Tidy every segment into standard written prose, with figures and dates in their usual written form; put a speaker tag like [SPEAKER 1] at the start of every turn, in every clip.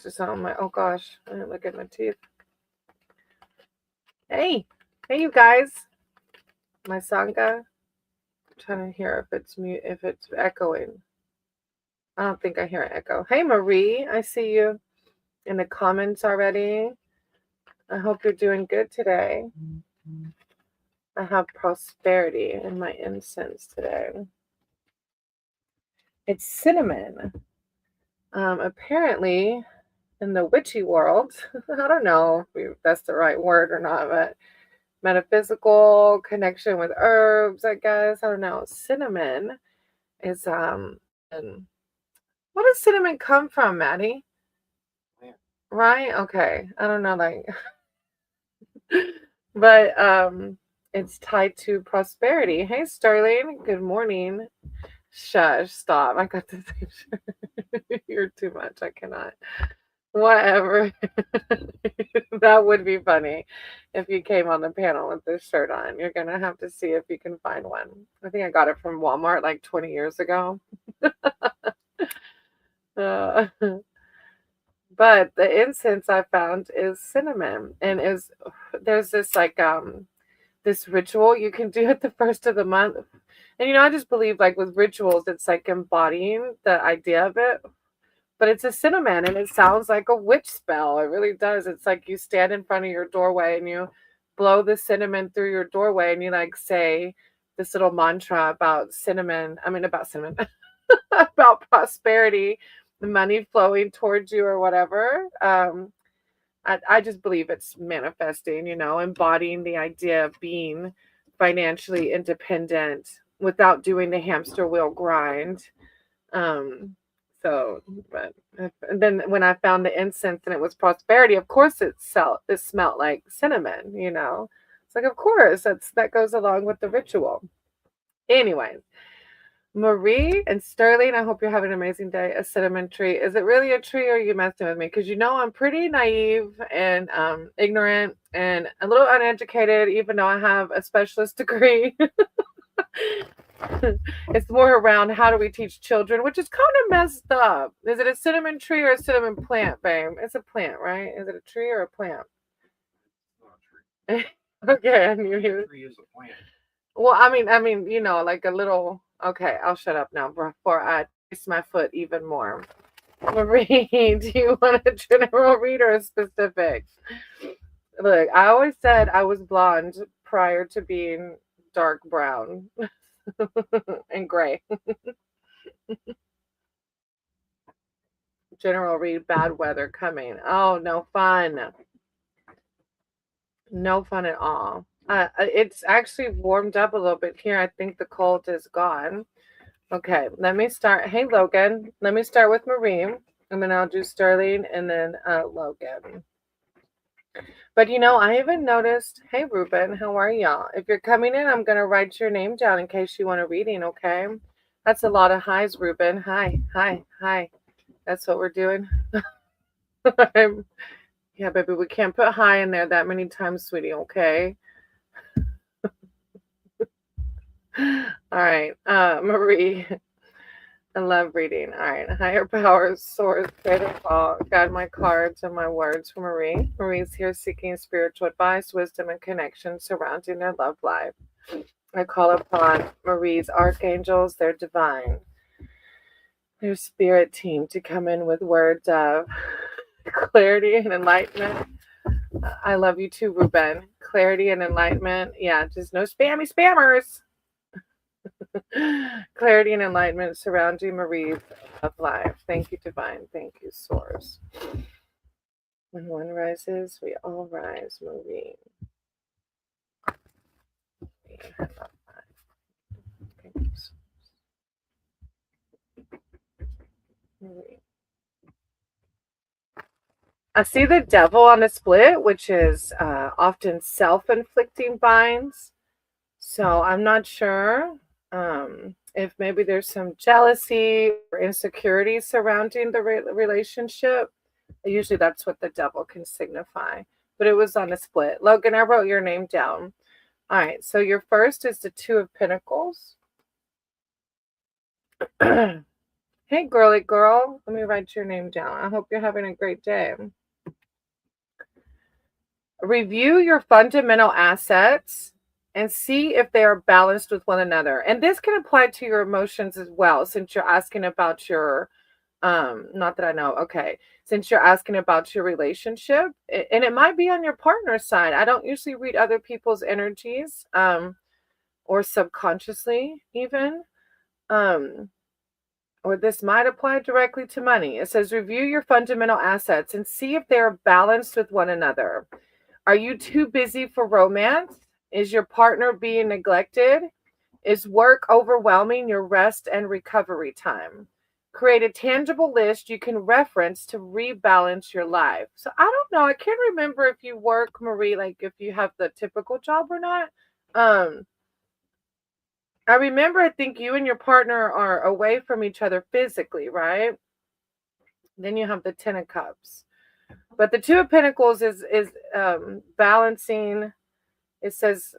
[SPEAKER 1] just on my, oh gosh, I didn't look at my teeth. Hey, you guys. My Sangha. I'm trying to hear if it's echoing. I don't think I hear an echo. Hey, Marie, I see you in the comments already. I hope you're doing good today. I have prosperity in my incense today. It's cinnamon. Apparently, in the witchy world, I don't know if that's the right word or not, but metaphysical connection with herbs, I guess. I don't know. Cinnamon is and what does cinnamon come from, Maddie? Right? Okay. I don't know, like but it's tied to prosperity. Hey Sterling, good morning. Shush, stop. I got to say you're too much. I cannot. Whatever. That would be funny if you came on the panel with this shirt on. You're gonna have to see if you can find one. I think I got it from Walmart like 20 years ago. Uh, but the incense I found is cinnamon, and there's this like this ritual you can do at the first of the month. And I just believe like with rituals, it's like embodying the idea of it. But it's a cinnamon and it sounds like a witch spell. It really does. It's like you stand in front of your doorway and you blow the cinnamon through your doorway and you like say this little mantra about cinnamon, about prosperity, the money flowing towards you or whatever. I just believe it's manifesting, embodying the idea of being financially independent without doing the hamster wheel grind. And then when I found the incense and it was prosperity, of course it smelled like cinnamon, It's like, of course, that goes along with the ritual. Anyways, Marie and Sterling, I hope you're having an amazing day. A cinnamon tree. Is it really a tree or are you messing with me? Because I'm pretty naive and ignorant and a little uneducated, even though I have a specialist degree. It's more around how do we teach children, which is kind of messed up. Is it a cinnamon tree or a cinnamon plant, babe? It's a plant, right? Is it a tree or a plant? Okay, I knew he was. Tree is a plant. Well, I mean, like a little. Okay, I'll shut up now before I twist my foot even more. Marie, do you want a general read or a specific? Look, I always said I was blonde prior to being dark brown and gray. General read, bad weather coming. Oh, no fun. No fun at all. It's actually warmed up a little bit here. I think the cold is gone. Okay, let me start. Hey, Logan. Let me start with Marie, and then I'll do Sterling, and then Logan. But I even noticed, hey, Ruben, how are y'all? If you're coming in, I'm going to write your name down in case you want a reading, okay? That's a lot of highs, Ruben. Hi, hi, hi. That's what we're doing. Yeah, baby, we can't put hi in there that many times, sweetie, okay? All right, Marie. I love reading. All right, higher powers, source, greater fall. Guide my cards and my words for Marie. Marie's here seeking spiritual advice, wisdom, and connection surrounding their love life. I call upon Marie's archangels, their divine, their spirit team to come in with words of clarity and enlightenment. I love you too, Ruben. Clarity and enlightenment. Yeah, just no spammy spammers. Clarity and enlightenment surrounding Marie's love life. Thank you, divine. Thank you, source. When one rises, we all rise, Marie. Thank you, source. Marie. I see the devil on a split, which is often self-inflicting binds. So I'm not sure if maybe there's some jealousy or insecurity surrounding the relationship. Usually that's what the devil can signify. But it was on a split. Logan, I wrote your name down. All right, so your first is the Two of Pentacles. Hey, girly girl. Let me write your name down. I hope you're having a great day. Review your fundamental assets and see if they are balanced with one another. And this can apply to your emotions as well, since you're asking about your not that I know. Okay. Since you're asking about your relationship, and it might be on your partner's side. I don't usually read other people's energies, or subconsciously even. Um, or this might apply directly to money. It says review your fundamental assets and see if they are balanced with one another. Are you too busy for romance? Is your partner being neglected? Is work overwhelming your rest and recovery time? Create a tangible list you can reference to rebalance your life. So I don't know. I can't remember if you work, Marie, like if you have the typical job or not. Um, I remember I think you and your partner are away from each other physically, right? Then you have the Ten of Cups. But the Two of Pentacles is balancing. It says,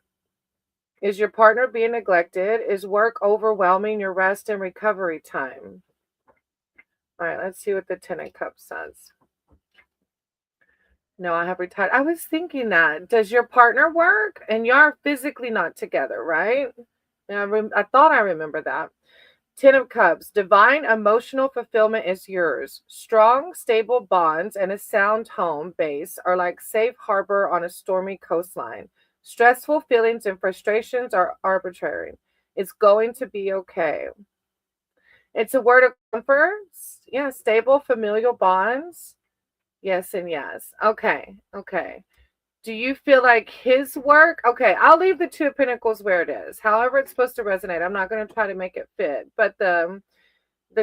[SPEAKER 1] is your partner being neglected? Is work overwhelming your rest and recovery time? All right, let's see what the Ten of Cups says. No, I have retired. I was thinking that. Does your partner work? And you are physically not together, right? Yeah, I thought I remember that. Ten of Cups. Divine emotional fulfillment is yours. Strong, stable bonds and a sound home base are like safe harbor on a stormy coastline. Stressful feelings and frustrations are arbitrary. It's going to be okay. It's a word of comfort. Yeah, stable familial bonds. Yes and yes. Okay. Okay. Do you feel like his work? Okay, I'll leave the Two of Pentacles where it is. However, it's supposed to resonate. I'm not going to try to make it fit. But the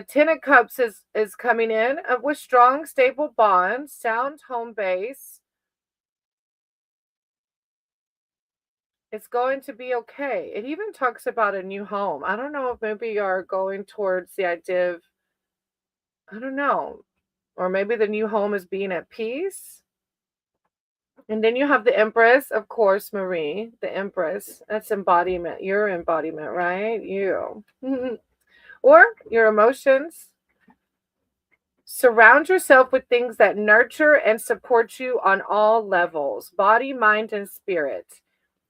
[SPEAKER 1] Ten of Cups is coming in with strong, stable bonds, sound home base. It's going to be okay. It even talks about a new home. I don't know if maybe you're going towards the idea of, I don't know, or maybe the new home is being at peace. And then you have the Empress, of course, Marie, the Empress. That's embodiment, your embodiment, right? You. Or your emotions. Surround yourself with things that nurture and support you on all levels, body, mind, and spirit.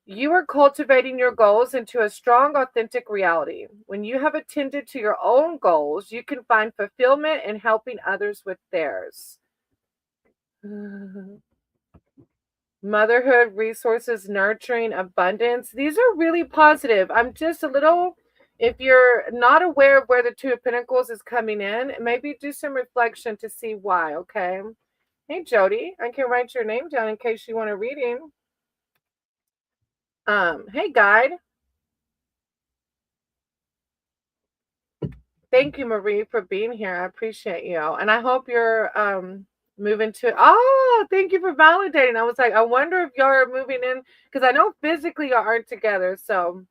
[SPEAKER 1] You are cultivating your goals into a strong, authentic reality. When you have attended to your own goals, you can find fulfillment in helping others with theirs. Motherhood, resources, nurturing, abundance. These are really positive. I'm just a little, if you're not aware of where the Two of Pentacles is coming in, maybe do some reflection to see why, okay? Hey, Jody, I can write your name down in case you want a reading. Hey, guide. Thank you, Marie, for being here. I appreciate you. And I hope you're moving to, oh, thank you for validating. I was like, I wonder if y'all are moving in, because I know physically y'all aren't together. So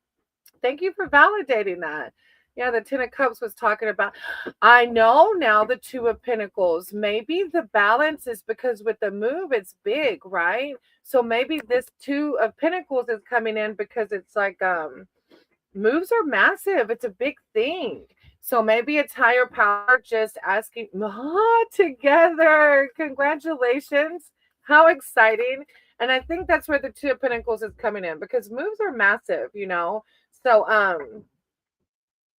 [SPEAKER 1] thank you for validating that. Yeah, the Ten of Cups was talking about. I know now the Two of Pentacles. Maybe the balance is because with the move, it's big, right? So maybe this Two of Pentacles is coming in because it's like moves are massive. It's a big thing. So maybe it's higher power just asking together. Congratulations. How exciting. And I think that's where the Two of Pentacles is coming in because moves are massive, you know. So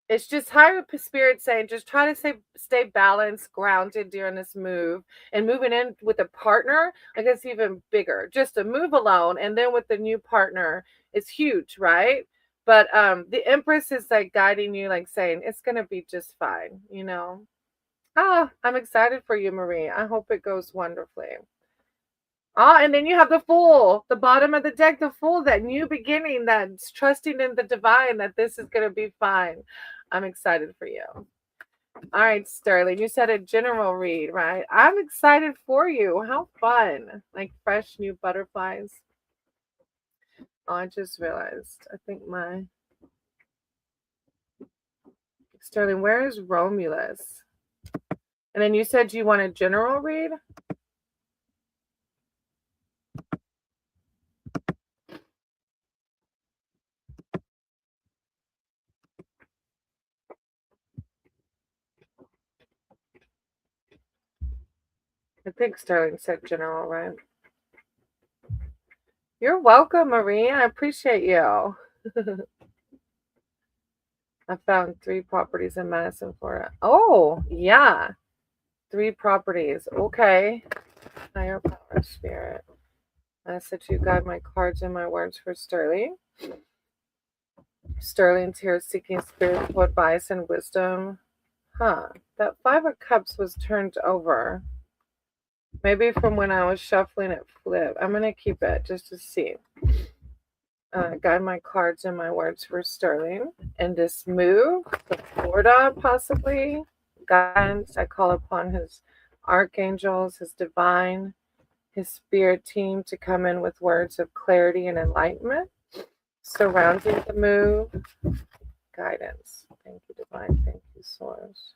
[SPEAKER 1] it's just higher spirit saying just try to stay balanced, grounded during this move, and moving in with a partner, I guess even bigger. Just a move alone and then with the new partner is huge, right? But the Empress is like guiding you, like saying it's gonna be just fine, you know. Ah, I'm excited for you, Marie. I hope it goes wonderfully. Ah, and then you have the Fool, the bottom of the deck, the Fool, that new beginning, that's trusting in the divine that this is going to be fine. I'm excited for you. All right, Sterling, you said a general read, right? I'm excited for you. How fun. Like fresh new butterflies. Oh, I just realized. I think my Sterling, where is Romulus? And then you said you want a general read? I think Sterling said general, right? You're welcome, Marie. I appreciate you. I found 3 properties in Madison, Florida. Oh, yeah. 3 properties. Okay. Higher power spirit. I said you guide my cards and my words for Sterling. Sterling's here seeking spiritual advice and wisdom. Huh. That 5 of Cups was turned over. Maybe from when I was shuffling it flipped. I'm going to keep it just to see. Guide my cards and my words for Sterling. And this move to Florida, possibly. Guidance. I call upon his archangels, his divine, his spirit team to come in with words of clarity and enlightenment surrounding the move. Guidance. Thank you, divine. Thank you, source.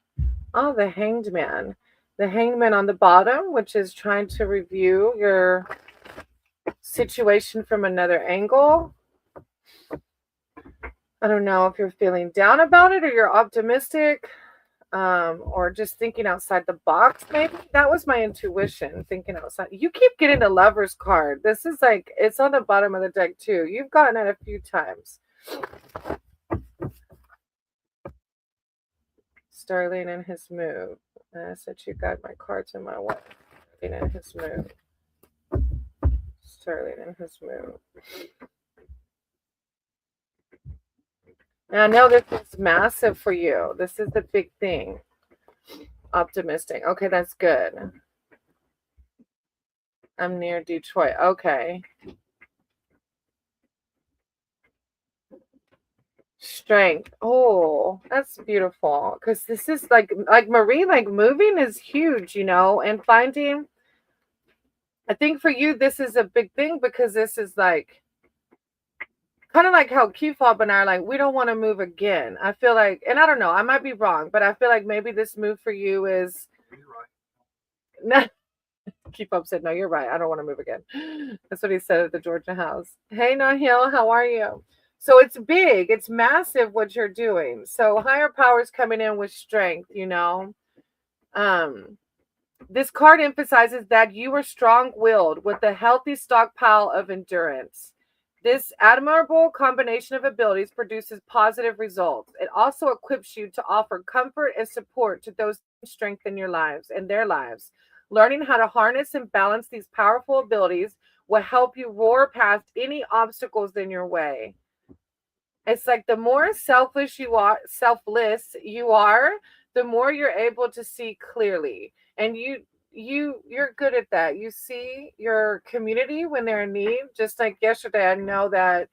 [SPEAKER 1] Oh, the hanged man. The hanged man on the bottom, which is trying to review your situation from another angle. I don't know if you're feeling down about it or you're optimistic, or just thinking outside the box. Maybe that was my intuition, thinking outside. You keep getting the Lover's card. This is like, it's on the bottom of the deck too. You've gotten it a few times. Sterling and his move. I said you got my cards in my way. Sterling and his move. Sterling and his move. And I know this is massive for you. This is the big thing. Optimistic. Okay, that's good. I'm near Detroit. Okay. Strength. Oh, that's beautiful. Because this is like Marie, like moving is huge, and finding. I think for you, this is a big thing because this is like kind of like how Q-Fob and I are like, we don't want to move again. I feel like, and I don't know, I might be wrong, but I feel like maybe this move for you is. You're right. Q-Fob said, no, you're right. I don't want to move again. That's what he said at the Georgia house. Hey, Nahil, how are you? So it's big. It's massive what you're doing. So higher powers coming in with strength, This card emphasizes that you are strong-willed with a healthy stockpile of endurance. This admirable combination of abilities produces positive results. It also equips you to offer comfort and support to those who strengthen your lives and their lives. Learning how to harness and balance these powerful abilities will help you roar past any obstacles in your way. It's like the more selfless you are, the more you're able to see clearly. And you're good at that. You see your community when they're in need. Just like yesterday, I know that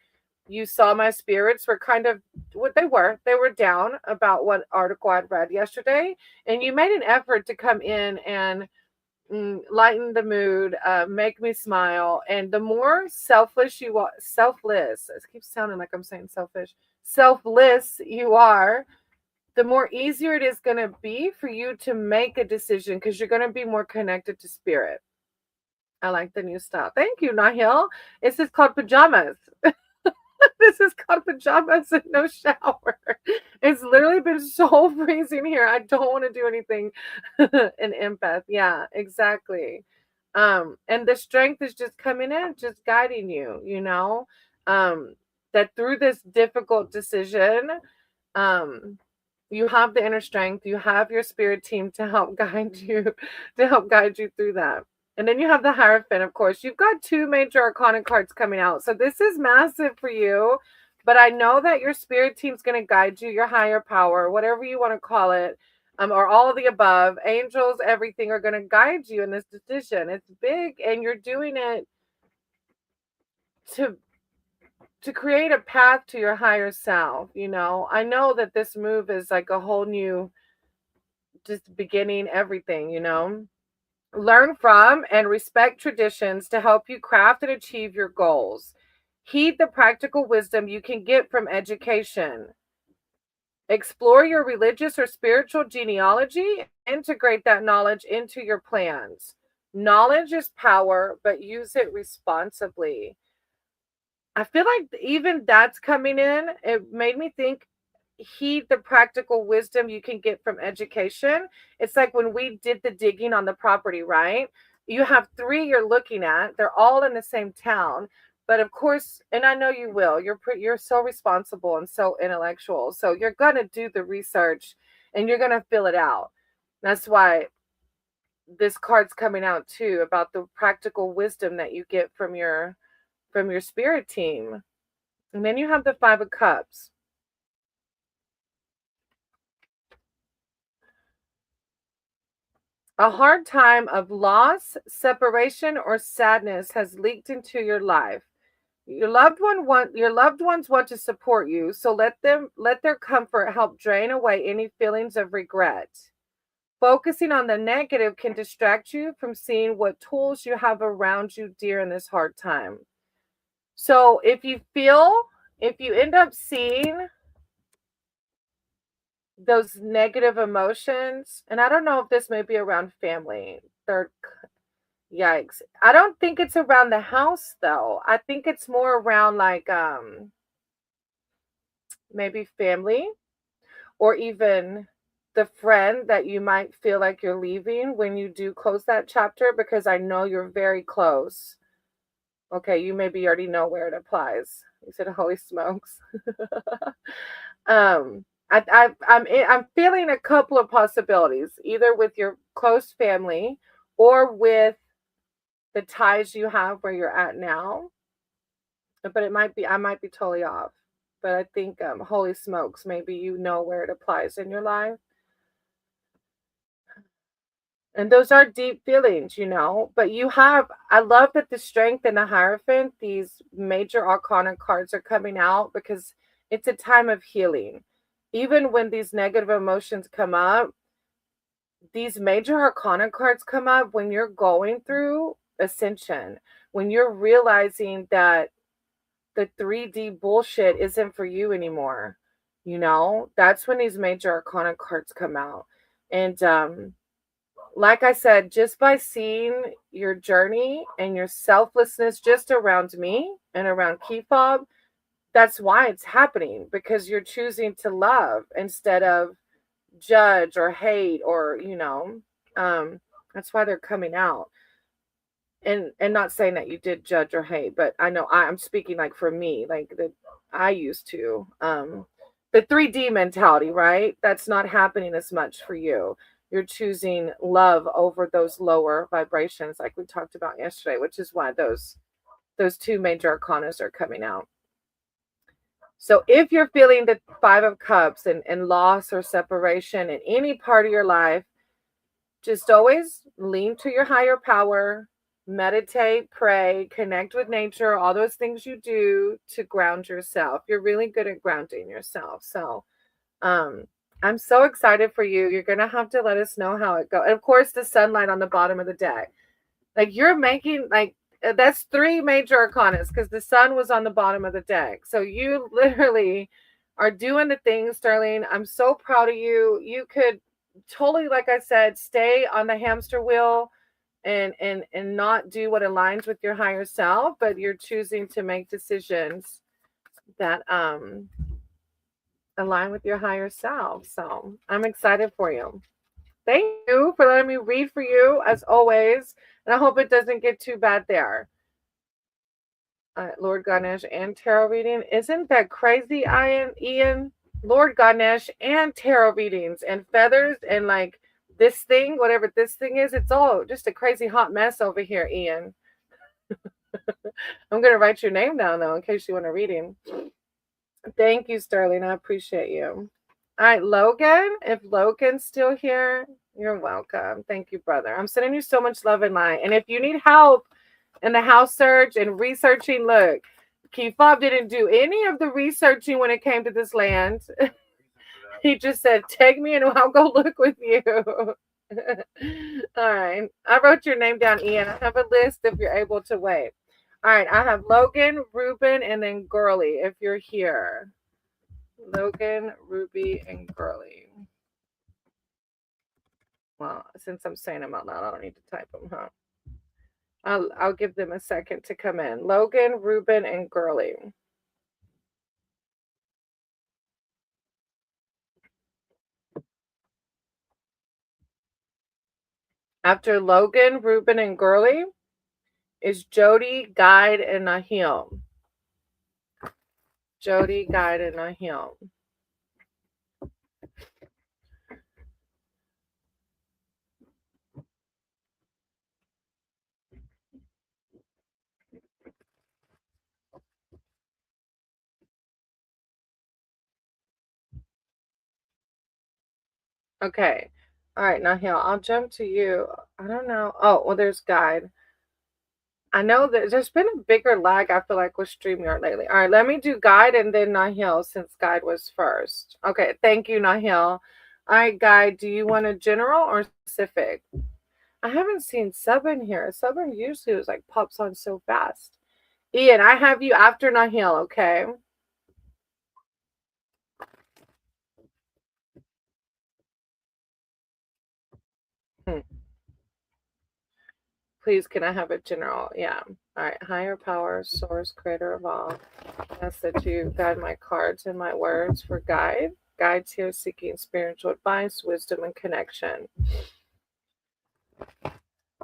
[SPEAKER 1] you saw my spirits were kind of what they were. They were down about what article I'd read yesterday. And you made an effort to come in and lighten the mood, make me smile. And the more selfless you are, it keeps sounding like I'm saying selfless you are, the more easier it is going to be for you to make a decision because you're going to be more connected to spirit. I like the new style. Thank you, Nahil. This is called pajamas. This is called pajamas and no shower. It's literally been so freezing here. I don't want to do anything. An empath. Yeah, exactly. And the strength is just coming in, just guiding you, that through this difficult decision, you have the inner strength, you have your spirit team to help guide you, through that. And then you have the Hierophant, of course. You've got 2 major arcana cards coming out. So this is massive for you. But I know that your spirit team's going to guide you, your higher power, whatever you want to call it, or all of the above. Angels, everything are going to guide you in this decision. It's big, and you're doing it to create a path to your higher self. I know that this move is like a whole new, just beginning everything. Learn from and respect traditions to help you craft and achieve your goals. Heed the practical wisdom you can get from education. Explore your religious or spiritual genealogy. Integrate that knowledge into your plans. Knowledge is power, but use it responsibly. I feel like even that's coming in. It made me think, heed the practical wisdom you can get from education. It's like when we did the digging on the property, right? you have three you're looking at. They're all in the same town. But of course, and I know you will. You're so responsible and so intellectual. So you're going to do the research and you're going to fill it out. That's why this card's coming out too, about the practical wisdom that you get from your spirit team. And then you have the 5 of Cups. A hard time of loss, separation, or sadness has leaked into your life. Your loved ones want to support you, so let their comfort help drain away any feelings of regret. Focusing on the negative can distract you from seeing what tools you have around you during this hard time. So if you end up seeing those negative emotions, and I don't know if this may be around family, third, yikes. I don't think it's around the house though. I think it's more around like maybe family, or even the friend that you might feel like you're leaving when you do close that chapter, because I know you're very close. Okay, you maybe already know where it applies. You said, "Holy smokes!" I'm feeling a couple of possibilities, either with your close family or with the ties you have where you're at now. But I might be totally off. But I think, holy smokes, maybe you know where it applies in your life. And those are deep feelings, you know. But I love that the Strength and the Hierophant, these major arcana cards are coming out because it's a time of healing. Even when these negative emotions come up, these major arcana cards come up when you're going through ascension, when you're realizing that the 3D bullshit isn't for you anymore. You know, that's when these major arcana cards come out. And like I said, just by seeing your journey and your selflessness just around me and around Key Fob, that's why it's happening, because you're choosing to love instead of judge or hate, or um that's why they're coming out. And not saying that you did judge or hate, but I know I'm speaking like for me, like that I used to the 3D mentality, right? That's not happening as much for you. You're choosing love over those lower vibrations, like we talked about yesterday, which is why those two major arcanas are coming out. So if you're feeling the 5 of Cups and loss or separation in any part of your life, just always lean to your higher power, meditate, pray, connect with nature, all those things you do to ground yourself. You're really good at grounding yourself. So, um, I'm so excited for you. You're going to have to let us know how it goes. And of course, the sunlight on the bottom of the deck. Like you're making like that's 3 major arcanas because the sun was on the bottom of the deck. So you literally are doing the things, Sterling. I'm so proud of you. You could totally, like I said, stay on the hamster wheel and not do what aligns with your higher self, but you're choosing to make decisions that align with your higher self. So I'm excited for you. Thank you for letting me read for you as always. And I hope it doesn't get too bad there. Lord Ganesh and tarot reading. Isn't that crazy, Ian? Lord Ganesh and tarot readings and feathers and like this thing, whatever this thing is, it's all just a crazy hot mess over here, Ian. I'm going to write your name down though in case you want a reading. Thank you, Sterling. I appreciate you. All right, Logan. If Logan's still here, you're welcome. Thank you, brother. I'm sending you so much love and light. And if you need help in the house search and researching, look, Key Fob didn't do any of the researching when it came to this land. He just said, take me and I'll go look with you. All right. I wrote your name down, Ian. I have a list if you're able to wait. All right. I have Logan, Ruben, and then Girly if you're here. Logan, Ruby, and Girly. Well, since I'm saying them out loud, I don't need to type them, huh? I'll give them a second to come in. Logan, Ruben, and Girly. After Logan, Ruben, and Gurley is Jody, Guide, and Nahil. Jody, Guide, and Nahil. Okay. All right, Nahil, I'll jump to you. I don't know. Oh, well, there's Guide. I know that there's been a bigger lag, I feel like, with StreamYard lately. All right, let me do Guide and then Nahil since Guide was first. Okay, thank you, Nahil. All right, Guide, do you want a general or specific? I haven't seen Sub in here. Sub usually was like pops on so fast. Ian, I have you after Nahil, okay? Hmm. Please, can I have a general? Yeah. All right. Higher power, source, creator of all. Ask that you guide my cards and my words for guide. Guides here seeking spiritual advice, wisdom, and connection.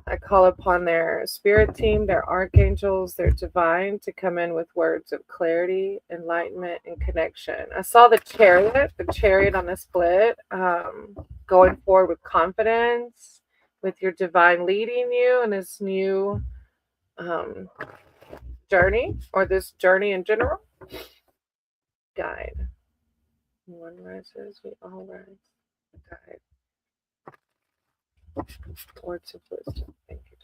[SPEAKER 1] I call upon their spirit team, their archangels, their divine to come in with words of clarity, enlightenment, and connection. I saw the chariot on the split, going forward with confidence, with your divine leading you in this new um, journey, or this journey in general. Guide. One rises, we all rise. Guide. Words of wisdom. Thank you,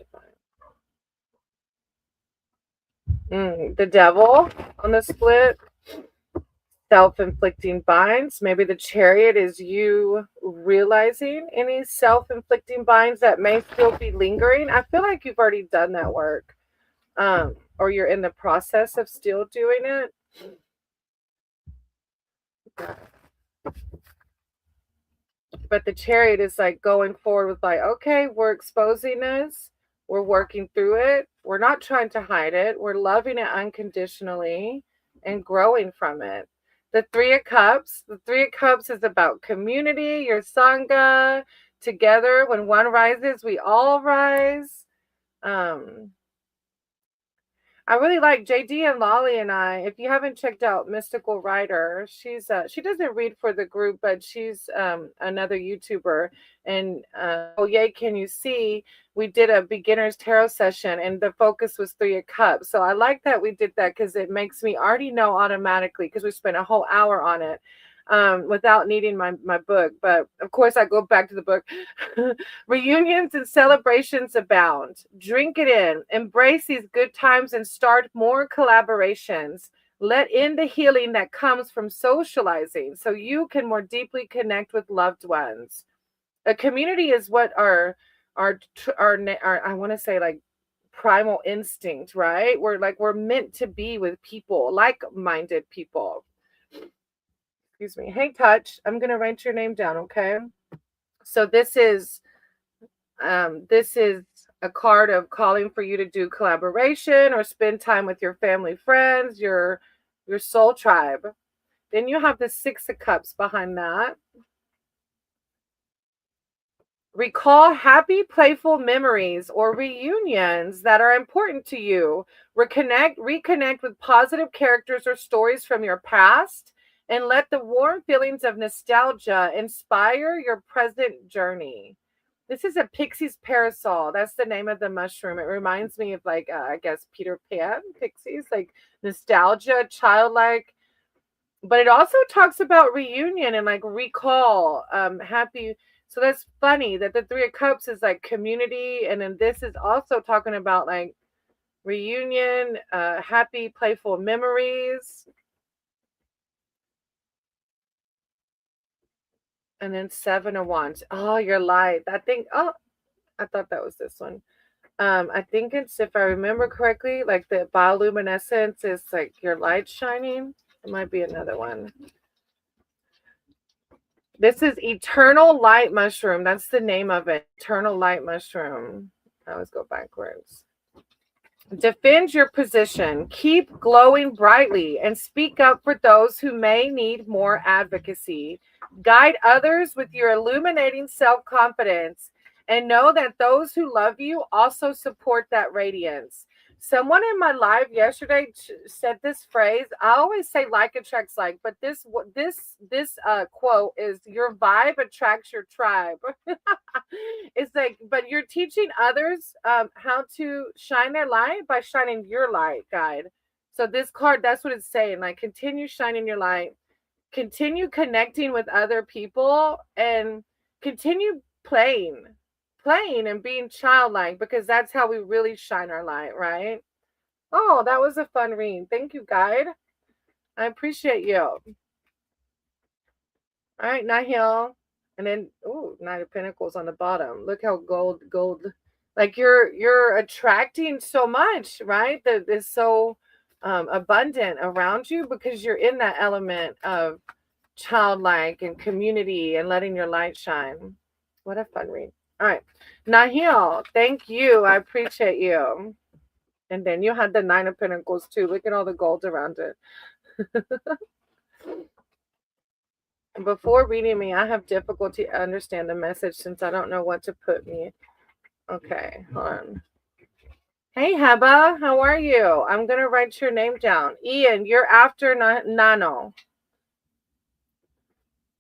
[SPEAKER 1] divine. The devil on the split. Self-inflicting binds. Maybe the chariot is you realizing any self-inflicting binds that may still be lingering. I feel like you've already done that work, or you're in the process of still doing it. But the chariot is like going forward with like, okay, we're exposing this, we're working through it, we're not trying to hide it, we're loving it unconditionally and growing from it. The Three of Cups is about community, your sangha, together. When one rises, we all rise. um I really like JD and Lolly and I. If you haven't checked out Mystical Writer, she doesn't read for the group, but she's another YouTuber. And oh yay, can you see? We did a beginner's tarot session, and the focus was Three of Cups. So I like that we did that because it makes me already know automatically because we spent a whole hour on it. Without needing my book. But of course, I go back to the book. Reunions and celebrations abound. Drink it in. Embrace these good times and start more collaborations. Let in the healing that comes from socializing so you can more deeply connect with loved ones. A community is what our I want to say, like, primal instinct, right? We're meant to be with people, like-minded people. Excuse me. Hey, Touch, I'm going to write your name down, okay? So this is a card of calling for you to do collaboration or spend time with your family, friends, your soul tribe. Then you have the Six of Cups behind that. Recall happy, playful memories or reunions that are important to you. Reconnect with positive characters or stories from your past, and let the warm feelings of nostalgia inspire your present journey. This is a Pixie's parasol. That's the name of the mushroom. It reminds me of, like, I guess, Peter Pan, pixies, like nostalgia, childlike. But it also talks about reunion and, like, recall, happy. So that's funny that the Three of Cups is like community, and then this is also talking about like reunion, happy, playful memories. And then Seven of Wands. Oh, your light. I think. Oh, I thought that was this one. I think it's, if I remember correctly, like the bioluminescence is like your light shining. It might be another one. This is Eternal Light Mushroom. That's the name of it. Eternal Light Mushroom. I always go backwards. Defend your position. Keep glowing brightly and speak up for those who may need more advocacy. Guide others with your illuminating self-confidence And know that those who love you also support that radiance. Someone in my live yesterday said this phrase. I always say like attracts like, but this quote is your vibe attracts your tribe. It's like, but you're teaching others how to shine their light by shining your light, guide. So this card, that's what it's saying. Like, continue shining your light, continue connecting with other people, and continue playing and being childlike, because that's how we really shine our light, right? Oh, that was a fun read. Thank you, guide. I appreciate you. All right, Nahil. And then, oh, Knight of Pentacles on the bottom. Look how gold, like you're attracting so much, right? That is so abundant around you, because you're in that element of childlike and community and letting your light shine. What a fun read. All right. Nahil, thank you. I appreciate you. And then you had the Nine of Pentacles too. Look at all the gold around it. Before reading me, I have difficulty understand the message since I don't know what to put me. Okay, hold on. Hey, Heba, how are you? I'm going to write your name down. Ian, you're after Nano.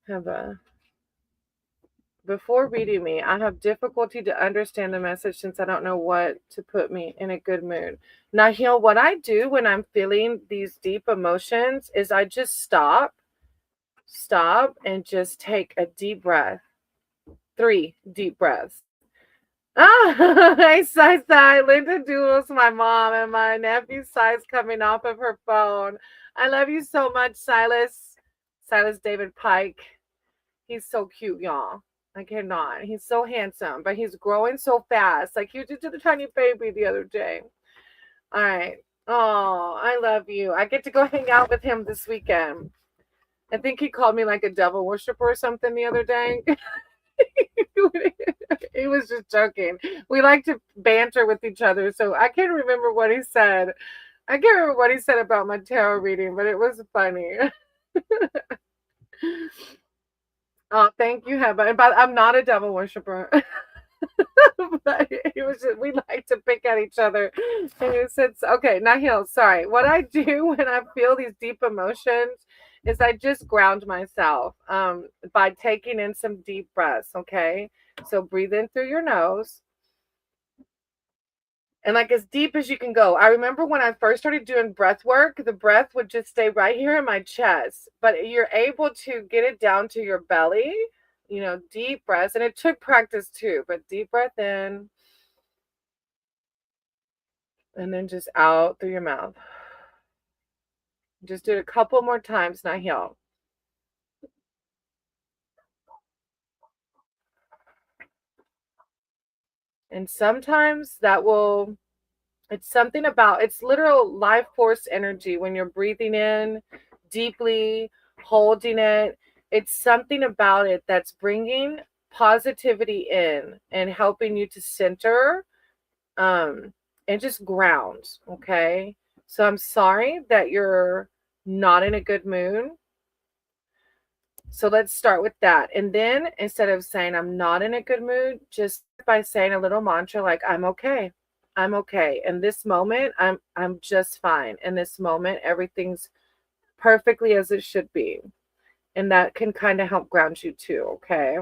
[SPEAKER 1] Heba. Before reading me, I have difficulty to understand the message since I don't know what to put me in a good mood. Nahil, what I do when I'm feeling these deep emotions is I just stop and just take a deep breath. 3 deep breaths. Ah, hey, Sai. Linda Doodles, my mom, and my nephew Sai's coming off of her phone. I love you so much, Silas. Silas David Pike. He's so cute, y'all. I cannot. He's so handsome, but he's growing so fast. Like he did to the tiny baby the other day. All right. Oh, I love you. I get to go hang out with him this weekend. I think he called me like a devil worshiper or something the other day. He was just joking. We like to banter with each other, so I can't remember what he said. I can't remember what he said about my tarot reading, but it was funny. Oh, thank you, Heba. But I'm not a devil worshiper. But it was just, we like to pick at each other. And it said, okay, Nahil, sorry. What I do when I feel these deep emotions is I just ground myself by taking in some deep breaths, okay? So breathe in through your nose. And like as deep as you can go. I remember when I first started doing breath work, the breath would just stay right here in my chest. But you're able to get it down to your belly, deep breaths. And it took practice too, but deep breath in. And then just out through your mouth. Just do it a couple more times, Nahil. And sometimes it's something about, it's literal life force energy when you're breathing in deeply, holding it. It's something about it that's bringing positivity in and helping you to center and just ground, okay? So I'm sorry that you're not in a good mood. So let's start with that. And then instead of saying I'm not in a good mood, just by saying a little mantra like I'm okay. I'm okay. In this moment, I'm just fine. In this moment, everything's perfectly as it should be. And that can kind of help ground you too, okay?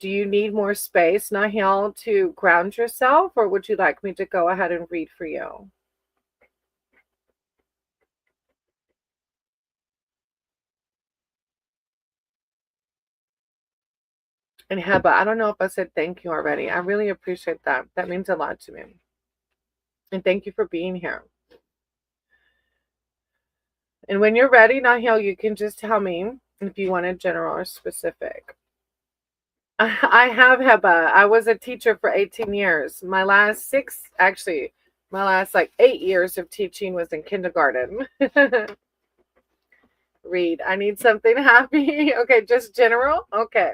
[SPEAKER 1] Do you need more space, Nahil, to ground yourself, or would you like me to go ahead and read for you? And Heba, I don't know if I said thank you already. I really appreciate that. That means a lot to me. And thank you for being here. And when you're ready, Nahil, you can just tell me if you want a general or specific. I have, Heba. I was a teacher for 18 years. My last 8 years of teaching was in kindergarten. Read. I need something happy. Okay, just general? Okay.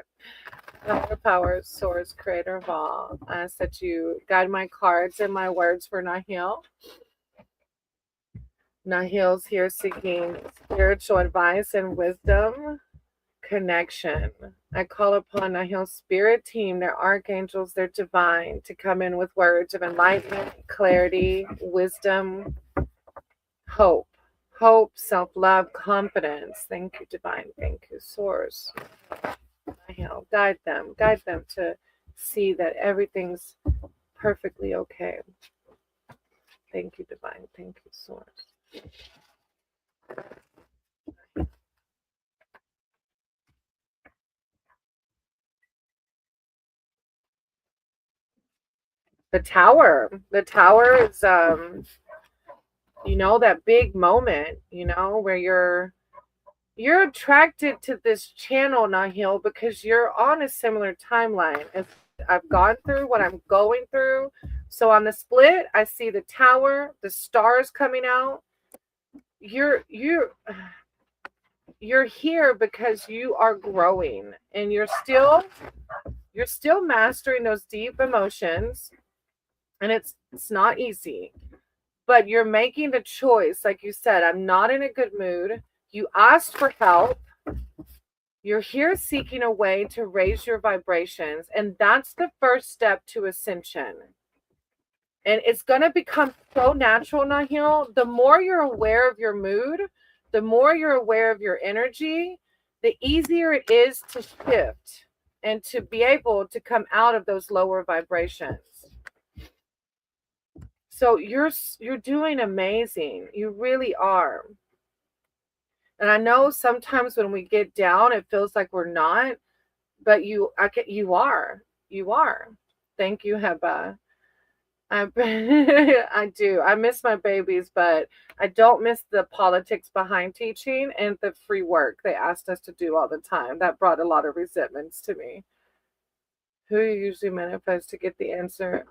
[SPEAKER 1] Power, source, creator of all. I ask that you guide my cards and my words for Nahil. Nahil's here seeking spiritual advice and wisdom connection. I call upon Nahil spirit team, their archangels, their divine, to come in with words of enlightenment, clarity, wisdom, hope. Hope, self-love, confidence. Thank you, divine. Thank you, source. Nahil, guide them to see that everything's perfectly okay. Thank you, divine. Thank you, source. The tower. The tower is that big moment, where you're attracted to this channel, Nahil, because you're on a similar timeline as I've gone through, what I'm going through. So on the split, I see the tower, the stars coming out. You're here because you are growing, and you're still mastering those deep emotions, and it's not easy. But you're making the choice, like you said, I'm not in a good mood. You asked for help. You're here seeking a way to raise your vibrations, and that's the first step to ascension. And it's going to become so natural, Nahil. The more you're aware of your mood, the more you're aware of your energy, the easier it is to shift and to be able to come out of those lower vibrations. So you're doing amazing. You really are. And I know sometimes when we get down, it feels like we're not, but you are. You are. Thank you, Heba. I do. I miss my babies, but I don't miss the politics behind teaching and the free work they asked us to do all the time. That brought a lot of resentments to me. Who usually manifests to get the answer?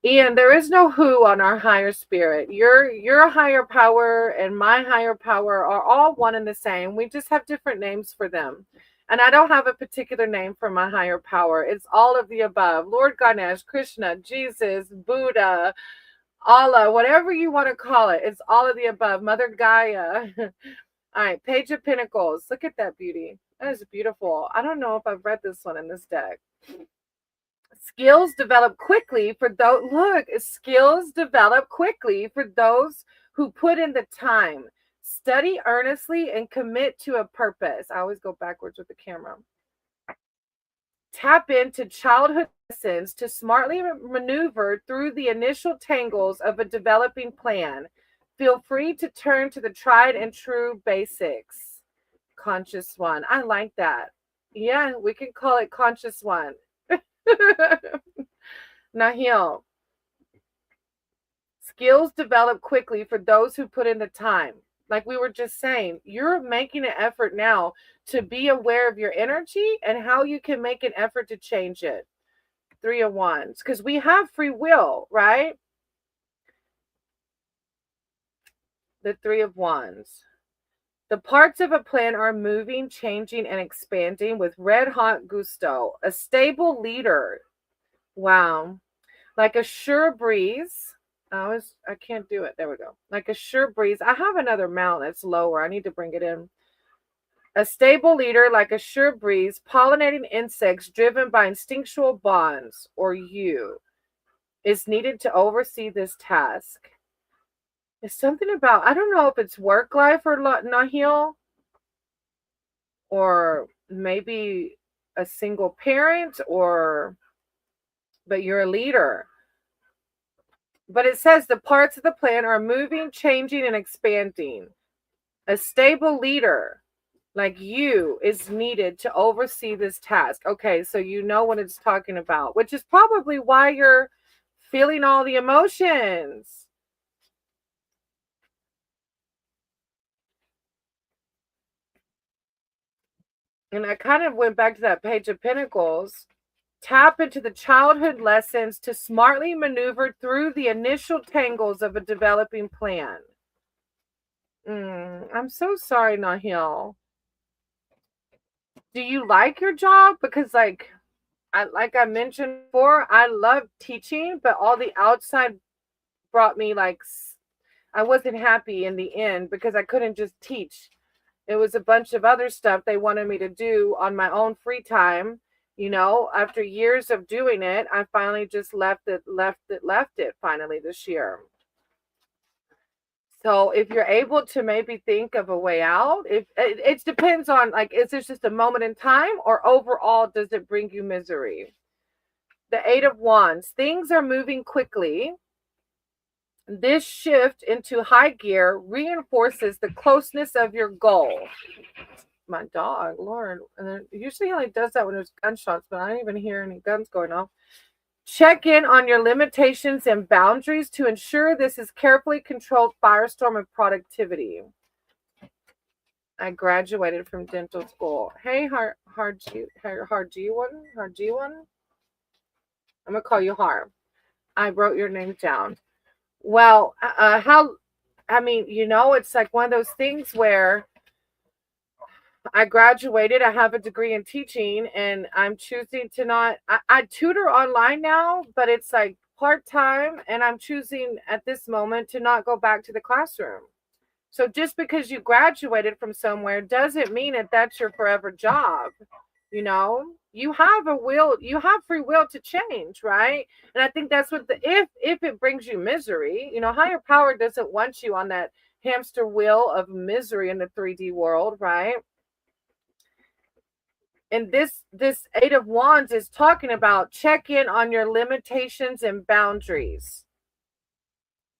[SPEAKER 1] Ian, there is no who on our higher spirit. Your higher power and my higher power are all one and the same. We just have different names for them. And I don't have a particular name for my higher power. It's all of the above. Lord Ganesh, Krishna, Jesus, Buddha, Allah, whatever you want to call it. It's all of the above. Mother Gaia. All right, Page of Pentacles. Look at that beauty. That is beautiful. I don't know if I've read this one in this deck. Skills develop quickly for those. Look, skills develop quickly for those who put in the time. Study earnestly and commit to a purpose. I always go backwards with the camera. Tap into childhood lessons to smartly maneuver through the initial tangles of a developing plan. Feel free to turn to the tried and true basics. Conscious one. I like that. Yeah, we can call it Conscious One. Nahil. Skills develop quickly for those who put in the time. Like we were just saying, you're making an effort now to be aware of your energy and how you can make an effort to change it. 3 of Wands, because we have free will, right? The 3 of Wands. The parts of a plan are moving, changing, and expanding with red hot gusto. A stable leader. Wow. Like a sure breeze. I can't do it. There we go. Like a sure breeze. I have another mount that's lower. I need to bring it in. A stable leader, like a sure breeze, pollinating insects driven by instinctual bonds, or you, is needed to oversee this task. It's something about, I don't know if it's work life or Nahil, or maybe a single parent, but you're a leader. But it says the parts of the plan are moving, changing, and expanding. A stable leader like you is needed to oversee this task. Okay, so you know what it's talking about, which is probably why you're feeling all the emotions. And I kind of went back to that Page of Pentacles. Tap into the childhood lessons to smartly maneuver through the initial tangles of a developing plan. I'm so sorry, Nahil. Do you like your job? Because like I mentioned before, I love teaching, but all the outside brought me I wasn't happy in the end because I couldn't just teach. It was a bunch of other stuff they wanted me to do on my own free time. After years of doing it, I finally just left it finally this year. So if you're able to maybe think of a way out, if it depends on, like, is this just a moment in time, or overall does it bring you misery? The Eight of Wands, things are moving quickly. This shift into high gear reinforces the closeness of your goal. My dog, Lord, and usually he only does that when there's gunshots, but I don't even hear any guns going off. Check in on your limitations and boundaries to ensure this is carefully controlled firestorm of productivity. I graduated from dental school. Hey, hard G one. I'm gonna call you Har. I wrote your name down. Well, it's like one of those things where I graduated. I have a degree in teaching, and I'm choosing to not. I tutor online now, but it's like part time, and I'm choosing at this moment to not go back to the classroom. So just because you graduated from somewhere doesn't mean that that's your forever job. You have free will to change, right? And I think that's what if it brings you misery, higher power doesn't want you on that hamster wheel of misery in the 3D world, right? And this Eight of Wands is talking about check in on your limitations and boundaries.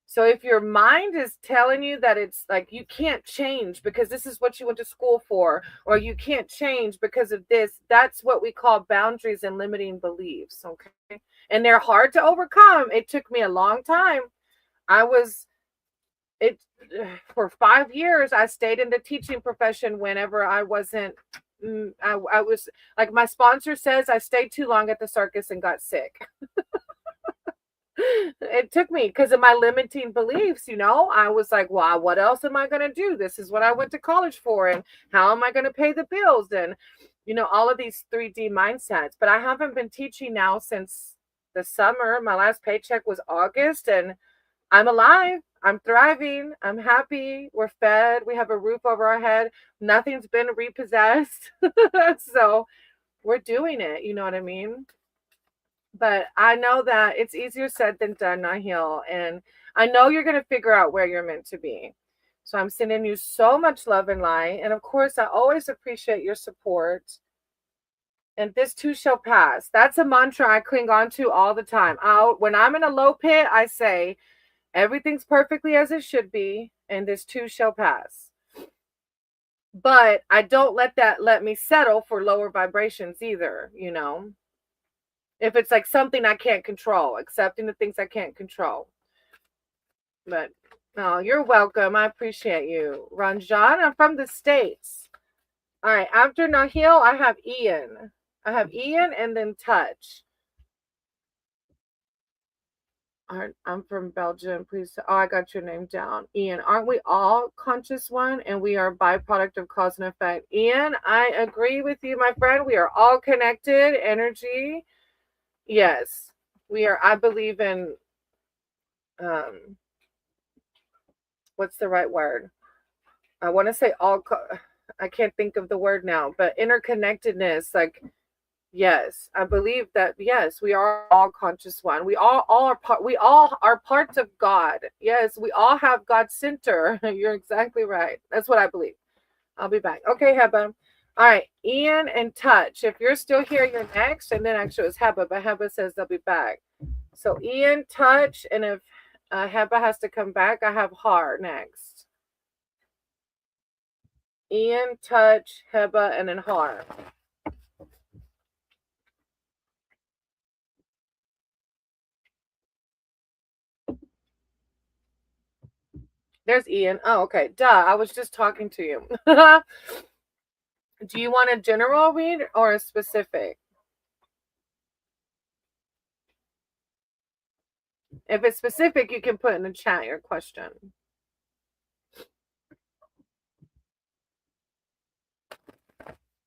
[SPEAKER 1] So if your mind is telling you that it's like you can't change because this is what you went to school for, or you can't change because of this, that's what we call boundaries and limiting beliefs, okay? And they're hard to overcome. It took me a long time. For 5 years, I stayed in the teaching profession whenever I wasn't, I was, like my sponsor says, I stayed too long at the circus and got sick. It took me because of my limiting beliefs. I was like, well, what else am I going to do? This is what I went to college for, and how am I going to pay the bills, and all of these 3D mindsets. But I haven't been teaching now since the summer. My last paycheck was August, and I'm alive, I'm thriving, I'm happy, we're fed, we have a roof over our head, nothing's been repossessed. So we're doing it, you know what I mean? But I know that it's easier said than done, Nahil. And I know you're going to figure out where you're meant to be. So I'm sending you so much love and light. And of course, I always appreciate your support. And this too shall pass. That's a mantra I cling on to all the time. When I'm in a low pit, I say, everything's perfectly as it should be. And this too shall pass. But I don't let me settle for lower vibrations either, If it's like something I can't control, accepting the things I can't control. But no, you're welcome. I appreciate you. Ranjan, I'm from the States. All right. After Nahil, I have Ian. And then Touch. I'm from Belgium. Please. Oh, I got your name down. Ian, aren't we all conscious one? And we are byproduct of cause and effect. Ian, I agree with you, my friend. We are all connected energy. Yes, we are. I believe in, what's the right word? I want to say I can't think of the word now, but interconnectedness, like, yes, I believe that, yes, we are all conscious one. We all are parts of God. Yes, we all have God's center. You're exactly right. That's what I believe. I'll be back. Okay, Heba. All right, Ian and Touch. If you're still here, you're next. And then actually it was Heba, but Heba says they'll be back. So Ian, Touch, and if Heba has to come back, I have Har next. Ian, Touch, Heba, and then Har. There's Ian. Oh, okay. Duh. I was just talking to you. Do you want a general read or a specific? If it's specific, you can put in the chat your question.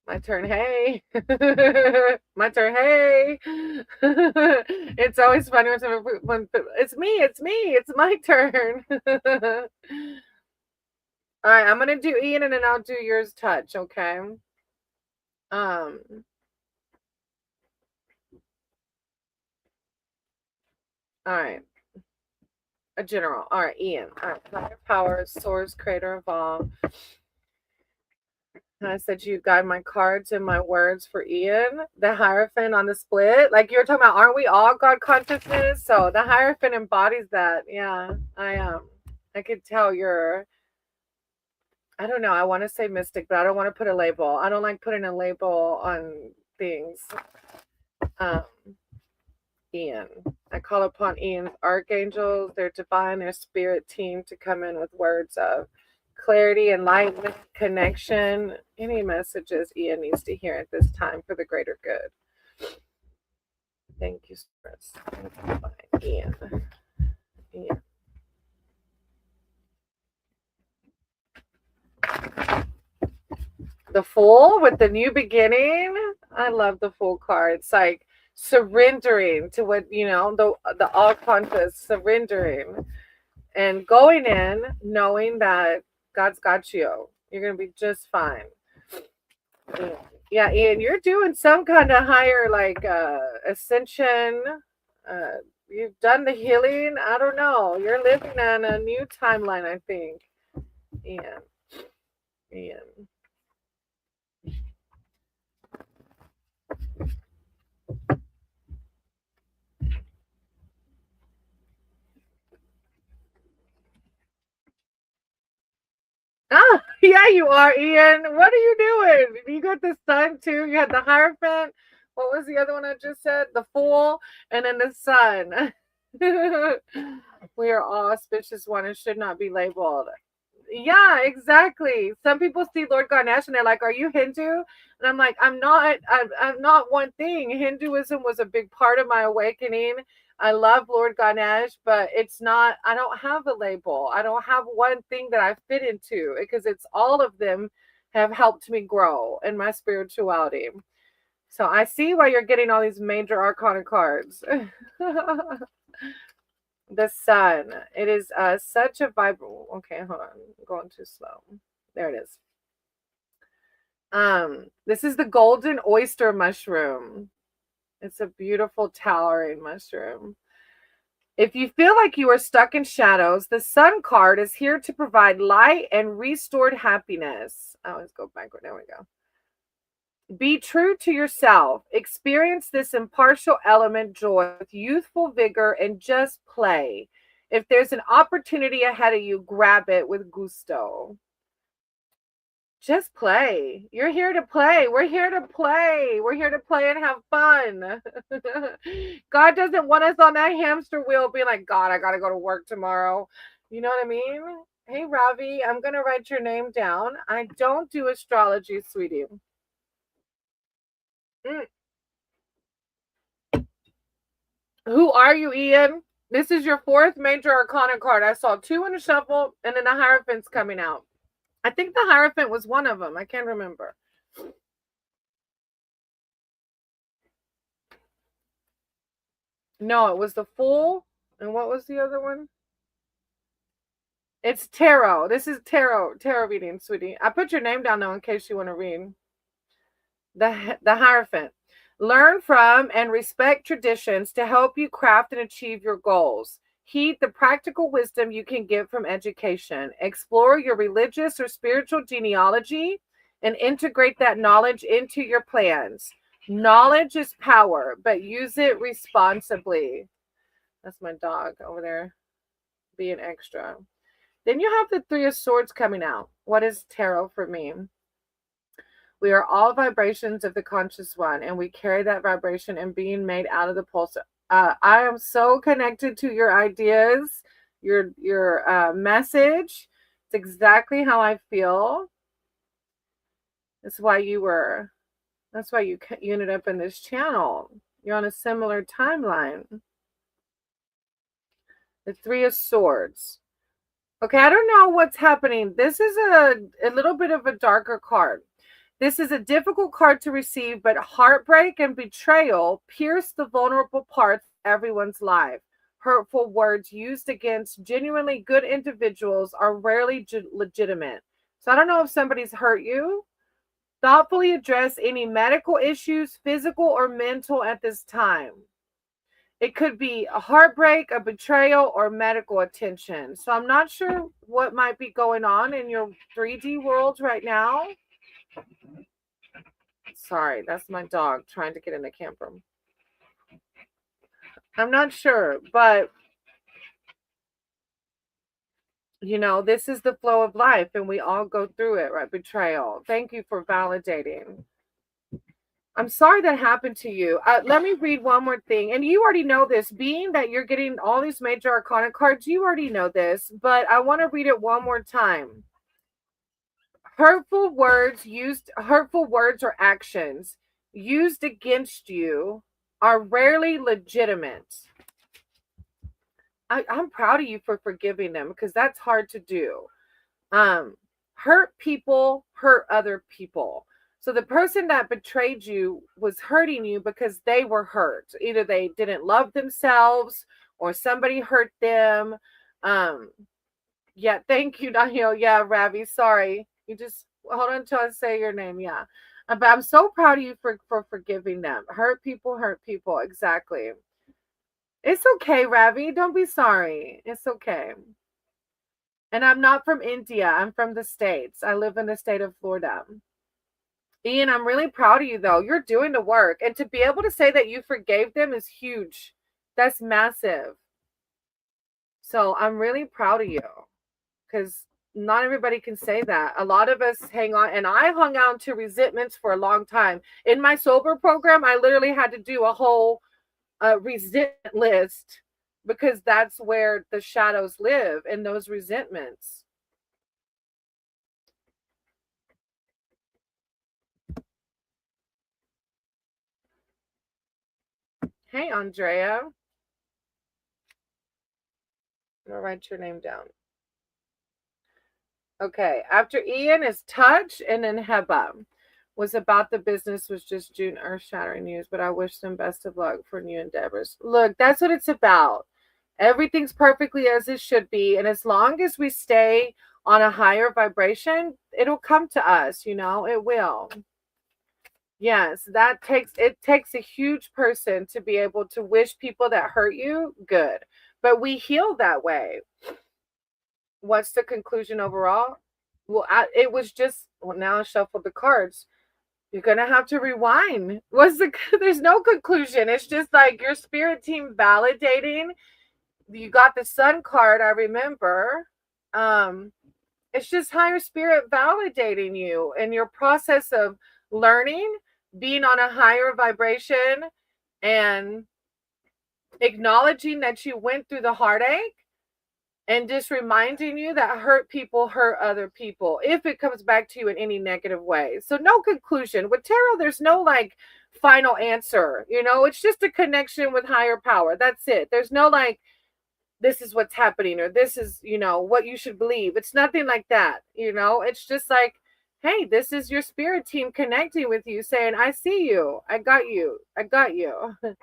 [SPEAKER 1] My turn. Hey. My turn. Hey. It's always funny when it's me. It's my turn. All right, I'm gonna do Ian and then I'll do yours touch, okay? Um, all right. A general. All right, Ian. All right, higher power, source, creator of all. And I said you guide my cards and my words for Ian. The Hierophant on the split. Like you were talking about, aren't we all God consciousness? So the Hierophant embodies that. Yeah. I could tell you're, I don't know, I want to say mystic, but I don't want to put a label. I don't like putting a label on things. Um, Ian. I call upon Ian's archangels, their divine, their spirit team to come in with words of clarity, enlightenment, connection, any messages Ian needs to hear at this time for the greater good. Thank you, Chris. Ian. Ian. The Fool with the new beginning. I love the Fool card. It's like surrendering to what, the all conscious, surrendering and going in knowing that God's got you. You're going to be just fine. Yeah, Ian, you're doing some kind of higher, like, ascension. You've done the healing. I don't know. You're living on a new timeline, I think. Ian. Ian. Oh, yeah, you are, Ian. What are you doing? You got the sun too. You had the Hierophant. What was the other one I just said? The Fool, and then the Sun. We are all auspicious one and should not be labeled. Yeah, exactly. Some people see Lord Ganesh and they're like, "Are you Hindu?" And I'm like, "I'm not. I'm not one thing. Hinduism was a big part of my awakening. I love Lord Ganesh, but it's not. I don't have a label. I don't have one thing that I fit into because it's all of them have helped me grow in my spirituality. So I see why you're getting all these major arcana cards." The Sun. It is such a vibrant. Okay, hold on. I'm going too slow. There it is. This is the golden oyster mushroom. It's a beautiful towering mushroom. If you feel like you are stuck in shadows, the Sun card is here to provide light and restored happiness. Oh, let's go backward. There we go. Be true to yourself. Experience this impartial element joy with youthful vigor and just play. If there's an opportunity ahead of you, grab it with gusto. Just play. You're here to play. We're here to play. We're here to play and have fun. God doesn't want us on that hamster wheel being like, "God, I got to go to work tomorrow." You know what I mean? Hey, Ravi, I'm going to write your name down. I don't do astrology, sweetie. Mm. Who are you, Ian? This is your fourth major arcana card. I saw two in the shuffle and then the Hierophant's coming out. I think the Hierophant was one of them. I can't remember. No, it was the Fool. And what was the other one? It's tarot. This is tarot reading, sweetie. I put your name down though in case you want to read. The Hierophant. Learn from and respect traditions to help you craft and achieve your goals. Heed the practical wisdom you can get from education. Explore your religious or spiritual genealogy and integrate that knowledge into your plans. Knowledge is power, but use it responsibly. That's my dog over there being extra. Then you have the Three of Swords coming out. What is tarot for me? We are all vibrations of the conscious one, and we carry that vibration and being made out of the pulse. I am so connected to your ideas, your message. It's exactly how I feel. That's why you ended up in this channel. You're on a similar timeline. The Three of Swords. Okay, I don't know what's happening. This is a little bit of a darker card. This is a difficult card to receive, but heartbreak and betrayal pierce the vulnerable parts of everyone's life. Hurtful words used against genuinely good individuals are rarely legitimate. So I don't know if somebody's hurt you. Thoughtfully address any medical issues, physical or mental, at this time. It could be a heartbreak, a betrayal, or medical attention. So I'm not sure what might be going on in your 3D world right now. Sorry, that's my dog trying to get in the camper. I'm not sure, but this is the flow of life and we all go through it, right? Betrayal. Thank you for validating. I'm sorry that happened to you. Let me read one more thing. And you already know this. Being that you're getting all these major arcana cards, you already know this. But I want to read it one more time. Hurtful words or actions used against you are rarely legitimate. I'm proud of you for forgiving them, because that's hard to do. Hurt people hurt other people. So the person that betrayed you was hurting you because they were hurt. Either they didn't love themselves or somebody hurt them. Yeah, thank you, Daniel. Yeah, Ravi, sorry. You just hold on until I say your name. Yeah. But I'm so proud of you for forgiving them. Hurt people hurt people. Exactly. It's okay, Ravi. Don't be sorry. It's okay. And I'm not from India. I'm from the States. I live in the state of Florida. Ian, I'm really proud of you, though. You're doing the work. And to be able to say that you forgave them is huge. That's massive. So I'm really proud of you, because not everybody can say that. A lot of us hang on. And I hung on to resentments for a long time. In my sober program, I literally had to do a whole resentment list, because that's where the shadows live, in those resentments. Hey, Andrea. I'm going to write your name down. Okay. After Ian is Touch, and then Heba. Was about the business, was just June earth-shattering news, but I wish them best of luck for new endeavors. Look, that's what it's about. Everything's perfectly as it should be. And as long as we stay on a higher vibration, it'll come to us, it will. Yes, it takes a huge person to be able to wish people that hurt you good. But we heal that way. What's the conclusion overall? Well, it was just, well, now I shuffled the cards. You're gonna have to rewind. There's no conclusion. It's just like your spirit team validating. You got the Sun card, I remember. It's just higher spirit validating you in your process of learning, being on a higher vibration, and acknowledging that you went through the heartache, and just reminding you that hurt people hurt other people if it comes back to you in any negative way. So no conclusion. With tarot, there's no like final answer. It's just a connection with higher power. That's it. There's no like, this is what's happening, or this is, what you should believe. It's nothing like that. It's just like, hey, this is your spirit team connecting with you, saying, I see you. I got you. I got you. All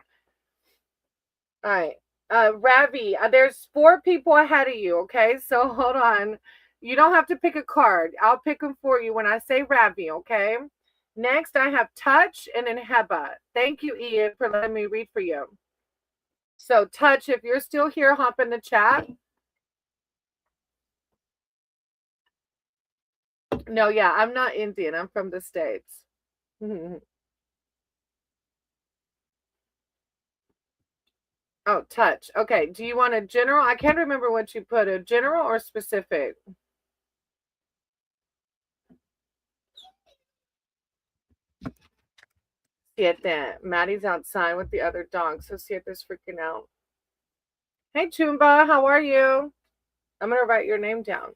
[SPEAKER 1] right. Ravi, there's 4 people ahead of you, okay? So hold on. You don't have to pick a card. I'll pick them for you when I say Ravi, okay? Next, I have Touch, and then Heba. Thank you, Ian, for letting me read for you. So Touch, if you're still here, hop in the chat. No, yeah, I'm not Indian. I'm from the States. Oh, Touch. Okay. Do you want a general? I can't remember what you put, a general or specific. Siete. Maddie's outside with the other dog, so Siete's freaking out. Hey, Chumba, how are you? I'm going to write your name down.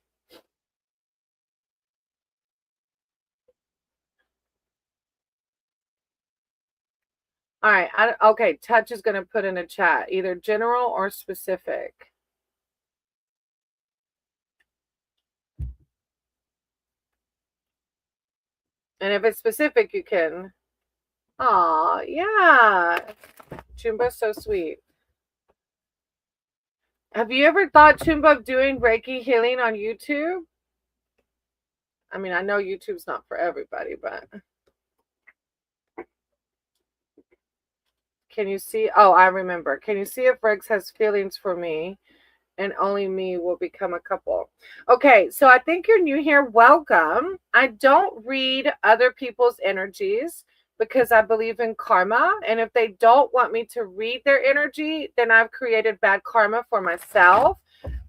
[SPEAKER 1] All right. Okay. Touch is going to put in a chat, either general or specific. And if it's specific, you can. Aw, yeah. Chumba's so sweet. Have you ever thought, Chumba, of doing Reiki healing on YouTube? I mean, I know YouTube's not for everybody, but can you see? Oh, I remember. Can you see if Rex has feelings for me? And only me will become a couple. Okay, so I think you're new here. Welcome. I don't read other people's energies because I believe in karma. And if they don't want me to read their energy, then I've created bad karma for myself.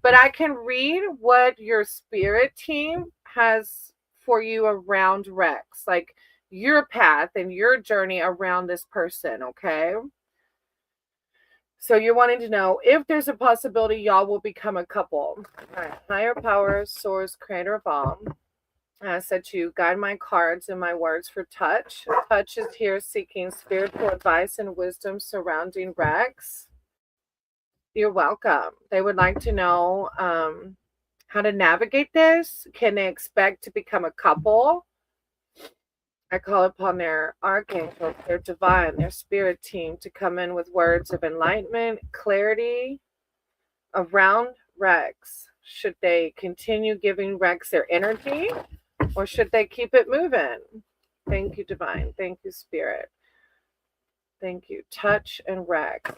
[SPEAKER 1] But I can read what your spirit team has for you around Rex, like your path and your journey around this person, okay? So you're wanting to know if there's a possibility y'all will become a couple. All right. Higher power, source, creator of all. I said to guide my cards and my words for touch. Touch is here seeking spiritual advice and wisdom surrounding Rex. You're welcome. They would like to know how to navigate this. Can they expect to become a couple? I call upon their archangels, their divine, their spirit team to come in with words of enlightenment, clarity around Rex. Should they continue giving Rex their energy or should they keep it moving? Thank you, divine. Thank you, spirit. Thank you. Touch and Rex.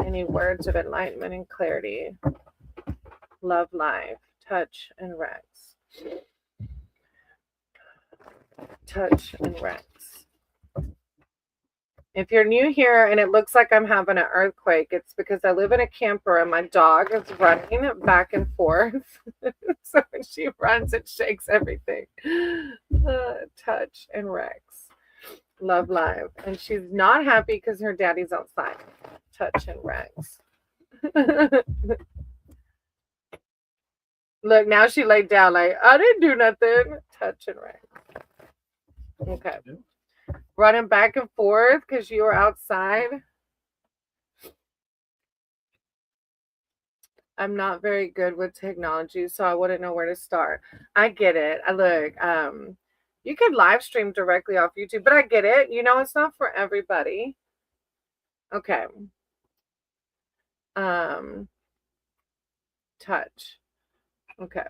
[SPEAKER 1] Any words of enlightenment and clarity? Love life. Touch and Rex. Touch and Rex. If you're new here and it looks like I'm having an earthquake, it's because I live in a camper and my dog is running back and forth. So when she runs, it shakes everything. Touch and Rex. Love live. And she's not happy because her daddy's outside. Touch and Rex. Look, now she laid down like, I didn't do nothing. Touch and Rex. Okay. Running back and forth because you were outside. I'm not very good with technology, so I wouldn't know where to start. I get it. I look, you could live stream directly off YouTube, but I get it. You know, it's not for everybody. Okay. Touch. Okay.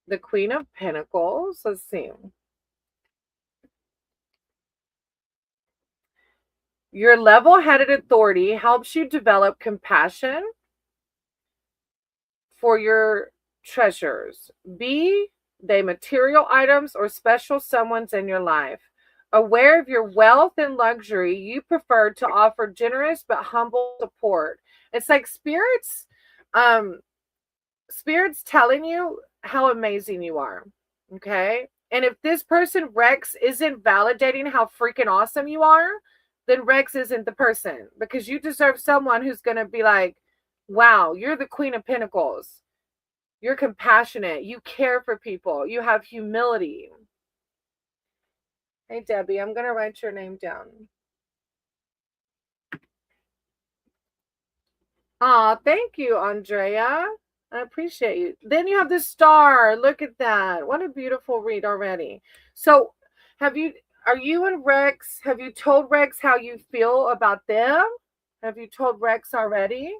[SPEAKER 1] The Queen of Pentacles. Let's see. Your level-headed authority helps you develop compassion for your treasures, be they material items or special someone's in your life. Aware of your wealth and luxury, you prefer to offer generous but humble support. It's like spirits telling you how amazing you are. Okay? And if this person Rex isn't validating how freaking awesome you are, then Rex isn't the person, because you deserve someone who's going to be like, wow, you're the Queen of Pentacles. You're compassionate. You care for people. You have humility. Hey, Debbie, I'm going to write your name down. Aw, thank you, Andrea. I appreciate you. Then you have the star. Look at that. What a beautiful read already. So are you and Rex, have you told Rex how you feel about them? Have you told Rex already?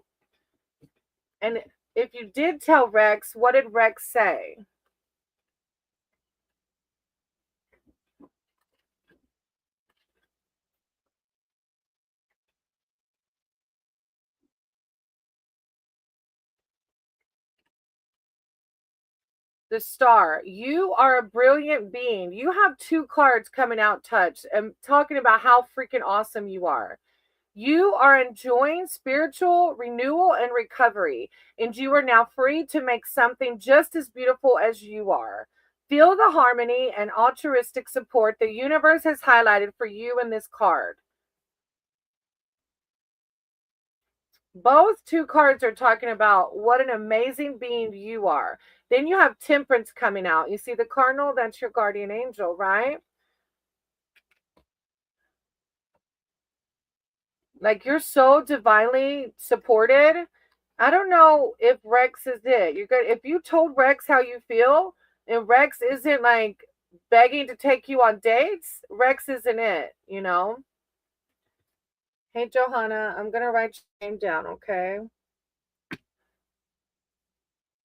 [SPEAKER 1] And if you did tell Rex, what did Rex say? The star. You are a brilliant being. You have two cards coming out, touch, and talking about how freaking awesome you are. You are enjoying spiritual renewal and recovery, and you are now free to make something just as beautiful as you are. Feel the harmony and altruistic support the universe has highlighted for you in this card. Both two cards are talking about what an amazing being you are. Then you have Temperance coming out. You see the cardinal? That's your guardian angel, right? Like, you're so divinely supported. I don't know if Rex is it. You're good. If you told Rex how you feel and Rex isn't like begging to take you on dates, Rex isn't it, you know? Hey, Johanna, I'm going to write your name down, okay?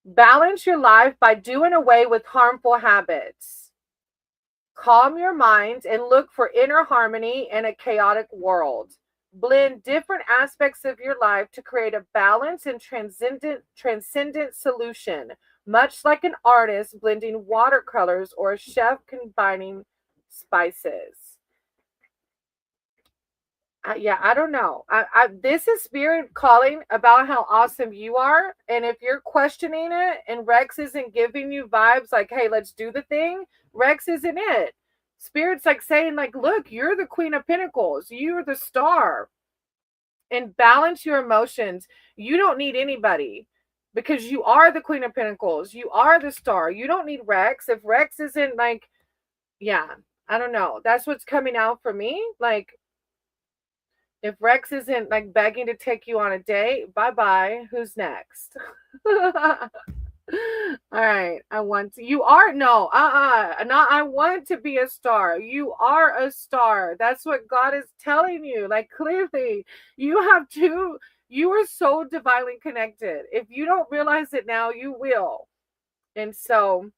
[SPEAKER 1] Balance your life by doing away with harmful habits. Calm your mind and look for inner harmony in a chaotic world. Blend different aspects of your life to create a balanced and transcendent solution, much like an artist blending watercolors or a chef combining spices. Yeah, I don't know. This is spirit calling about how awesome you are, and if you're questioning it, and Rex isn't giving you vibes like, "Hey, let's do the thing," Rex isn't it. Spirit's like saying, like, "Look, you're the Queen of Pentacles. You're the star, and balance your emotions. You don't need anybody." Because you are the Queen of Pentacles. You are the star. You don't need Rex. If Rex isn't like, yeah, I don't know. That's what's coming out for me. Like, if Rex isn't like begging to take you on a date, bye bye. Who's next? All right. I want to. You are no. Not. I want to be a star. You are a star. That's what God is telling you. Like clearly, you have to. You are so divinely connected. If you don't realize it now, you will. And so,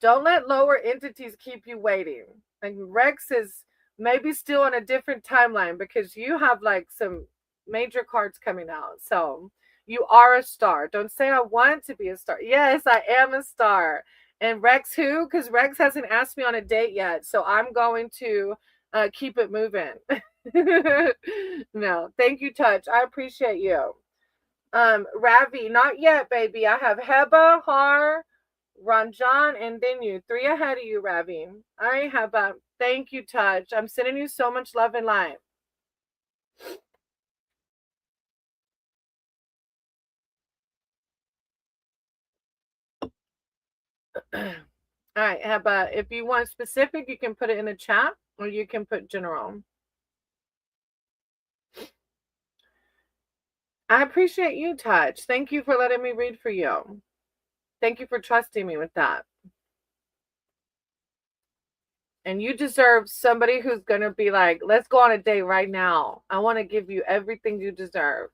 [SPEAKER 1] don't let lower entities keep you waiting. Like Rex is maybe still on a different timeline because you have like some major cards coming out. So you are a star. Don't say I want to be a star. Yes, I am a star. And Rex who? Because Rex hasn't asked me on a date yet. So I'm going to keep it moving. No, thank you, Touch. I appreciate you. Ravi, not yet, baby. I have Heba, Har, Ranjan, and then you. Three ahead of you, Ravi. All right, Heba. Thank you, Touch. I'm sending you so much love and light. All right, Heba. If you want specific, you can put it in the chat or you can put general. I appreciate you, Touch. Thank you for letting me read for you. Thank you for trusting me with that. And you deserve somebody who's going to be like, let's go on a date right now. I want to give you everything you deserve.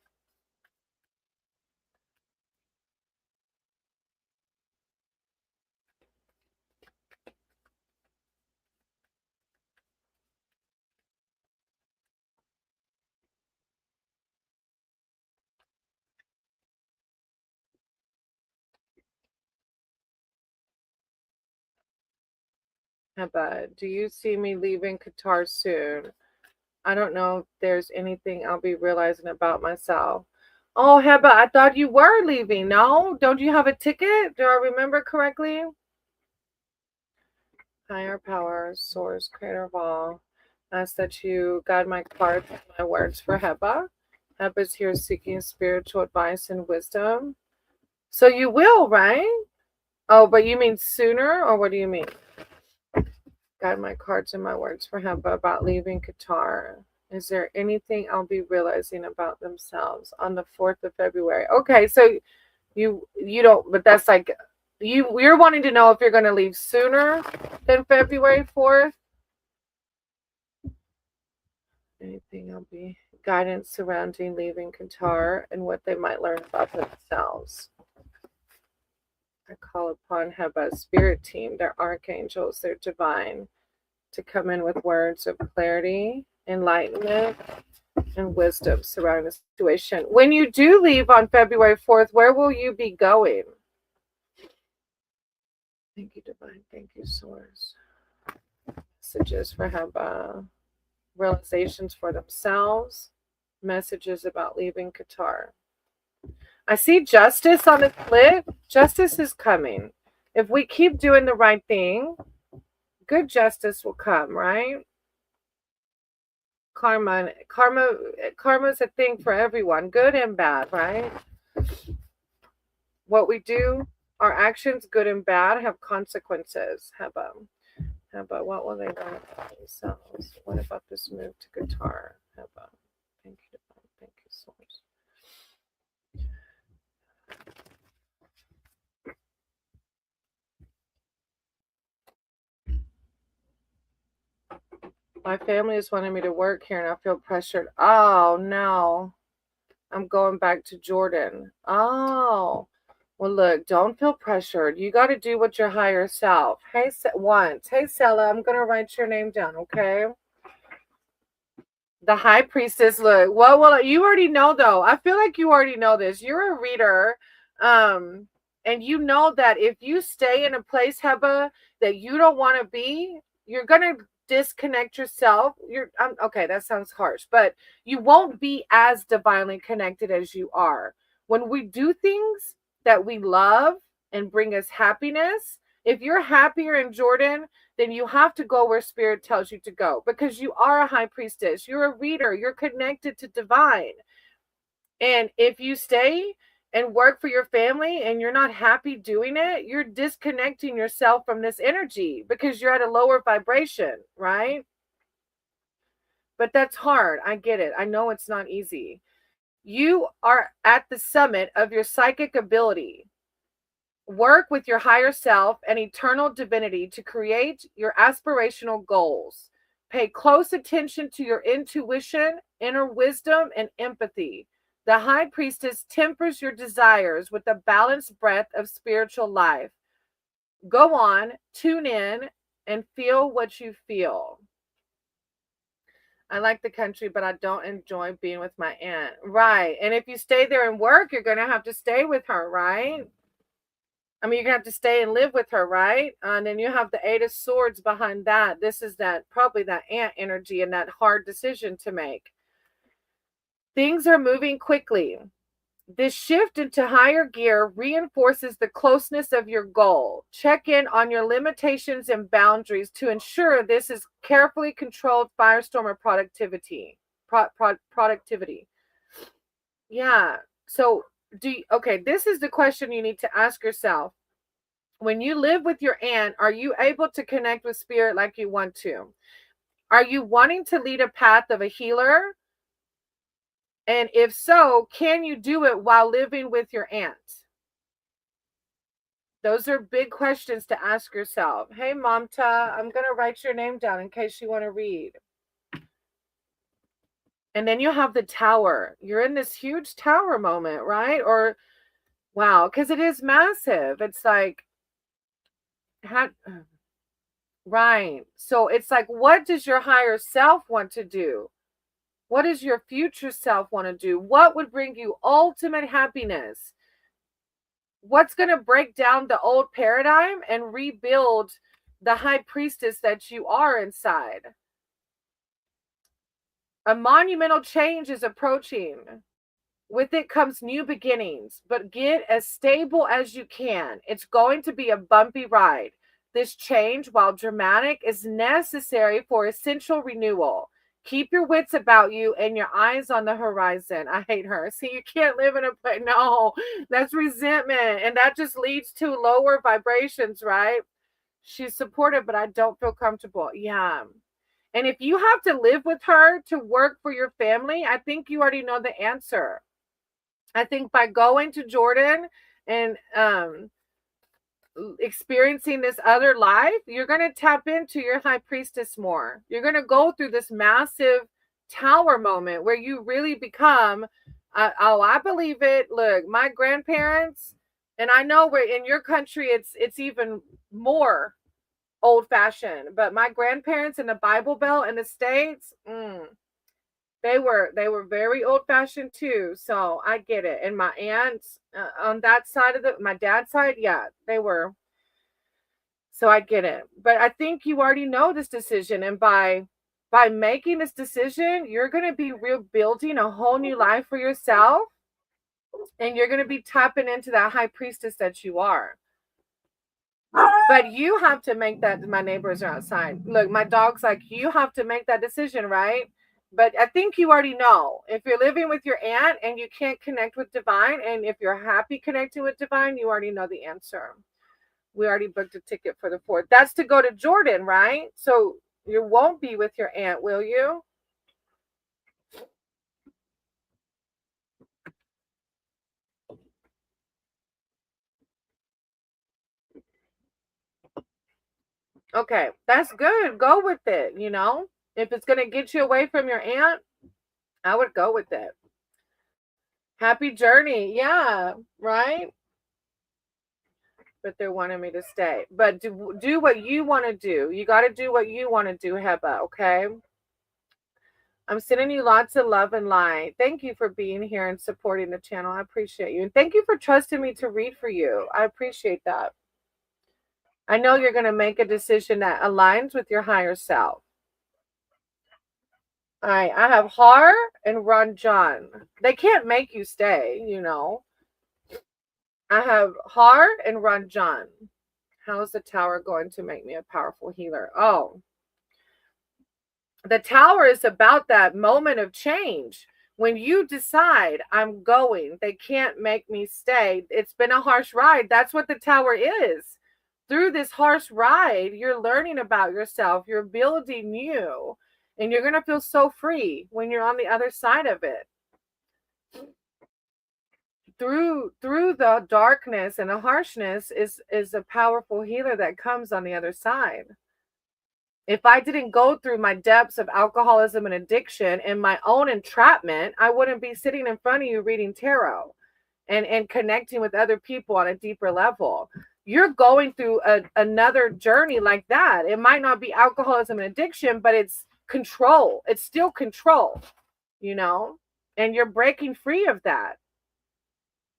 [SPEAKER 1] Heba, do you see me leaving Qatar soon? I don't know if there's anything I'll be realizing about myself. Oh, Heba, I thought you were leaving. No? Don't you have a ticket? Do I remember correctly? Higher power, source, creator of all. Ask that you guide my cards and my words for Heba. Heba's here seeking spiritual advice and wisdom. So you will, right? Oh, but you mean sooner, or what do you mean? Guide my cards and my words for Heba about leaving Qatar. Is there anything I'll be realizing about themselves on the 4th of February? Okay, so you don't, but that's like you're wanting to know if you're going to leave sooner than February 4th. Anything I'll be guidance surrounding leaving Qatar and what they might learn about themselves. I call upon Heba's spirit team, their archangels, their divine, to come in with words of clarity, enlightenment, and wisdom surrounding the situation. When you do leave on February 4th, where will you be going? Thank you, divine. Thank you, source. Messages for Heba. Realizations for themselves. Messages about leaving Qatar. I see justice on the clip. Justice is coming. If we keep doing the right thing, good justice will come, right? Karma's a thing for everyone, good and bad, right? What we do, our actions, good and bad, have consequences. Heba, what will they learn about themselves? What about this move to Qatar? Heba, thank you, thank you, source. My family is wanting me to work here and I feel pressured. Oh no, I'm going back to Jordan. Oh, Well, look, don't feel pressured. You got to do what your higher self. Hey, once. Hey, Sella, I'm going to write your name down, okay? The high priestess, look. Well, you already know, though. I feel like you already know this. You're a reader. Um, and you know that if you stay in a place, Heba, that you don't want to be, you're going to disconnect yourself. Okay, that sounds harsh, but you won't be as divinely connected as you are. When we do things that we love and bring us happiness, if you're happier in Jordan, then you have to go where spirit tells you to go, because you are a high priestess. You're a reader. You're connected to divine. And if you stay and work for your family and you're not happy doing it, you're disconnecting yourself from this energy because you're at a lower vibration, right? But that's hard. I get it. I know it's not easy. You are at the summit of your psychic ability. Work with your higher self and eternal divinity to create your aspirational goals. Pay close attention to your intuition, inner wisdom, and empathy. The high priestess tempers your desires with a balanced breath of spiritual life. Go on, tune in, and feel what you feel. I like the country, but I don't enjoy being with my aunt. Right. And if you stay there and work, you're going to have to stay with her, right? I mean, you're going to have to stay and live with her, right? And then you have the Eight of Swords behind that. This is that, probably that aunt energy and that hard decision to make. Things are moving quickly. This shift into higher gear reinforces the closeness of your goal. Check in on your limitations and boundaries to ensure this is carefully controlled firestorm of productivity. Productivity. Yeah. So okay, this is the question you need to ask yourself. When you live with your aunt, are you able to connect with spirit like you want to? Are you wanting to lead a path of a healer? And if so, can you do it while living with your aunt? Those are big questions to ask yourself. Hey, Mamta, I'm going to write your name down in case you want to read. And then you have the tower. You're in this huge tower moment, right? Or, wow, because it is massive. It's like, right. So it's like, what does your higher self want to do? What does your future self want to do? What would bring you ultimate happiness? What's going to break down the old paradigm and rebuild the high priestess that you are inside? A monumental change is approaching. With it comes new beginnings, but get as stable as you can. It's going to be a bumpy ride. This change, while dramatic, is necessary for essential renewal. Keep your wits about you and your eyes on the horizon. I hate her. See, you can't live in a place. No, that's resentment. And that just leads to lower vibrations, right? She's supportive, but I don't feel comfortable. Yeah. And if you have to live with her to work for your family, I think you already know the answer. I think by going to Jordan and experiencing this other life, you're going to tap into your high priestess more. You're going to go through this massive tower moment where you really become, I believe it. Look, my grandparents, and I know we're in your country, it's even more old fashioned, but my grandparents in the Bible Belt in the States, they were very old fashioned too. So I get it. And my aunts on that side of my dad's side, yeah, they were. So I get it. But I think you already know this decision, and by making this decision, you're going to be building a whole new life for yourself, and you're going to be tapping into that high priestess that you are. But you have to make that. My neighbors are outside. Look, my dog's like, you have to make that decision, right? But I think you already know. If you're living with your aunt and you can't connect with divine, and if you're happy connecting with divine, you already know the answer. We already booked a ticket for the 4th. That's to go to Jordan, right? So you won't be with your aunt, will you? Okay, that's good. Go with it, you know? If it's going to get you away from your aunt, I would go with it. Happy journey. Yeah, right? but they're wanting me to stay. But do what you want to do. You got to do what you want to do, Heba, okay? I'm sending you lots of love and light. Thank you for being here and supporting the channel. I appreciate you. And thank you for trusting me to read for you. I appreciate that. I know you're going to make a decision that aligns with your higher self. All right, I have Har and Ranjan. They can't make you stay, you know. I have Har and Ranjan. How is the tower going to make me a powerful healer? Oh, the tower is about that moment of change. When you decide I'm going, they can't make me stay. It's been a harsh ride. That's what the tower is. Through this harsh ride, you're learning about yourself. You're building new, and you're going to feel so free when you're on the other side of it. Through the darkness and the harshness is a powerful healer that comes on the other side. If I didn't go through my depths of alcoholism and addiction and my own entrapment, I wouldn't be sitting in front of you reading tarot and connecting with other people on a deeper level. You're going through another journey like that. It might not be alcoholism and addiction, but it's control. It's still control, you know, and you're breaking free of that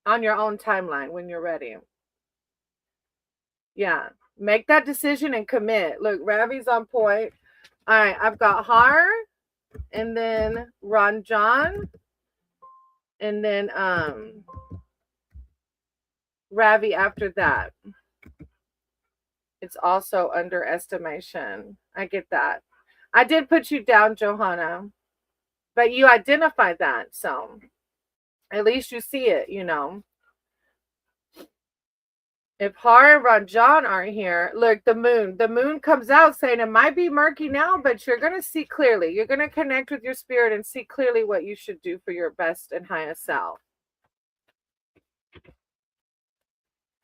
[SPEAKER 1] on your own timeline when you're ready. Yeah. Make that decision and commit. Look, Ravi's on point. All right, I've got Har and then Ranjan and then Ravi after that. It's also underestimation. I get that. I did put you down, Johanna, but you identified that, so at least you see it, you know. If Har and Ranjan aren't here, look, the moon comes out saying it might be murky now, but you're going to see clearly. You're going to connect with your spirit and see clearly what you should do for your best and highest self.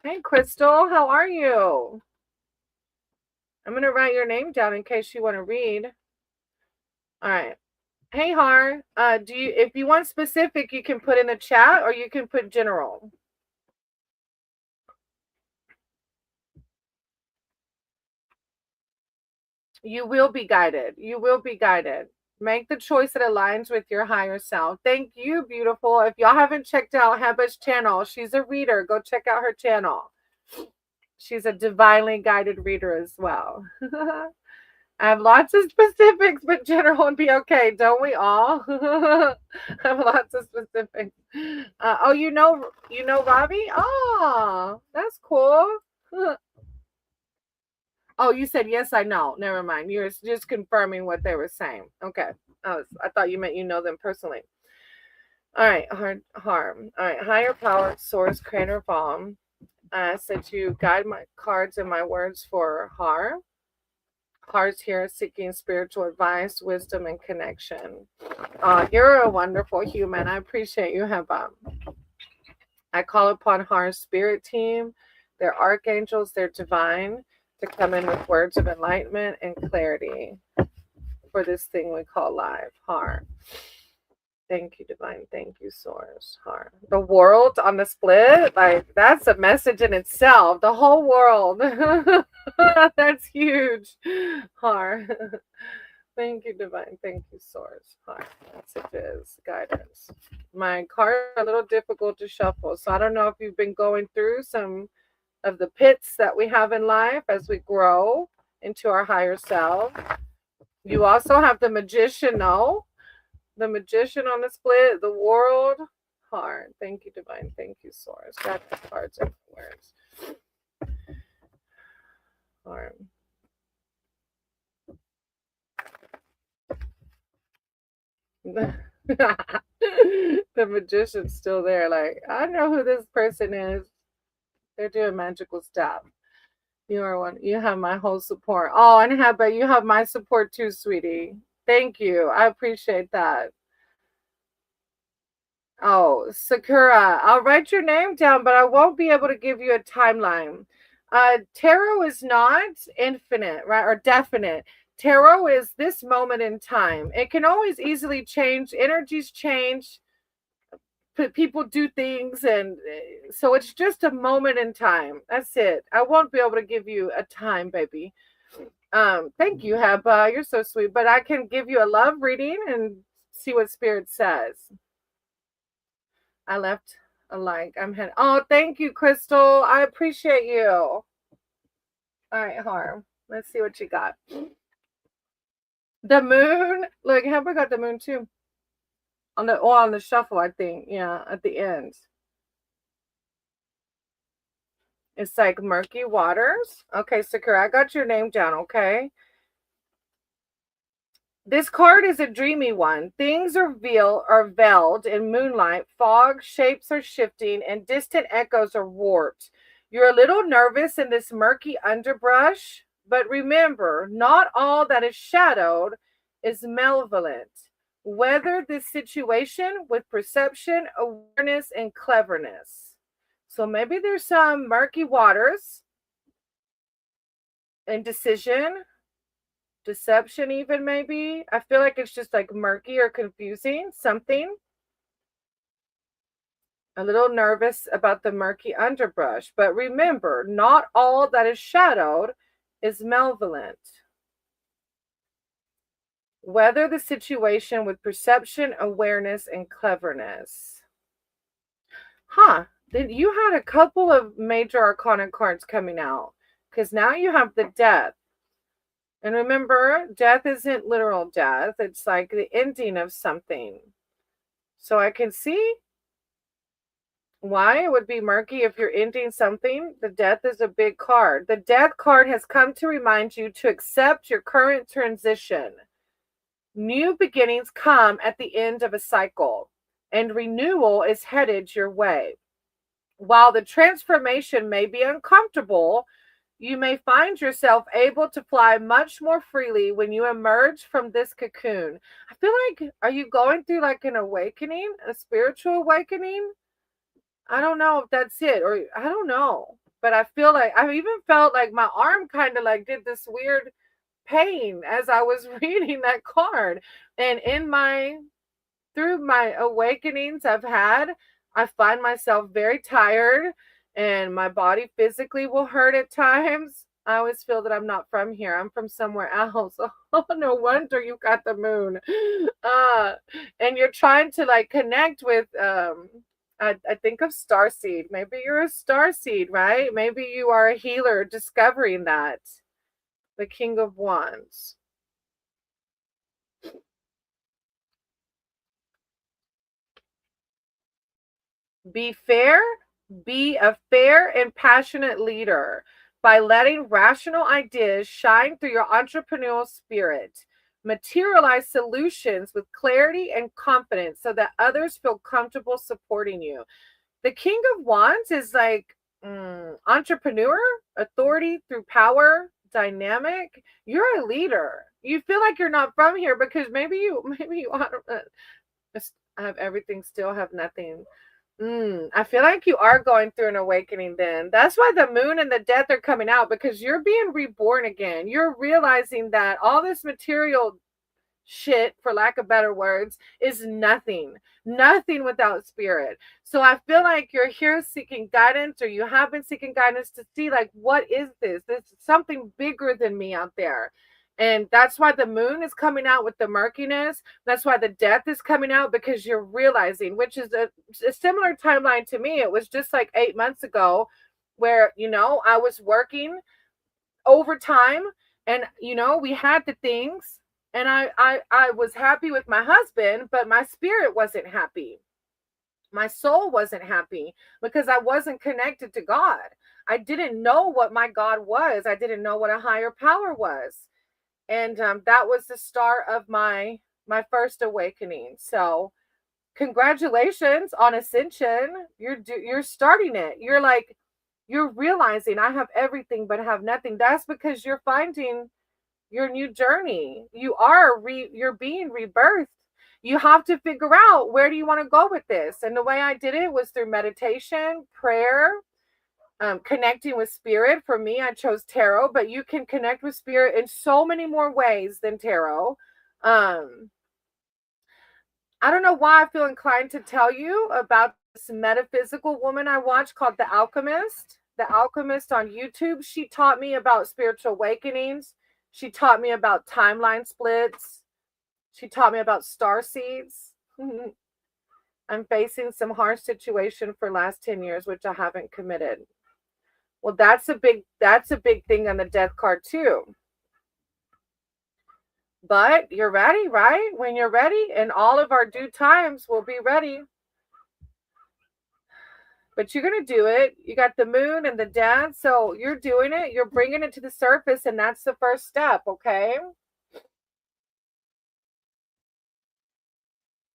[SPEAKER 1] Hey, Crystal, how are you? I'm going to write your name down in case you want to read. All right. Hey, Har, if you want specific, you can put in the chat or you can put general. You will be guided. You will be guided. Make the choice that aligns with your higher self. Thank you, beautiful. If y'all haven't checked out Heba's channel, she's a reader. Go check out her channel. She's a divinely guided reader as well. I have lots of specifics, but general would be okay. Don't we all? I have lots of specifics. Oh, you know Ravi? Oh, that's cool. Oh, you said yes, I know. Never mind. You're just confirming what they were saying. Okay. I thought you meant you know them personally. All right. Harm. All right. Higher power, source, creator, bomb. I said to guide my cards and my words for Har. Har's here seeking spiritual advice, wisdom, and connection. You're a wonderful human. I appreciate you, Heba. I call upon Har's spirit team, their archangels, their divine, to come in with words of enlightenment and clarity for this thing we call life. Har. Thank you, divine. Thank you, source. Har. The world on the split, like that's a message in itself. The whole world. That's huge. Har. Thank you, divine. Thank you, source. Har. Messages, guidance. My cards are a little difficult to shuffle, so I don't know if you've been going through some of the pits that we have in life as we grow into our higher self. You also have the magician, no? The magician on the split, the world. Hard. Thank you, divine. Thank you, source. Got the cards and words. Hard. The magician's still there. Like, I know who this person is. They're doing magical stuff. You are one. You have my whole support. Oh, and Heba, you have my support too, sweetie. Thank you. I appreciate that. Oh, Sakura, I'll write your name down, but I won't be able to give you a timeline. Tarot is not infinite, right, or definite. Tarot is this moment in time. It can always easily change. Energies change. people do things, and so it's just a moment in time. That's it. I won't be able to give you a time, baby. Thank you, Heba. You're so sweet. But I can give you a love reading and see what spirit says. I left a like. I'm heading. Oh, thank you, Crystal. I appreciate you. All right, Harm. Let's see what you got. The moon. Look, Heba got the moon too. On the shuffle, I think. Yeah, at the end. It's like murky waters. Okay, Sakura, I got your name down, okay? This card is a dreamy one. Things are veiled in moonlight, fog, shapes are shifting, and distant echoes are warped. You're a little nervous in this murky underbrush, but remember, not all that is shadowed is malevolent. Weather this situation with perception, awareness, and cleverness. So maybe there's some murky waters, indecision, deception, even maybe. I feel like it's just like murky or confusing, something. A little nervous about the murky underbrush. But remember, not all that is shadowed is malevolent. Weather the situation with perception, awareness, and cleverness. Huh. Then you had a couple of major arcana cards coming out. Because now you have the death. And remember, death isn't literal death. It's like the ending of something. So I can see why it would be murky if you're ending something. The death is a big card. The death card has come to remind you to accept your current transition. New beginnings come at the end of a cycle, and renewal is headed your way. While the transformation may be uncomfortable, you may find yourself able to fly much more freely when you emerge from this cocoon. I feel like, are you going through like an awakening, a spiritual awakening? I don't know if that's it, or I don't know. But I feel like I even felt like my arm kind of like did this weird pain as I was reading that card. And through my awakenings I've had, I find myself very tired and my body physically will hurt at times. I always feel that I'm not from here. I'm from somewhere else. Oh, no wonder you got the moon. And you're trying to like connect with I think of starseed. Maybe you're a starseed, right? Maybe you are a healer discovering that. The King of Wands. Be fair, be a fair and passionate leader by letting rational ideas shine through your entrepreneurial spirit. Materialize solutions with clarity and confidence so that others feel comfortable supporting you. The King of Wands is like entrepreneur, authority through power, dynamic. You're a leader. You feel like you're not from here because maybe you I have everything, still have nothing. I feel like you are going through an awakening then. That's why the moon and the death are coming out, because you're being reborn again. You're realizing that all this material shit, for lack of better words, is nothing. Nothing without spirit. So I feel like you're here seeking guidance, or you have been seeking guidance to see like, what is this? There's something bigger than me out there. And that's why the moon is coming out with the murkiness. That's why the death is coming out, because you're realizing, which is a similar timeline to me. It was just like 8 months ago where, I was working overtime, and, we had the things, and I was happy with my husband, but my spirit wasn't happy. My soul wasn't happy because I wasn't connected to God. I didn't know what my God was. I didn't know what a higher power was. And that was the start of my first awakening. So congratulations on ascension. You're starting it. You're realizing I have everything but have nothing. That's because you're finding your new journey. You're being rebirthed. You have to figure out, where do you want to go with this? And the way I did it was through meditation, prayer, connecting with spirit. For me, I chose tarot, but you can connect with spirit in so many more ways than tarot. I don't know why I feel inclined to tell you about this metaphysical woman I watched called The Alchemist. The Alchemist on YouTube. She taught me about spiritual awakenings. She taught me about timeline splits. She taught me about star seeds. I'm facing some harsh situation for last 10 years, which I haven't committed. Well, that's a big thing on the death card too. But you're ready, right? When you're ready, and all of our due times will be ready. But you're going to do it. You got the moon and the dance. So you're doing it. You're bringing it to the surface. And that's the first step. Okay.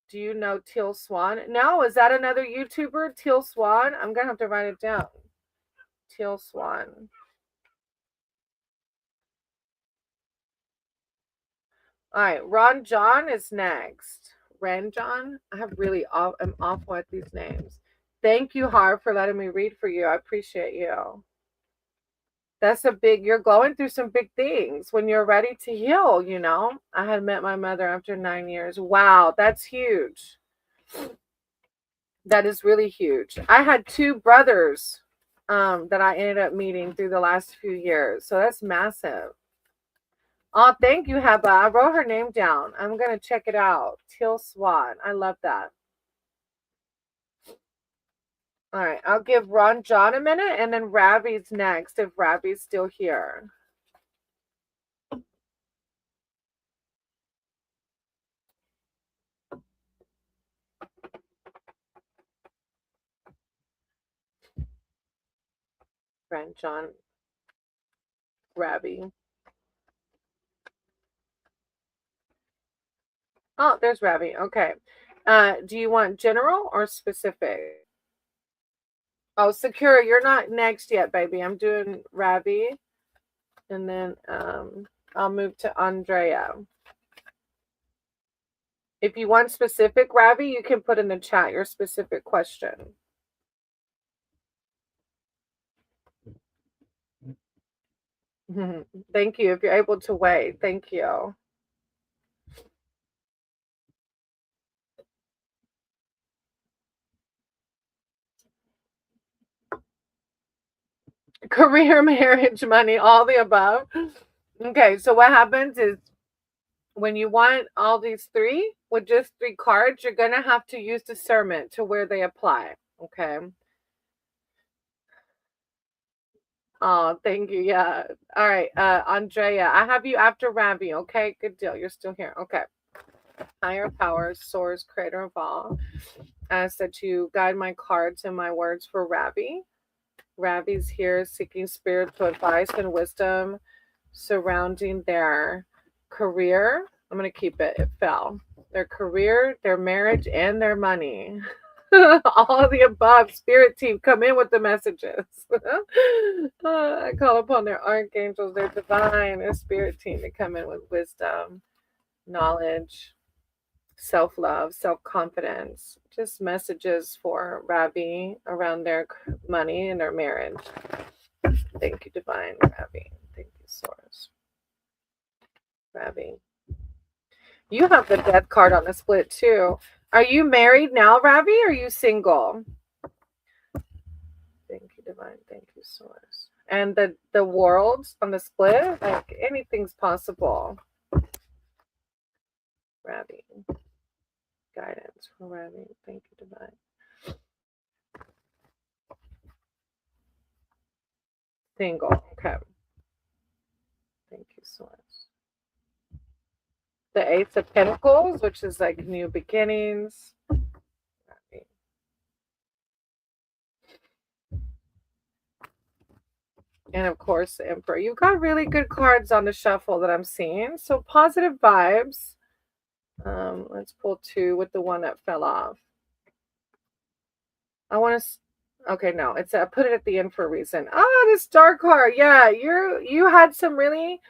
[SPEAKER 1] Do you know Teal Swan? No. Is that another YouTuber? Teal Swan? I'm going to have to write it down. Teal Swan. All right. Ron John is next. Ran John? I'm awful at these names. Thank you, Harv, for letting me read for you. I appreciate you. You're going through some big things when you're ready to heal, you know. I had met my mother after 9 years. Wow, that's huge. That is really huge. I had two brothers that I ended up meeting through the last few years. So that's massive. Oh, thank you, Heba. I wrote her name down. I'm going to check it out. Teal Swan. I love that. All right. I'll give Ron John a minute and then Ravi's next if Ravi's still here. Ron John. Ravi. Oh, there's Ravi. Okay. Do you want general or specific? Oh, Sakura, you're not next yet, baby. I'm doing Ravi, and then I'll move to Andrea. If you want specific Ravi, you can put in the chat your specific question. Thank you. If you're able to wait, thank you. Career, marriage, money, all the above. Okay, so what happens is when you want all these three with just three cards, you're going to have to use discernment to where they apply. Okay. Oh, thank you. Yeah. All right. Andrea, I have you after Ravi. Okay. Good deal. You're still here. Okay. Higher powers, source, creator of all. Ask that you guide my cards and my words for Ravi. Ravi's here seeking spiritual advice and wisdom surrounding their career. I'm going to keep it. It fell. Their career, their marriage, and their money. All of the above. Spirit team, come in with the messages. I call upon their archangels, their divine, their spirit team to come in with wisdom, knowledge, self-love, self-confidence. Just messages for Ravi around their money and their marriage. Thank you, divine Ravi. Thank you, source. Ravi. You have the death card on the split too. Are you married now, Ravi, or are you single? Thank you, divine. Thank you, source. And the worlds on the split, like anything's possible. Ravi. Guidance for Ravi. Thank you, divine. Single. Okay. Thank you, source. The Ace of Pentacles, which is like new beginnings. Ravi. And of course, the Emperor. You've got really good cards on the shuffle that I'm seeing. So positive vibes. Let's pull two with the one that fell off. I want to. Okay, no, it's I put it at the end for a reason. The star card. Yeah, you had some really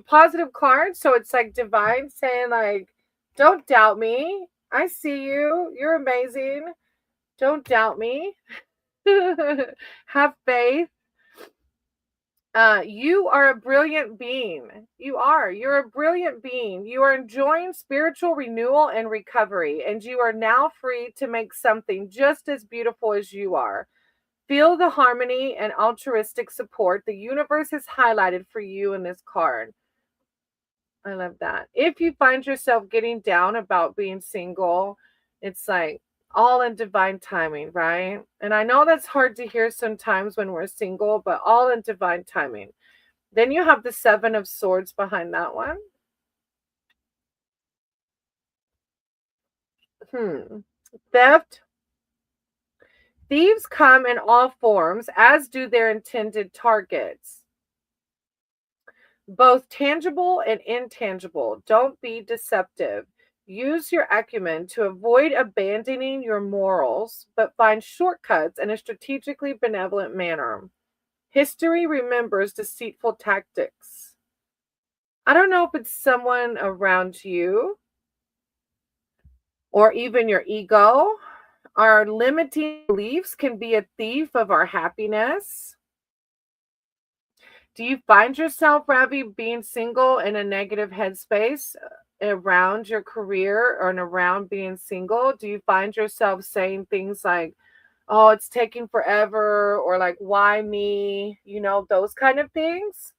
[SPEAKER 1] positive cards. So it's like divine saying like, don't doubt me. I see you. You're amazing. Don't doubt me. Have faith. You are a brilliant being. You are. You're a brilliant being. You are enjoying spiritual renewal and recovery, and you are now free to make something just as beautiful as you are. Feel the harmony and altruistic support the universe has highlighted for you in this card. I love that. If you find yourself getting down about being single, it's like all in divine timing, right? And I know that's hard to hear sometimes when we're single, but all in divine timing. Then you have the Seven of Swords behind that one. Hmm. Theft. Thieves come in all forms, as do their intended targets, both tangible and intangible. Don't be deceptive. Use your acumen to avoid abandoning your morals, but find shortcuts in a strategically benevolent manner. History remembers deceitful tactics. I don't know if it's someone around you or even your ego. Our limiting beliefs can be a thief of our happiness. Do you find yourself, Ravi, being single in a negative headspace around your career or and around being single? Do you find yourself saying things like, oh, it's taking forever, or like, why me? Those kind of things?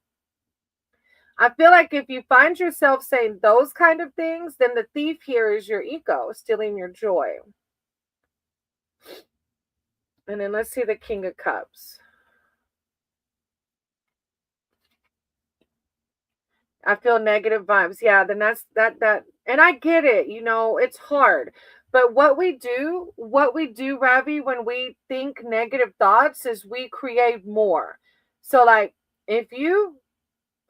[SPEAKER 1] I feel like if you find yourself saying those kind of things, then the thief here is your ego stealing your joy. And then let's see the King of Cups. I feel negative vibes. Yeah, then that's that and I get it, it's hard. But what we do, Ravi, when we think negative thoughts is we create more. So like if you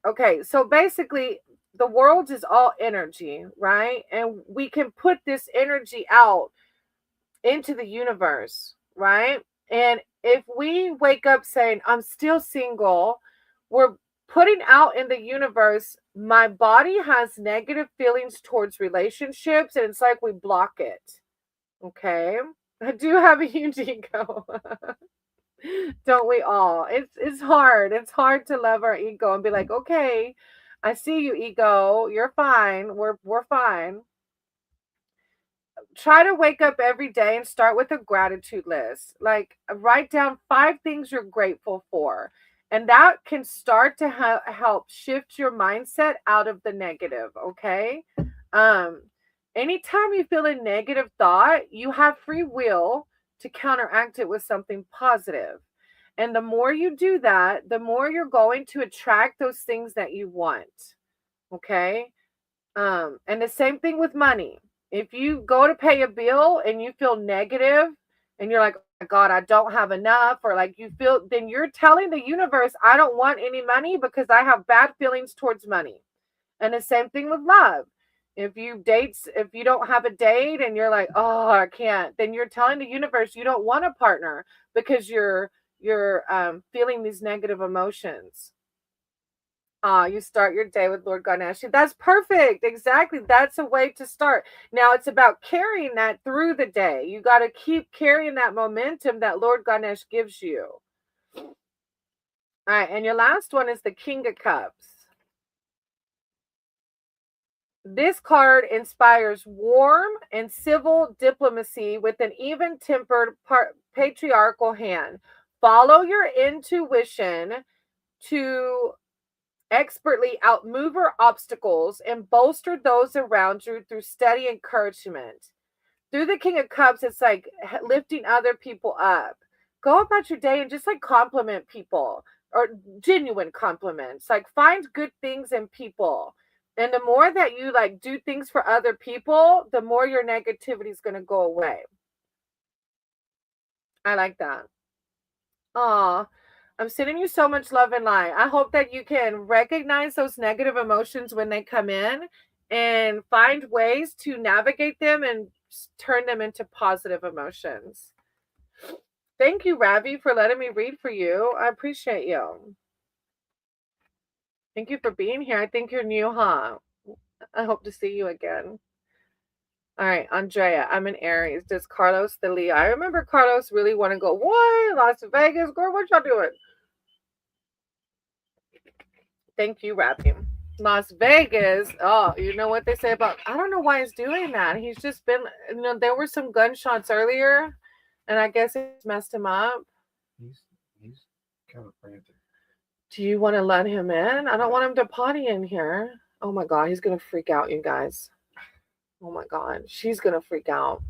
[SPEAKER 1] okay, so basically the world is all energy, right? And we can put this energy out into the universe, right? And if we wake up saying, I'm still single, we're putting out in the universe, my body has negative feelings towards relationships, and it's like we block it. Okay. I do have a huge ego. Don't we all? It's hard. It's hard to love our ego and be like, okay, I see you, ego. You're fine. We're fine. Try to wake up every day and start with a gratitude list. Like write down 5 things you're grateful for. And that can start to help shift your mindset out of the negative, okay? Um Anytime you feel a negative thought, you have free will to counteract it with something positive. And the more you do that, the more you're going to attract those things that you want. Okay? And the same thing with money. If you go to pay a bill and you feel negative and you're like, oh my God, I don't have enough, or like you feel, then you're telling the universe, I don't want any money because I have bad feelings towards money. And the same thing with love. If you don't have a date and you're like, oh, I can't, then you're telling the universe you don't want a partner because you're feeling these negative emotions. You start your day with Lord Ganesh. That's perfect. Exactly. That's a way to start. Now it's about carrying that through the day. You got to keep carrying that momentum that Lord Ganesh gives you. All right. And your last one is the King of Cups. This card inspires warm and civil diplomacy with an even tempered patriarchal hand. Follow your intuition to expertly outmaneuver obstacles and bolster those around you through steady encouragement. Through the King of Cups, it's like lifting other people up. Go about your day and just like compliment people, or genuine compliments. Like find good things in people. And the more that you like do things for other people, the more your negativity is going to go away. I like that. Aw, I'm sending you so much love and light. I hope that you can recognize those negative emotions when they come in and find ways to navigate them and turn them into positive emotions. Thank you, Ravi, for letting me read for you. I appreciate you. Thank you for being here. I think you're new, huh? I hope to see you again. All right, Andrea, I'm an Aries. Does Carlos the Leo? I remember Carlos really want to go, what? Las Vegas? Girl, what y'all doing? Thank you, Rappy. Las Vegas. Oh, you know what they say about? I don't know why he's doing that. He's just been, there were some gunshots earlier, and I guess it just messed him up.
[SPEAKER 2] He's kind of frantic.
[SPEAKER 1] Do you want to let him in? I don't want him to potty in here. Oh my god, he's gonna freak out, you guys. Oh my god, she's gonna freak out.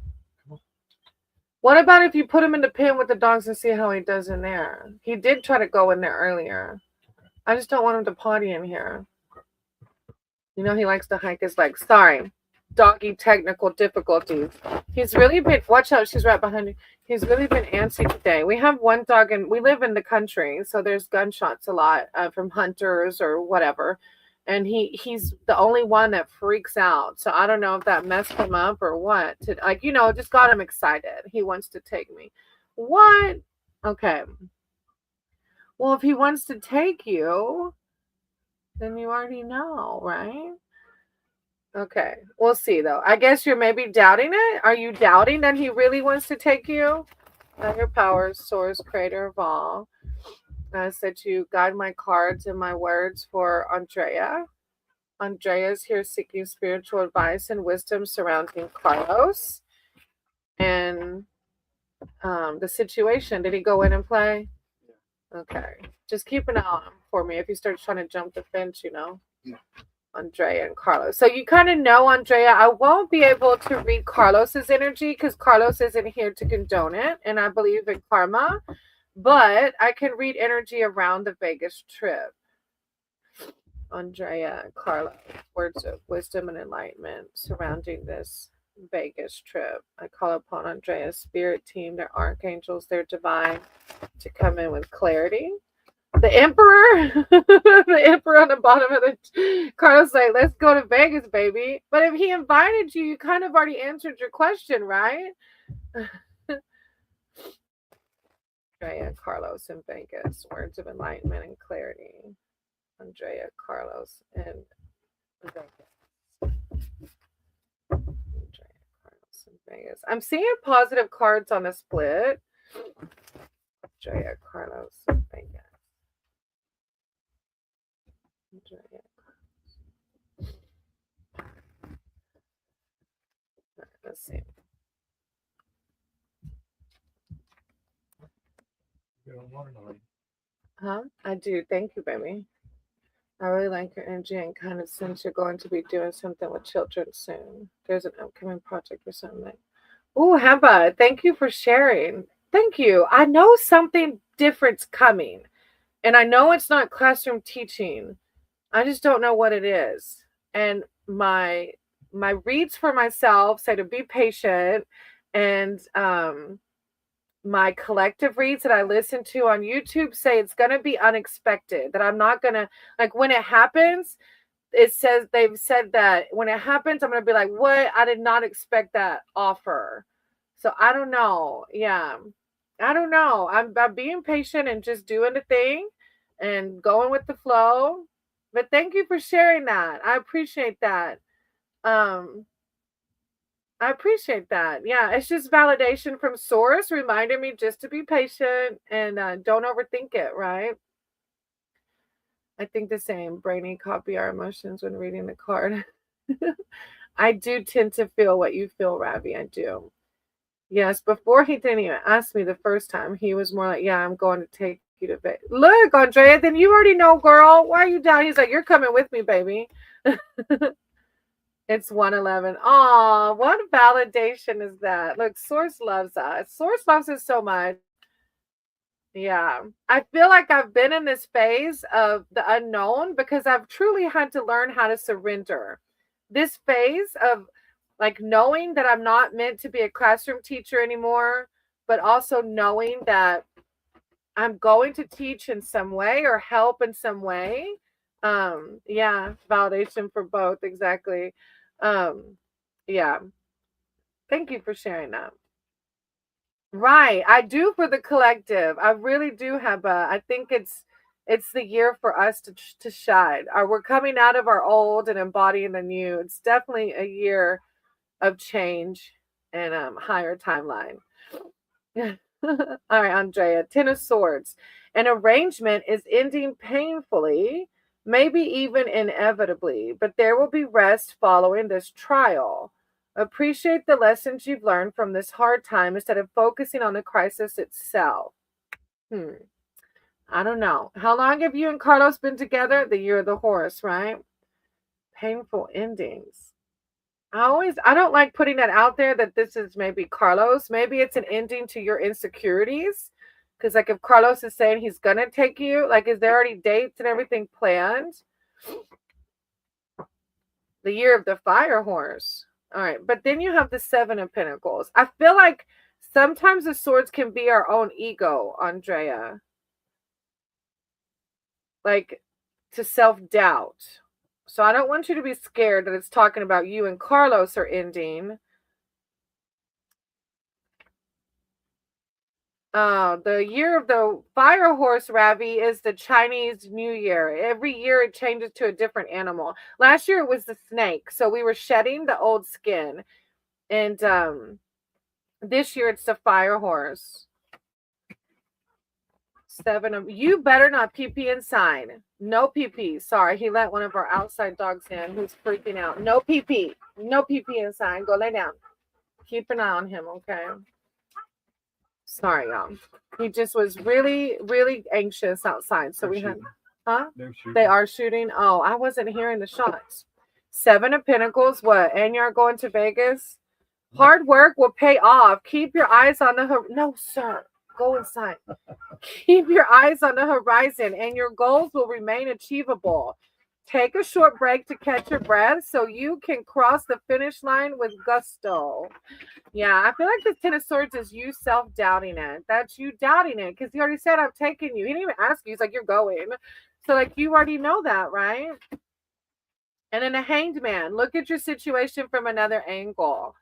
[SPEAKER 1] What about if you put him in the pen with the dogs and see how he does in there? He did try to go in there earlier. I just don't want him to potty in here. He likes to hike his legs. Sorry. Doggy technical difficulties. He's really been, watch out, she's right behind you. He's really been antsy today. We have one dog and we live in the country, so there's gunshots a lot from hunters or whatever. And he's the only one that freaks out. So I don't know if that messed him up or what. Just got him excited. He wants to take me. What? Okay. Well, if he wants to take you, then you already know, right? Okay. We'll see though. I guess you're maybe doubting it. Are you doubting that he really wants to take you? Higher powers, source, creator of all. I said to guide my cards and my words for Andrea. Andrea's here seeking spiritual advice and wisdom surrounding Carlos and the situation. Did he go in and play? Yeah. Okay. Just keep an eye on him for me if he starts trying to jump the fence,
[SPEAKER 2] Yeah.
[SPEAKER 1] Andrea and Carlos. So you kind of know Andrea. I won't be able to read Carlos's energy because Carlos isn't here to condone it, and I believe in karma. But I can read energy around the Vegas trip. Andrea and Carlos, words of wisdom and enlightenment surrounding this Vegas trip. I call upon Andrea's spirit team, their archangels, their divine, to come in with clarity. The emperor, the emperor on the bottom of the Carlos like, let's go to Vegas, baby. But if he invited you, you kind of already answered your question, right? Andrea, Carlos in Vegas, words of enlightenment and clarity. Andrea, Carlos, and Vegas. Andrea, Carlos, and Vegas. I'm seeing positive cards on the split. Andrea, Carlos, and Vegas. Let's see. Huh? I do. Thank you, baby. I really like your energy and kind of sense you're going to be doing something with children soon. There's an upcoming project or something. Oh, Heba, thank you for sharing. Thank you. I know something different's coming. And I know it's not classroom teaching. I just don't know what it is. And my reads for myself say to be patient, and my collective reads that I listen to on YouTube say it's going to be unexpected, that I'm not going to, like, when it happens, it says, they've said that when it happens, I'm going to be like, what? I did not expect that offer. So I don't know. Yeah. I don't know. I'm being patient and just doing the thing and going with the flow. But thank you for sharing that. I appreciate that. Um, I appreciate that. Yeah, it's just validation from source reminding me just to be patient and don't overthink it, right? I think the same. Brainy copy our emotions when reading the card. I do tend to feel what you feel, Ravi. I do. Yes, before he didn't even ask me the first time, he was more like, yeah, I'm going to take you to bed. Look, Andrea, then you already know, girl. Why are you down? He's like, you're coming with me, baby. It's 111. Aw, what validation is that? Look, Source loves us. Source loves us so much. Yeah. I feel like I've been in this phase of the unknown because I've truly had to learn how to surrender. This phase of like knowing that I'm not meant to be a classroom teacher anymore, but also knowing that I'm going to teach in some way or help in some way. Yeah, validation for both, exactly. Um, yeah. Thank you for sharing that. Right. I do for the collective. I really do have I think it's the year for us to shine. We're coming out of our old and embodying the new. It's definitely a year of change and higher timeline. All right, Andrea. Ten of Swords. An arrangement is ending painfully. maybe even inevitably, but there will be rest following this trial. Appreciate the lessons you've learned from this hard time instead of focusing on the crisis itself. Hmm. I don't know. How long have you and Carlos been together? The year of the horse, right? Painful endings. I don't like putting that out there that this is maybe Carlos. Maybe it's an ending to your insecurities. Because, like, if Carlos is saying he's going to take you, like, is there already dates and everything planned? The year of the fire horse. All right. But then you have the Seven of Pentacles. I feel like sometimes the swords can be our own ego, Andrea. Like, to self-doubt. So I don't want you to be scared that it's talking about you and Carlos are ending. The year of the fire horse, Ravi, is the Chinese New Year. Every year it changes to a different animal. Last year it was the snake. So we were shedding the old skin. And this year it's the fire horse. Seven of you better not pee pee inside. No pee pee. Sorry, he let one of our outside dogs in who's freaking out. No pee pee. No pee pee inside. Go lay down. Keep an eye on him, okay? Sorry, y'all. He just was really, really anxious outside. So
[SPEAKER 2] They're
[SPEAKER 1] we had,
[SPEAKER 2] shooting.
[SPEAKER 1] huh?
[SPEAKER 2] They're shooting.
[SPEAKER 1] They are shooting. Oh, I wasn't hearing the shots. Seven of Pentacles. What? And you're going to Vegas? Hard work will pay off. Keep your eyes on the no, sir. Go inside. Keep your eyes on the horizon, and your goals will remain achievable. Take a short break to catch your breath so you can cross the finish line with gusto. Yeah, I feel like the Ten of Swords is you self-doubting it. That's you doubting it because he already said, I've taken you. He didn't even ask you. He's like, you're going. So, like, you already know that, right? And then a hanged man. Look at your situation from another angle.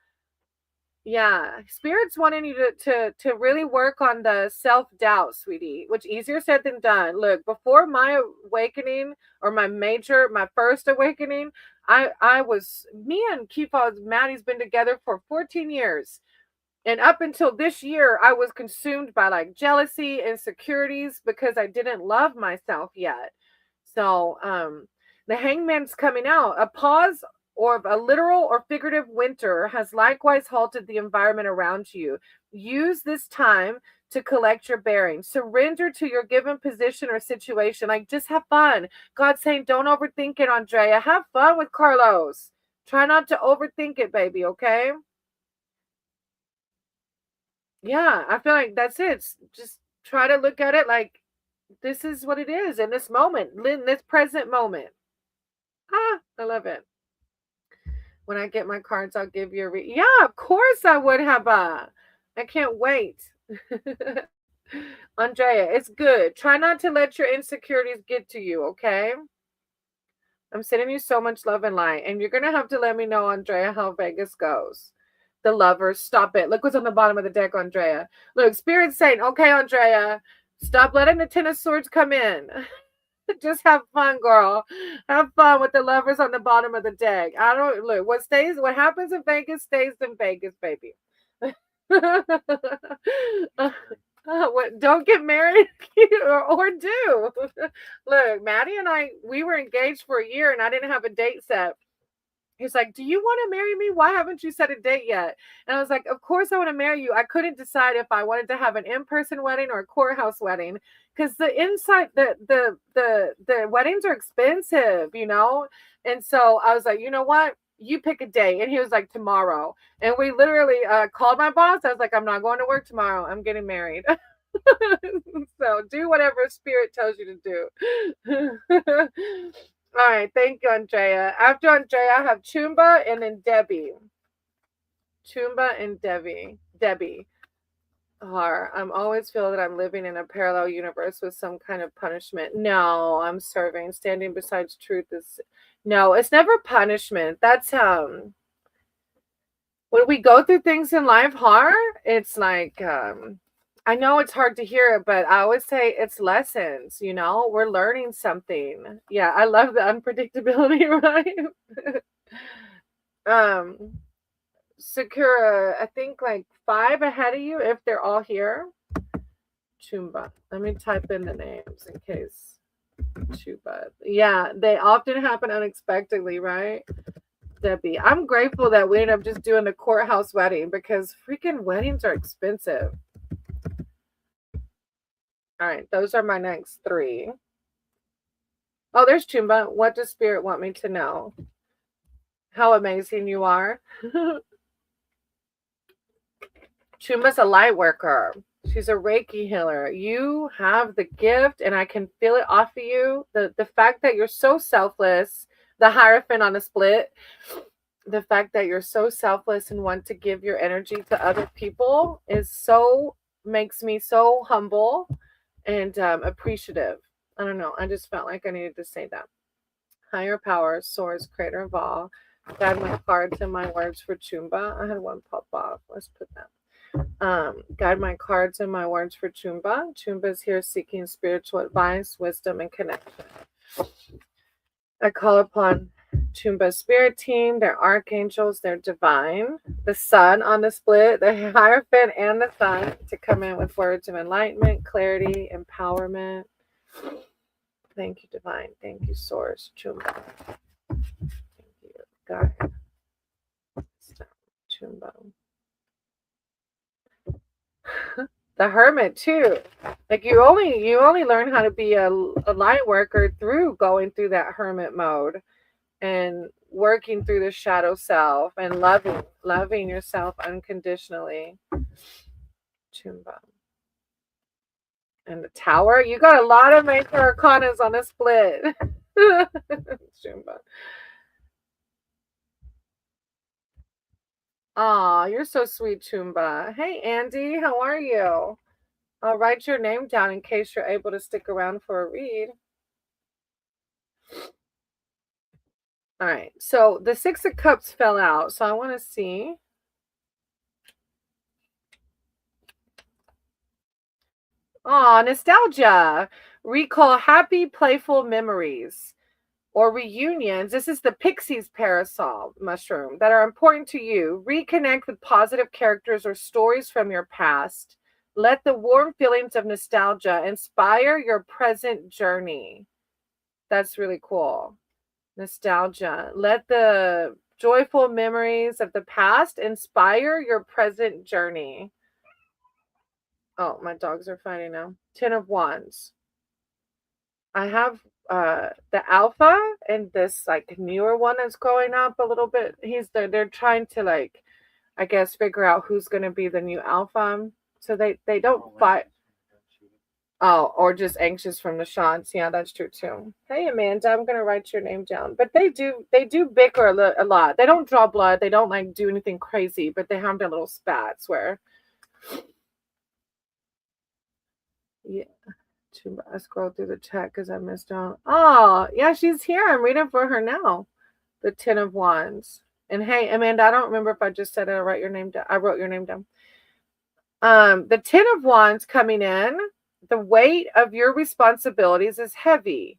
[SPEAKER 1] Yeah, Spirit's wanting you to really work on the self-doubt, sweetie, which easier said than done. Look, before my awakening or my first awakening, I was me and Kifa Maddie's been together for 14 years. And up until this year, I was consumed by like jealousy, insecurities because I didn't love myself yet. So, the hangman's coming out. A pause or a literal or figurative winter has likewise halted the environment around you. Use this time to collect your bearings. Surrender to your given position or situation. Like, just have fun. God's saying, don't overthink it, Andrea. Have fun with Carlos. Try not to overthink it, baby, okay? Yeah, I feel like that's it. Just try to look at it like this is what it is in this moment, in this present moment. I love it. When I get my cards, I'll give you a yeah, of course I would have I can't wait. Andrea, it's good. Try not to let your insecurities get to you, okay? I'm sending you so much love and light, and you're gonna have to let me know, Andrea, how Vegas goes. The lovers, stop it. Look what's on the bottom of the deck, Andrea. Look, Spirit's saying, okay, Andrea, stop letting the Ten of Swords come in. Just have fun, girl. Have fun with the lovers on the bottom of the deck. I don't look what happens in Vegas stays in Vegas, baby. Don't get married or do. Look, Maddie and we were engaged for a year and I didn't have a date set. He's like, do you want to marry me? Why haven't you set a date yet? And I was like, of course I want to marry you. I couldn't decide if I wanted to have an in-person wedding or a courthouse wedding because the weddings are expensive, you know? And so I was like, you know what? You pick a day. And he was like, tomorrow. And we literally called my boss. I was like, I'm not going to work tomorrow. I'm getting married. So do whatever spirit tells you to do. All right, thank you, Andrea. After Andrea, I have Chumba and then Debbie. Chumba and Debbie. I'm always feel that I'm living in a parallel universe with some kind of punishment. No, I'm serving. Standing beside truth is no, it's never punishment. That's when we go through things in life hard, it's like I know it's hard to hear it, but I always say it's lessons, you know? We're learning something. Yeah, I love the unpredictability, right? um Sakura, I think like 5 ahead of you if they're all here. Chumba. Let me type in the names in case. Chuba. Yeah, they often happen unexpectedly, right? Debbie, I'm grateful that we ended up just doing the courthouse wedding because freaking weddings are expensive. All right, those are my next three. Oh, there's Chumba. What does Spirit want me to know? How amazing you are. Chumba's a light worker. She's a Reiki healer. You have the gift, and I can feel it off of you. The fact that you're so selfless, the Hierophant on a split, the fact that you're so selfless and want to give your energy to other people is so makes me so humble and appreciative. I don't know. I just felt like I needed to say that. Higher power, source, creator of all. Guide my cards and my words for Chumba. I had one pop off. Let's put that. Guide my cards and my words for Chumba. Chumba is here seeking spiritual advice, wisdom, and connection. I call upon Chumba's spirit team, their archangels, their divine, the sun on the split, the Hierophant, and the sun to come in with words of enlightenment, clarity, empowerment. Thank you, divine. Thank you, source. Chumba. Thank you, God. Chumba. The hermit too. Like you only learn how to be a light worker through going through that hermit mode and working through the shadow self and loving yourself unconditionally. Chumba. And the tower, you got a lot of major arcanas on a split. Chumba. Aw, you're so sweet, Chumba. Hey, Andy, how are you? I'll write your name down in case you're able to stick around for a read. All right, so the Six of Cups fell out, so I want to see. Aw, nostalgia. Recall happy, playful memories or reunions. This is the Pixies parasol mushroom that are important to you. Reconnect with positive characters or stories from your past. Let the warm feelings of nostalgia inspire your present journey. That's really cool. Nostalgia. Let the joyful memories of the past inspire your present journey. Oh, my dogs are fighting now. 10 of Wands. I have the alpha and this like newer one that's growing up a little bit. They're trying to like I guess figure out who's gonna be the new alpha. So they don't fight. Oh, or just anxious from the shots. Yeah, that's true too. Hey Amanda, I'm gonna write your name down. But they do bicker a lot. They don't draw blood. They don't like do anything crazy, but they have their little spats where yeah. I scroll through the chat because I missed out. Oh, yeah, she's here. I'm reading for her now. The 10 of Wands. And hey, Amanda, I don't remember if I just said it. I wrote your name down. The 10 of Wands coming in. The weight of your responsibilities is heavy.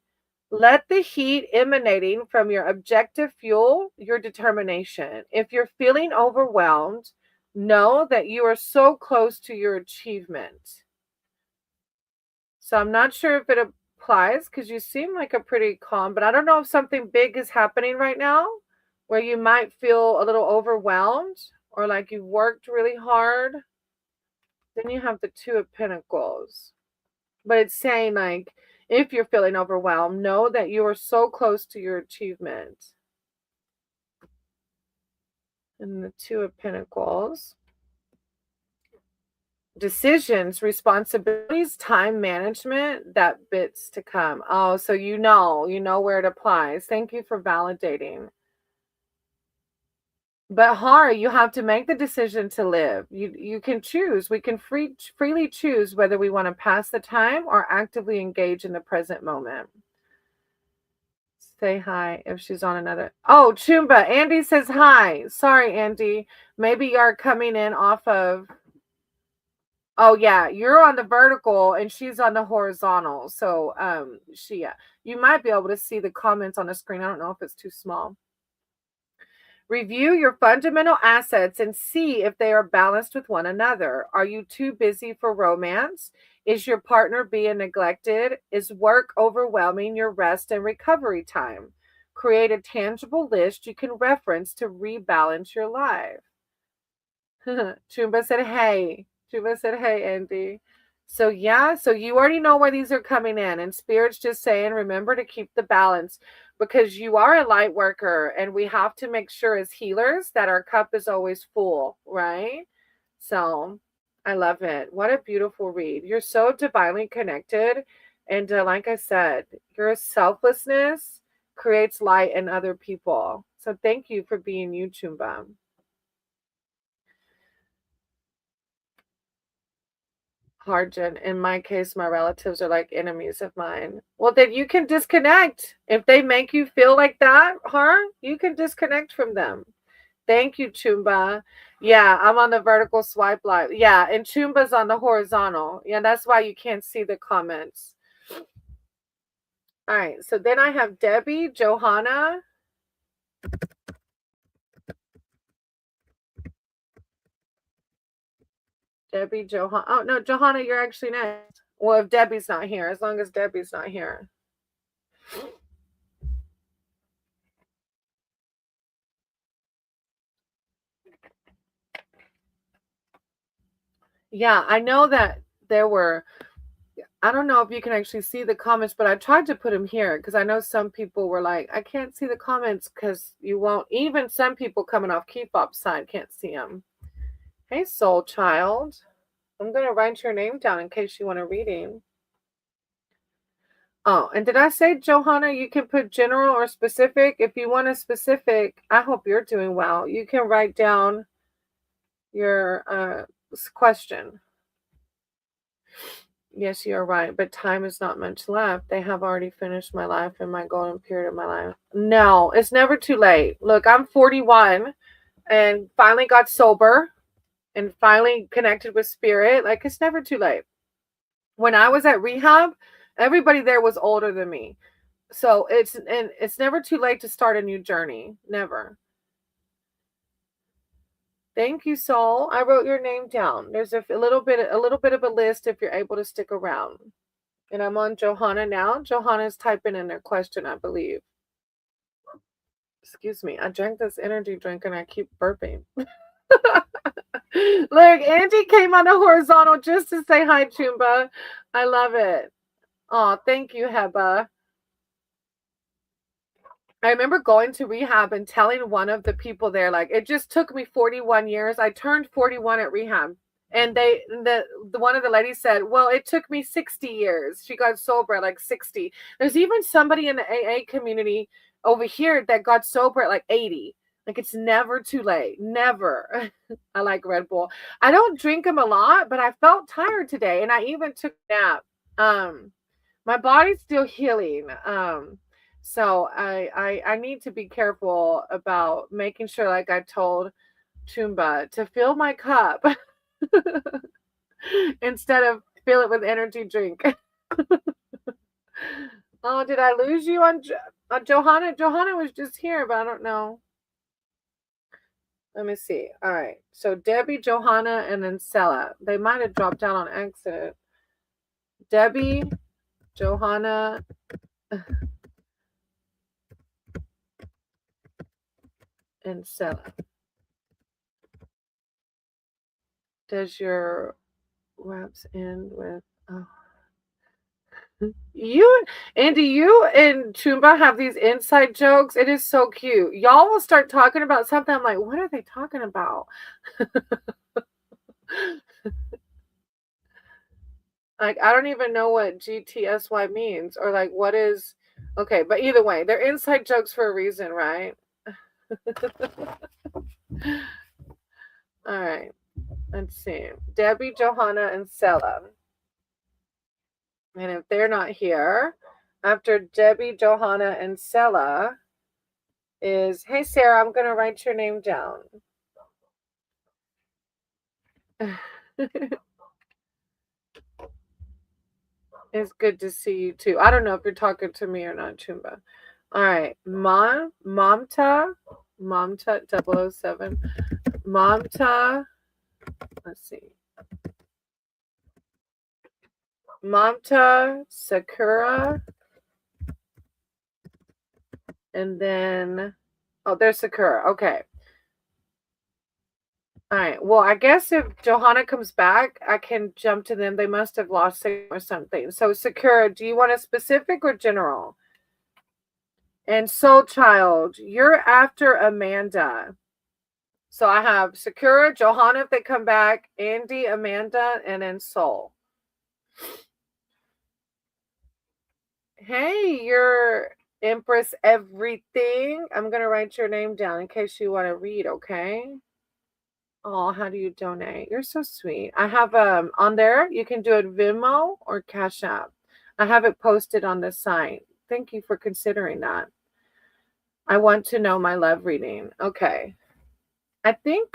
[SPEAKER 1] Let the heat emanating from your objective fuel your determination. If you're feeling overwhelmed, know that you are so close to your achievement. So I'm not sure if it applies because you seem like a pretty calm, but I don't know if something big is happening right now where you might feel a little overwhelmed or like you've worked really hard. Then you have the Two of Pentacles. But it's saying like if you're feeling overwhelmed, know that you are so close to your achievement. And the Two of Pentacles. Decisions, responsibilities, time management, that bits to come. Oh, so you know where it applies. Thank you for validating. But Hara, you have to make the decision to live. You can choose. We can freely choose whether we want to pass the time or actively engage in the present moment. Say hi if she's on another. Oh, Chumba. Andy says hi. Sorry, Andy. Maybe you're coming in off of. Oh yeah, you're on the vertical and she's on the horizontal. So you might be able to see the comments on the screen. I don't know if it's too small. Review your fundamental assets and see if they are balanced with one another. Are you too busy for romance? Is your partner being neglected? Is work overwhelming your rest and recovery time? Create a tangible list you can reference to rebalance your life. Chumba said, hey. Chumba said, hey, Andy. So, yeah, so you already know where these are coming in. And Spirit's just saying, remember to keep the balance because you are a light worker and we have to make sure as healers that our cup is always full, right? So, I love it. What a beautiful read. You're so divinely connected. And like I said, your selflessness creates light in other people. So, thank you for being you, Chumba. Harjan. In my case, my relatives are like enemies of mine. Well, then you can disconnect. If they make you feel like that, you can disconnect from them. Thank you, Chumba. Yeah, I'm on the vertical swipe live. Yeah, and Chumba's on the horizontal. Yeah, that's why you can't see the comments. All right, so then I have Debbie, Johanna. Debbie, Johanna. Oh, no, Johanna, you're actually next. Well, if Debbie's not here, as long as Debbie's not here. Yeah, I know that there were, I don't know if you can actually see the comments, but I tried to put them here because I know some people were like, I can't see the comments because you won't. Even some people coming off Keepop's side can't see them. Hey, soul child. I'm going to write your name down in case you want a reading. Oh, and did I say, Johanna, you can put general or specific? If you want a specific, I hope you're doing well. You can write down your question. Yes, you're right, but time is not much left. They have already finished my life and my golden period of my life. No, it's never too late. Look, I'm 41 and finally got sober and finally connected with spirit. Like, it's never too late. When I was at rehab, everybody there was older than me. So it's never too late to start a new journey. Never. Thank you, soul. I wrote your name down. There's a little bit of a list if you're able to stick around. And I'm on Johanna now. Johanna's typing in their question, I believe. Excuse me. I drank this energy drink and I keep burping. Look, Angie came on the horizontal just to say hi, Chumba. I love it. Oh, thank you, Heba. I remember going to rehab and telling one of the people there, like, it just took me 41 years. I turned 41 at rehab. And the one of the ladies said, well, it took me 60 years. She got sober at like 60. There's even somebody in the AA community over here that got sober at like 80. Like, it's never too late. Never. I like Red Bull. I don't drink them a lot, but I felt tired today and I even took a nap. My body's still healing. So I need to be careful about making sure, like I told Chumba, to fill my cup instead of fill it with energy drink. Oh, did I lose you on Johanna? Johanna was just here, but I don't know. Let me see. All right. So Debbie, Johanna, and then Sella. They might have dropped down on accident. Debbie, Johanna, and Sella. Does your raps end with you, Andy, you and Chumba have these inside jokes. It is so cute. Y'all will start talking about something. I'm like, what are they talking about? Like, I don't even know what GTSY means or like what is. Okay, but either way, they're inside jokes for a reason, right? All right. Let's see. Debbie, Johanna, and Sella. And if they're not here, after Debbie, Johanna, and Sella is, hey, Sarah, I'm going to write your name down. It's good to see you too. I don't know if you're talking to me or not, Chumba. All right. Momta 007. Momta. Let's see. Mamta, Sakura, and then, oh, there's Sakura. Okay. All right. Well, I guess if Johanna comes back, I can jump to them. They must have lost signal or something. So, Sakura, do you want a specific or general? And Soul Child, you're after Amanda. So I have Sakura, Johanna if they come back, Andy, Amanda, and then Soul. Hey, you're Empress Everything. I'm going to write your name down in case you want to read, okay? Oh, how do you donate? You're so sweet. I have on there, you can do it Venmo or Cash App. I have it posted on the site. Thank you for considering that. I want to know my love reading. Okay. I think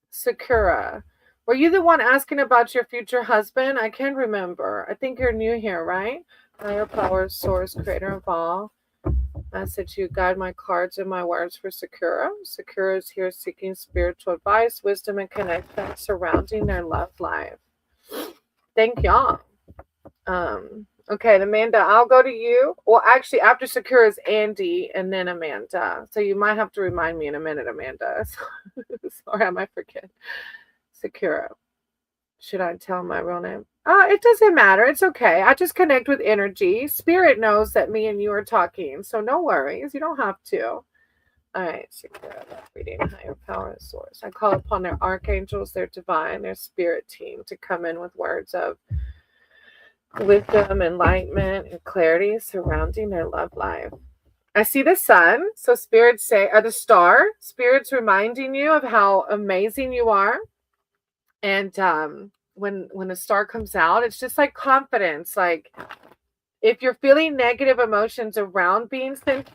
[SPEAKER 1] Sakura, were you the one asking about your future husband? I can't remember. I think you're new here, right? Higher power, source, creator of all. Message you guide my cards and my words for Sakura. Sakura is here seeking spiritual advice, wisdom, and connection surrounding their love life. Thank y'all. Okay, Amanda, I'll go to you. Well, actually, after Sakura is Andy and then Amanda. So you might have to remind me in a minute, Amanda. Sorry, I might forget. Sakura. Should I tell my real name? It doesn't matter. It's okay. I just connect with energy. Spirit knows that me and you are talking, so no worries. You don't have to. All right, Sakura, reading higher power and source. I call upon their archangels, their divine, their spirit team to come in with words of wisdom, enlightenment, and clarity surrounding their love life. I see the sun, so spirits say, or the star, spirits reminding you of how amazing you are. And when a star comes out, it's just like confidence. Like if you're feeling negative emotions around being single,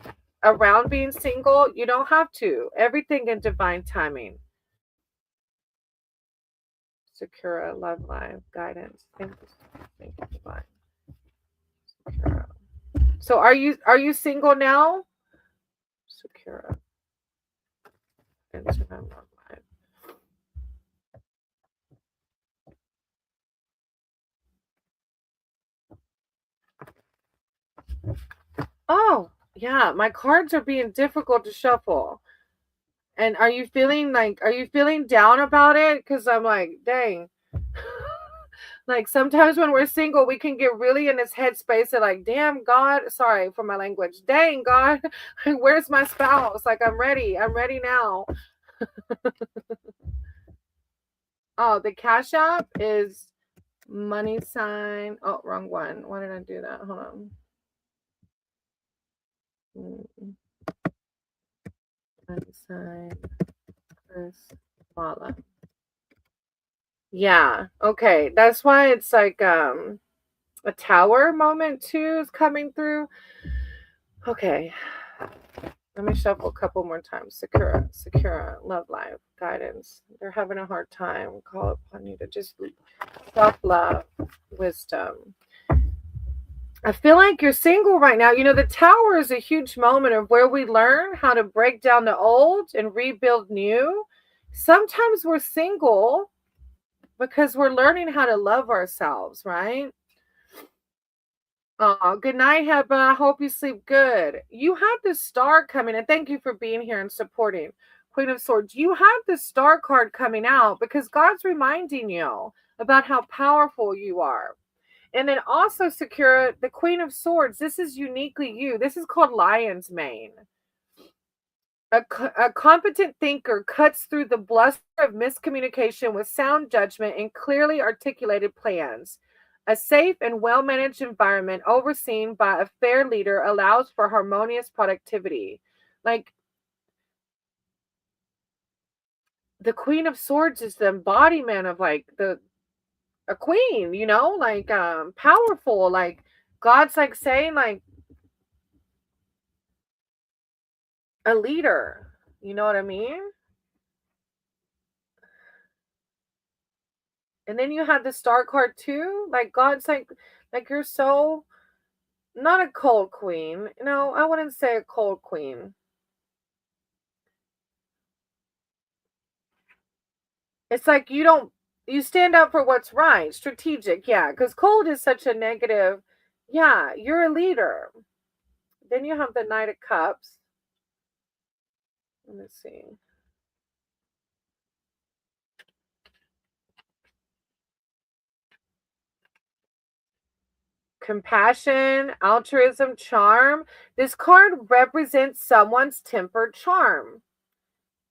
[SPEAKER 1] you don't have to. Everything in divine timing. Sakura, love life, guidance. Thank you, divine. Sakura. So are you single now? Sakura. Instagram love life. Oh, yeah, my cards are being difficult to shuffle. And are you feeling down about it? Because I'm like, dang. Like sometimes when we're single, we can get really in this headspace of like, damn God, sorry for my language. Dang God, where's my spouse? Like I'm ready. I'm ready now. Oh, the Cash App is money sign. Oh, wrong one. Why did I do that? Hold on. Money sign. Chris Mala. Yeah. Okay. That's why it's like a tower moment too is coming through. Okay. Let me shuffle a couple more times. Sakura, love life, guidance. They're having a hard time. Call upon you to just self love, wisdom. I feel like you're single right now. You know, the tower is a huge moment of where we learn how to break down the old and rebuild new. Sometimes we're single because we're learning how to love ourselves, right? Oh, good night, Heba. I hope you sleep good. You have the star coming, and thank you for being here and supporting Queen of Swords. You have the star card coming out because God's reminding you about how powerful you are. And then also, Sakura, the Queen of Swords, this is uniquely you. This is called Lion's Mane. A competent thinker cuts through the bluster of miscommunication with sound judgment and clearly articulated plans. A safe and well managed environment overseen by a fair leader allows for harmonious productivity. Like the Queen of Swords is the embodiment of like a queen, like powerful. Like God's like saying like a leader. You know what I mean? And then you have the star card too. Like God's like you're so not a cold queen. No, I wouldn't say a cold queen. It's like you stand up for what's right, strategic, yeah, because cold is such a negative. Yeah, you're a leader. Then you have the Knight of Cups. Let me see. Compassion, altruism, charm. This card represents someone's tempered charm.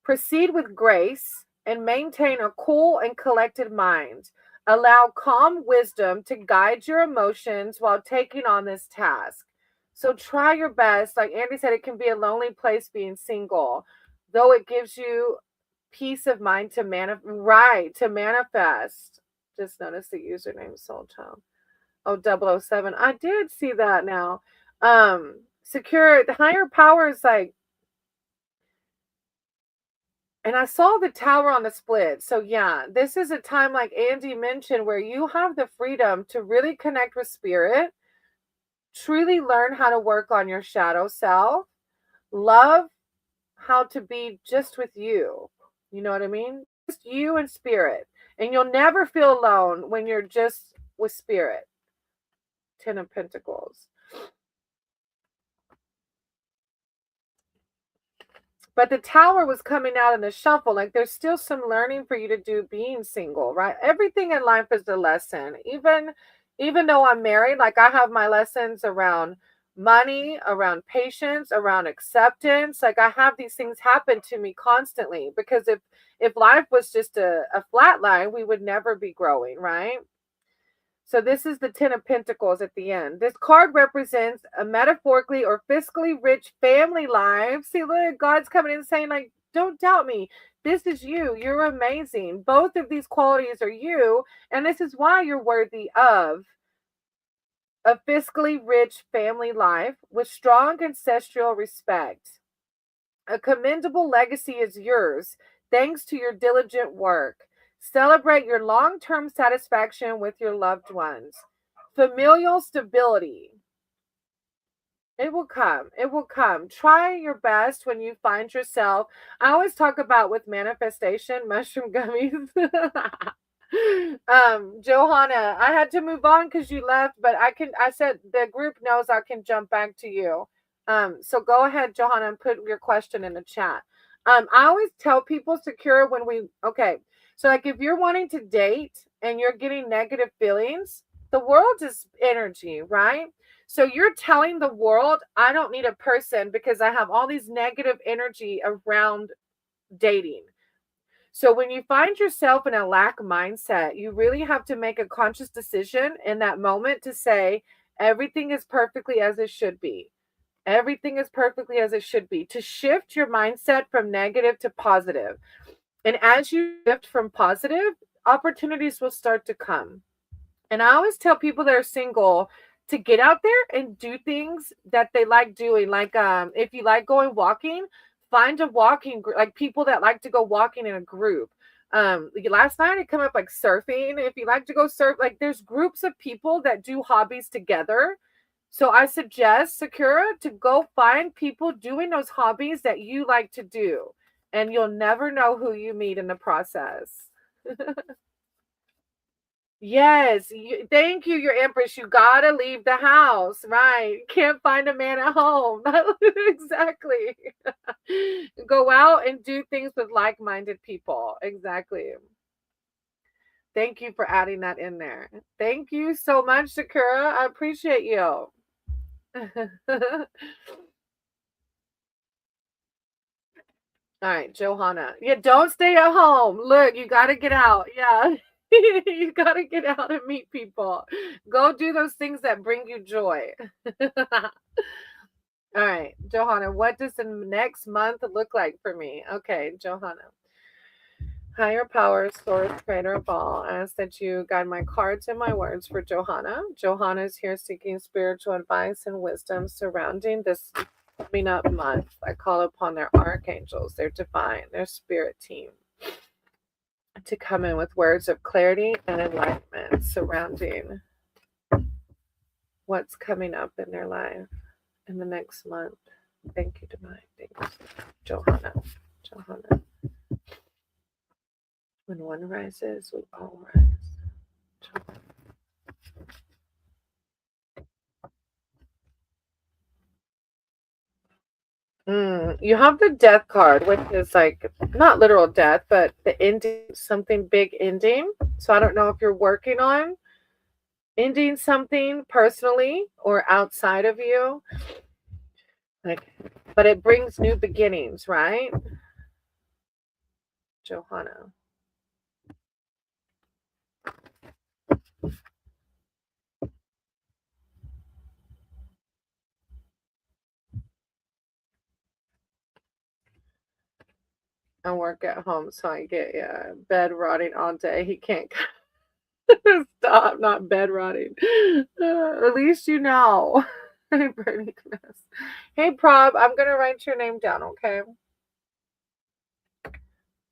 [SPEAKER 1] Proceed with grace and maintain a cool and collected mind. Allow calm wisdom to guide your emotions while taking on this task. So try your best. Like Andy said, it can be a lonely place being single, though it gives you peace of mind to manifest. Just notice the username Soul Child. Oh, 007. I did see that now. Secure the higher powers like, and I saw the tower on the split. So yeah, this is a time like Andy mentioned where you have the freedom to really connect with spirit, truly learn how to work on your shadow self, love how to be just with you. You know what I mean? Just you and spirit. And you'll never feel alone when you're just with spirit. 10 of Pentacles. But the tower was coming out in the shuffle. Like there's still some learning for you to do being single, right? Everything in life is a lesson. Even though I'm married, like I have my lessons around money, around patience, around acceptance. Like I have these things happen to me constantly because if life was just a flat line, we would never be growing, right? So this is the 10 of Pentacles at the end. This card represents a metaphorically or fiscally rich family life. See, look, God's coming in saying, like, don't doubt me. This is you. You're amazing. Both of these qualities are you. And this is why you're worthy of a fiscally rich family life with strong ancestral respect. A commendable legacy is yours thanks to your diligent work. Celebrate your long term satisfaction with your loved ones. Familial stability. It will come. It will come. Try your best when you find yourself. I always talk about with manifestation mushroom gummies. Johanna, I had to move on because you left, but I said the group knows I can jump back to you. So go ahead, Johanna, and put your question in the chat. I always tell people secure when we okay. So like if you're wanting to date and you're getting negative feelings, the world is energy, right? So you're telling the world, I don't need a person because I have all these negative energy around dating. So when you find yourself in a lack mindset, you really have to make a conscious decision in that moment to say, everything is perfectly as it should be. Everything is perfectly as it should be. To shift your mindset from negative to positive. And as you shift from positive, opportunities will start to come. And I always tell people that are single to get out there and do things that they like doing. Like if you like going walking, find a walking group, like people that like to go walking in a group. Last night it came up like surfing. If you like to go surf, like there's groups of people that do hobbies together. So I suggest Sakura to go find people doing those hobbies that you like to do. And you'll never know who you meet in the process. Yes, thank you, your empress. You gotta leave the house, right? Can't find a man at home. Exactly. Go out and do things with like-minded people. Exactly. Thank you for adding that in there. Thank you so much, Sakura. I appreciate you. All right, Johanna. Yeah, don't stay at home. Look, you got to get out. Yeah. You got to get out and meet people. Go do those things that bring you joy. All right, Johanna, what does the next month look like for me? Okay, Johanna. Higher power, source, creator of all. I ask that you guide my cards and my words for Johanna. Johanna is here seeking spiritual advice and wisdom surrounding this coming up month. I call upon their archangels, their divine, their spirit team to come in with words of clarity and enlightenment surrounding what's coming up in their life in the next month. Thank you, divine. Thanks, Johanna. Johanna. When one rises, we all rise. You have the death card, which is like not literal death, but the ending, something big ending. So I don't know if you're working on ending something personally or outside of you. Like, but it brings new beginnings, right? Johanna. I work at home, so I get bed rotting all day. He can't stop, not bed rotting. At least you know. Hey, Bernie Smith. Hey, Prob, I'm gonna write your name down, okay?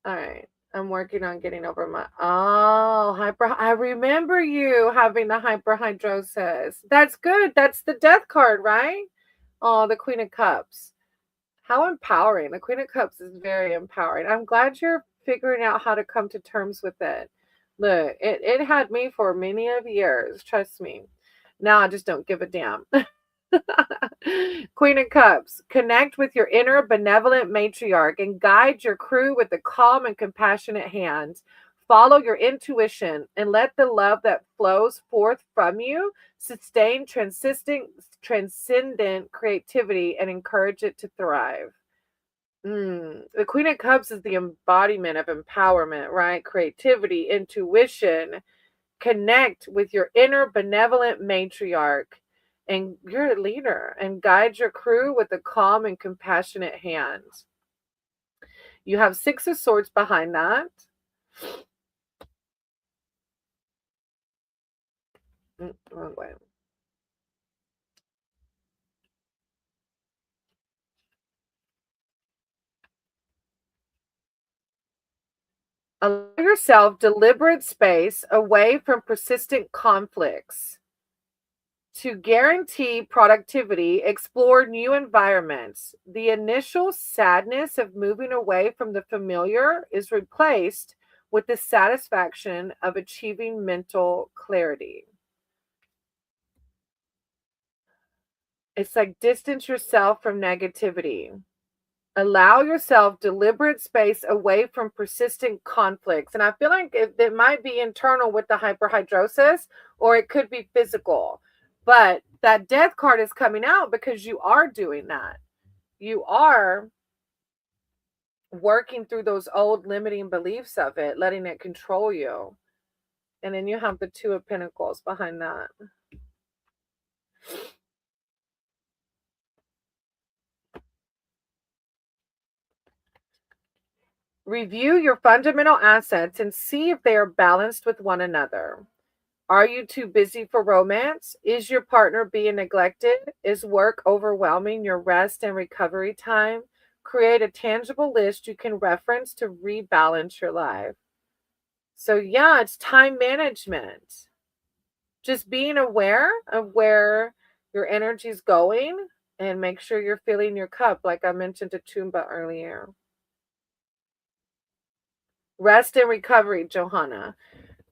[SPEAKER 1] All right. I'm working on getting over my hyper. I remember you having the hyperhidrosis. That's good. That's the death card, right? Oh, the Queen of Cups. How empowering. The Queen of Cups is very empowering. I'm glad you're figuring out how to come to terms with it. Look, it had me for many of years. Trust me. Now I just don't give a damn. Queen of Cups, connect with your inner benevolent matriarch and guide your crew with a calm and compassionate hand. Follow your intuition and let the love that flows forth from you sustain transcendent creativity and encourage it to thrive. The Queen of Cups is the embodiment of empowerment, right? Creativity, intuition, connect with your inner benevolent matriarch and you're a leader and guide your crew with a calm and compassionate hand. You have Six of Swords behind that. Wrong way. Allow yourself deliberate space away from persistent conflicts. To guarantee productivity, explore new environments. The initial sadness of moving away from the familiar is replaced with the satisfaction of achieving mental clarity. It's like distance yourself from negativity. Allow yourself deliberate space away from persistent conflicts. And I feel like it might be internal with the hyperhidrosis or it could be physical. But that death card is coming out because you are doing that. You are working through those old limiting beliefs of it, letting it control you. And then you have the Two of Pentacles behind that. Review your fundamental assets and see if they are balanced with one another. Are you too busy for romance? Is your partner being neglected? Is work overwhelming your rest and recovery time? Create a tangible list you can reference to rebalance your life. So, yeah, it's time management. Just being aware of where your energy is going and make sure you're filling your cup, like I mentioned to Tumba earlier. Rest and recovery, Johanna.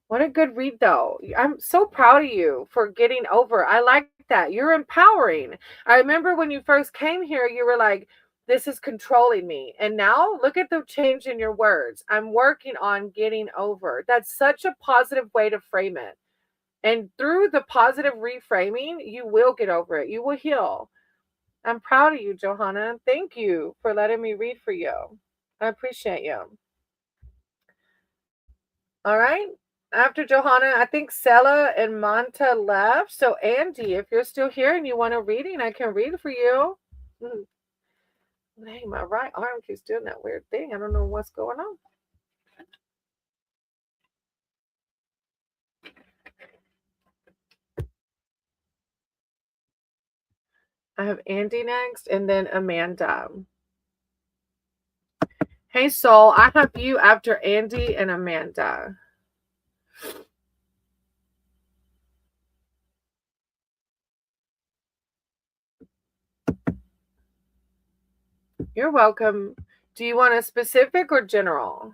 [SPEAKER 1] What a good read, though. I'm so proud of you for getting over. I like that. You're empowering. I remember when you first came here, you were like, this is controlling me. And now look at the change in your words. I'm working on getting over. That's such a positive way to frame it. And through the positive reframing, you will get over it. You will heal. I'm proud of you, Johanna. Thank you for letting me read for you. I appreciate you. All right. After Johanna, I think Sela and Manta left. So, Andy, if you're still here and you want a reading, I can read for you. Mm, Dang, my right arm keeps doing that weird thing. I don't know what's going on. I have Andy next and then Amanda. Hey, Soul, I have you after Andy and Amanda. You're welcome. Do you want a specific or general?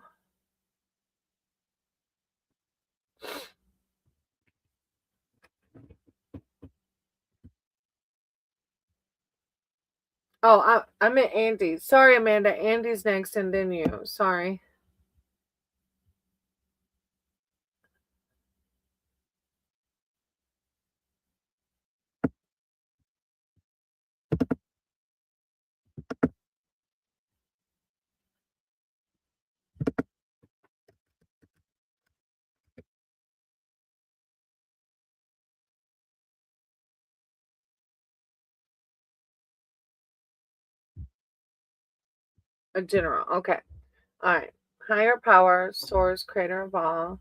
[SPEAKER 1] Oh, I meant Andy. Sorry, Amanda. Andy's next, and then you. Sorry. A general. Okay. All right. Higher power, source, creator of all.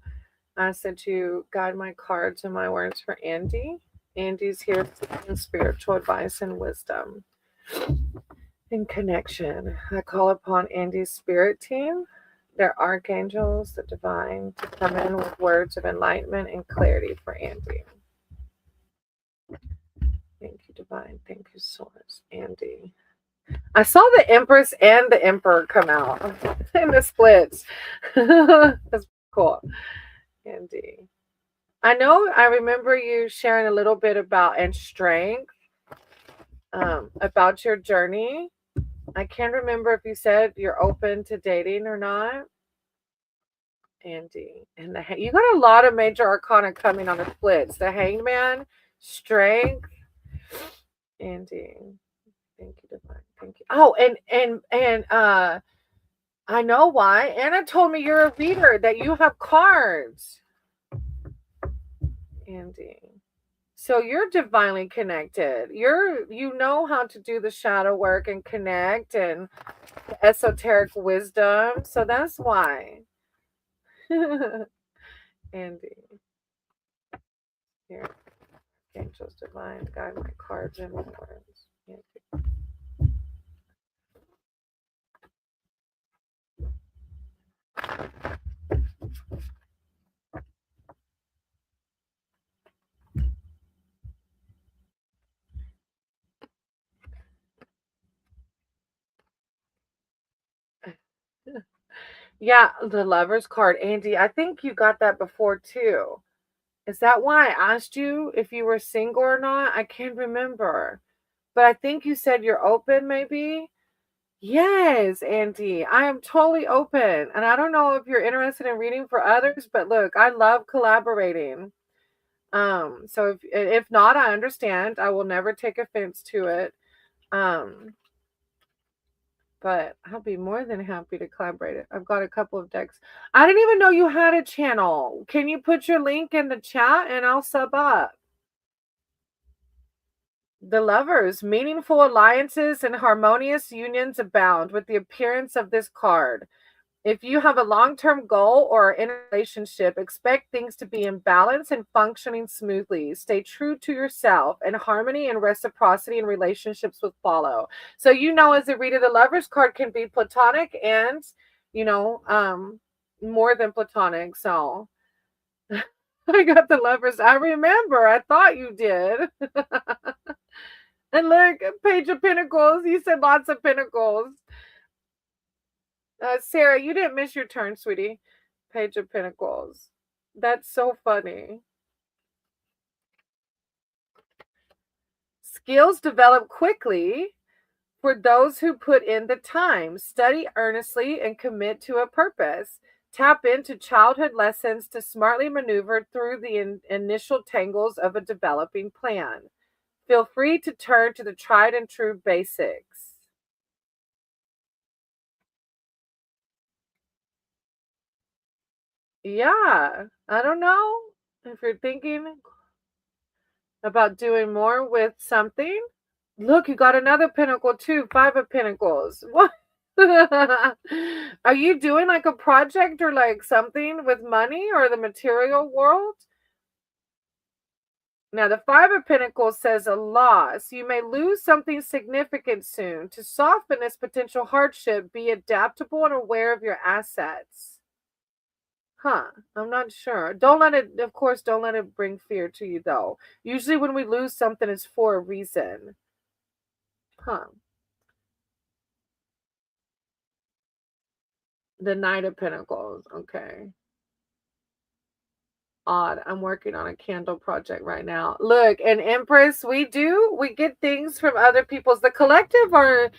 [SPEAKER 1] I said to guide my cards and my words for Andy. Andy's here seeking spiritual advice and wisdom in connection. I call upon Andy's spirit team, their archangels, the divine, to come in with words of enlightenment and clarity for Andy. Thank you, divine. Thank you, source. Andy. I saw the Empress and the Emperor come out in the splits. That's cool. Andy. I know I remember you sharing a little bit about and strength, about your journey. I can't remember if you said you're open to dating or not. Andy. And you got a lot of major arcana coming on the splits. The Hangman, strength, Andy. Thank you, divine. Thank you. Oh, and I know why. Anna told me you're a reader, that you have cards. Andy. So you're divinely connected. You know how to do the shadow work and connect and esoteric wisdom. So that's why. Andy. Here. Angels divine. Guide my cards and my words. Andy. Yeah, the lover's card. Andy, I think you got that before too. Is that why I asked you if you were single or not? I can't remember. But I think you said you're open, maybe? Yes, Andy, I am totally open. And I don't know if you're interested in reading for others, but look, I love collaborating. So if not, I understand. I will never take offense to it. Um, but I'll be more than happy to collaborate. I've got a couple of decks. I didn't even know you had a channel. Can you put your link in the chat and I'll sub up? The lovers, meaningful alliances and harmonious unions abound with the appearance of this card. If you have a long term goal or in a relationship, expect things to be in balance and functioning smoothly. Stay true to yourself, and harmony and reciprocity in relationships will follow. So, as a reader, the lover's card can be platonic and, you know, um, more than platonic. So, I got the lovers. I remember. I thought you did. And look, Page of Pentacles. You said lots of pentacles. Sarah, you didn't miss your turn, sweetie. Page of Pentacles. That's so funny. Skills develop quickly for those who put in the time, study earnestly, and commit to a purpose. Tap into childhood lessons to smartly maneuver through the initial tangles of a developing plan. Feel free to turn to the tried and true basics. Yeah, I don't know if you're thinking about doing more with something. Look, you got another pinnacle too. Five of Pentacles. What? Are you doing like a project or like something with money or the material world? Now, the Five of Pentacles says a loss. You may lose something significant soon. To soften this potential hardship, be adaptable and aware of your assets. Huh, I'm not sure. Don't let it, of course, don't let it bring fear to you though. Usually when we lose something, it's for a reason. Huh. The Knight of Pentacles. Okay. odd. I'm working on a candle project right now. Look, and Empress, we get things from other people's. The collective are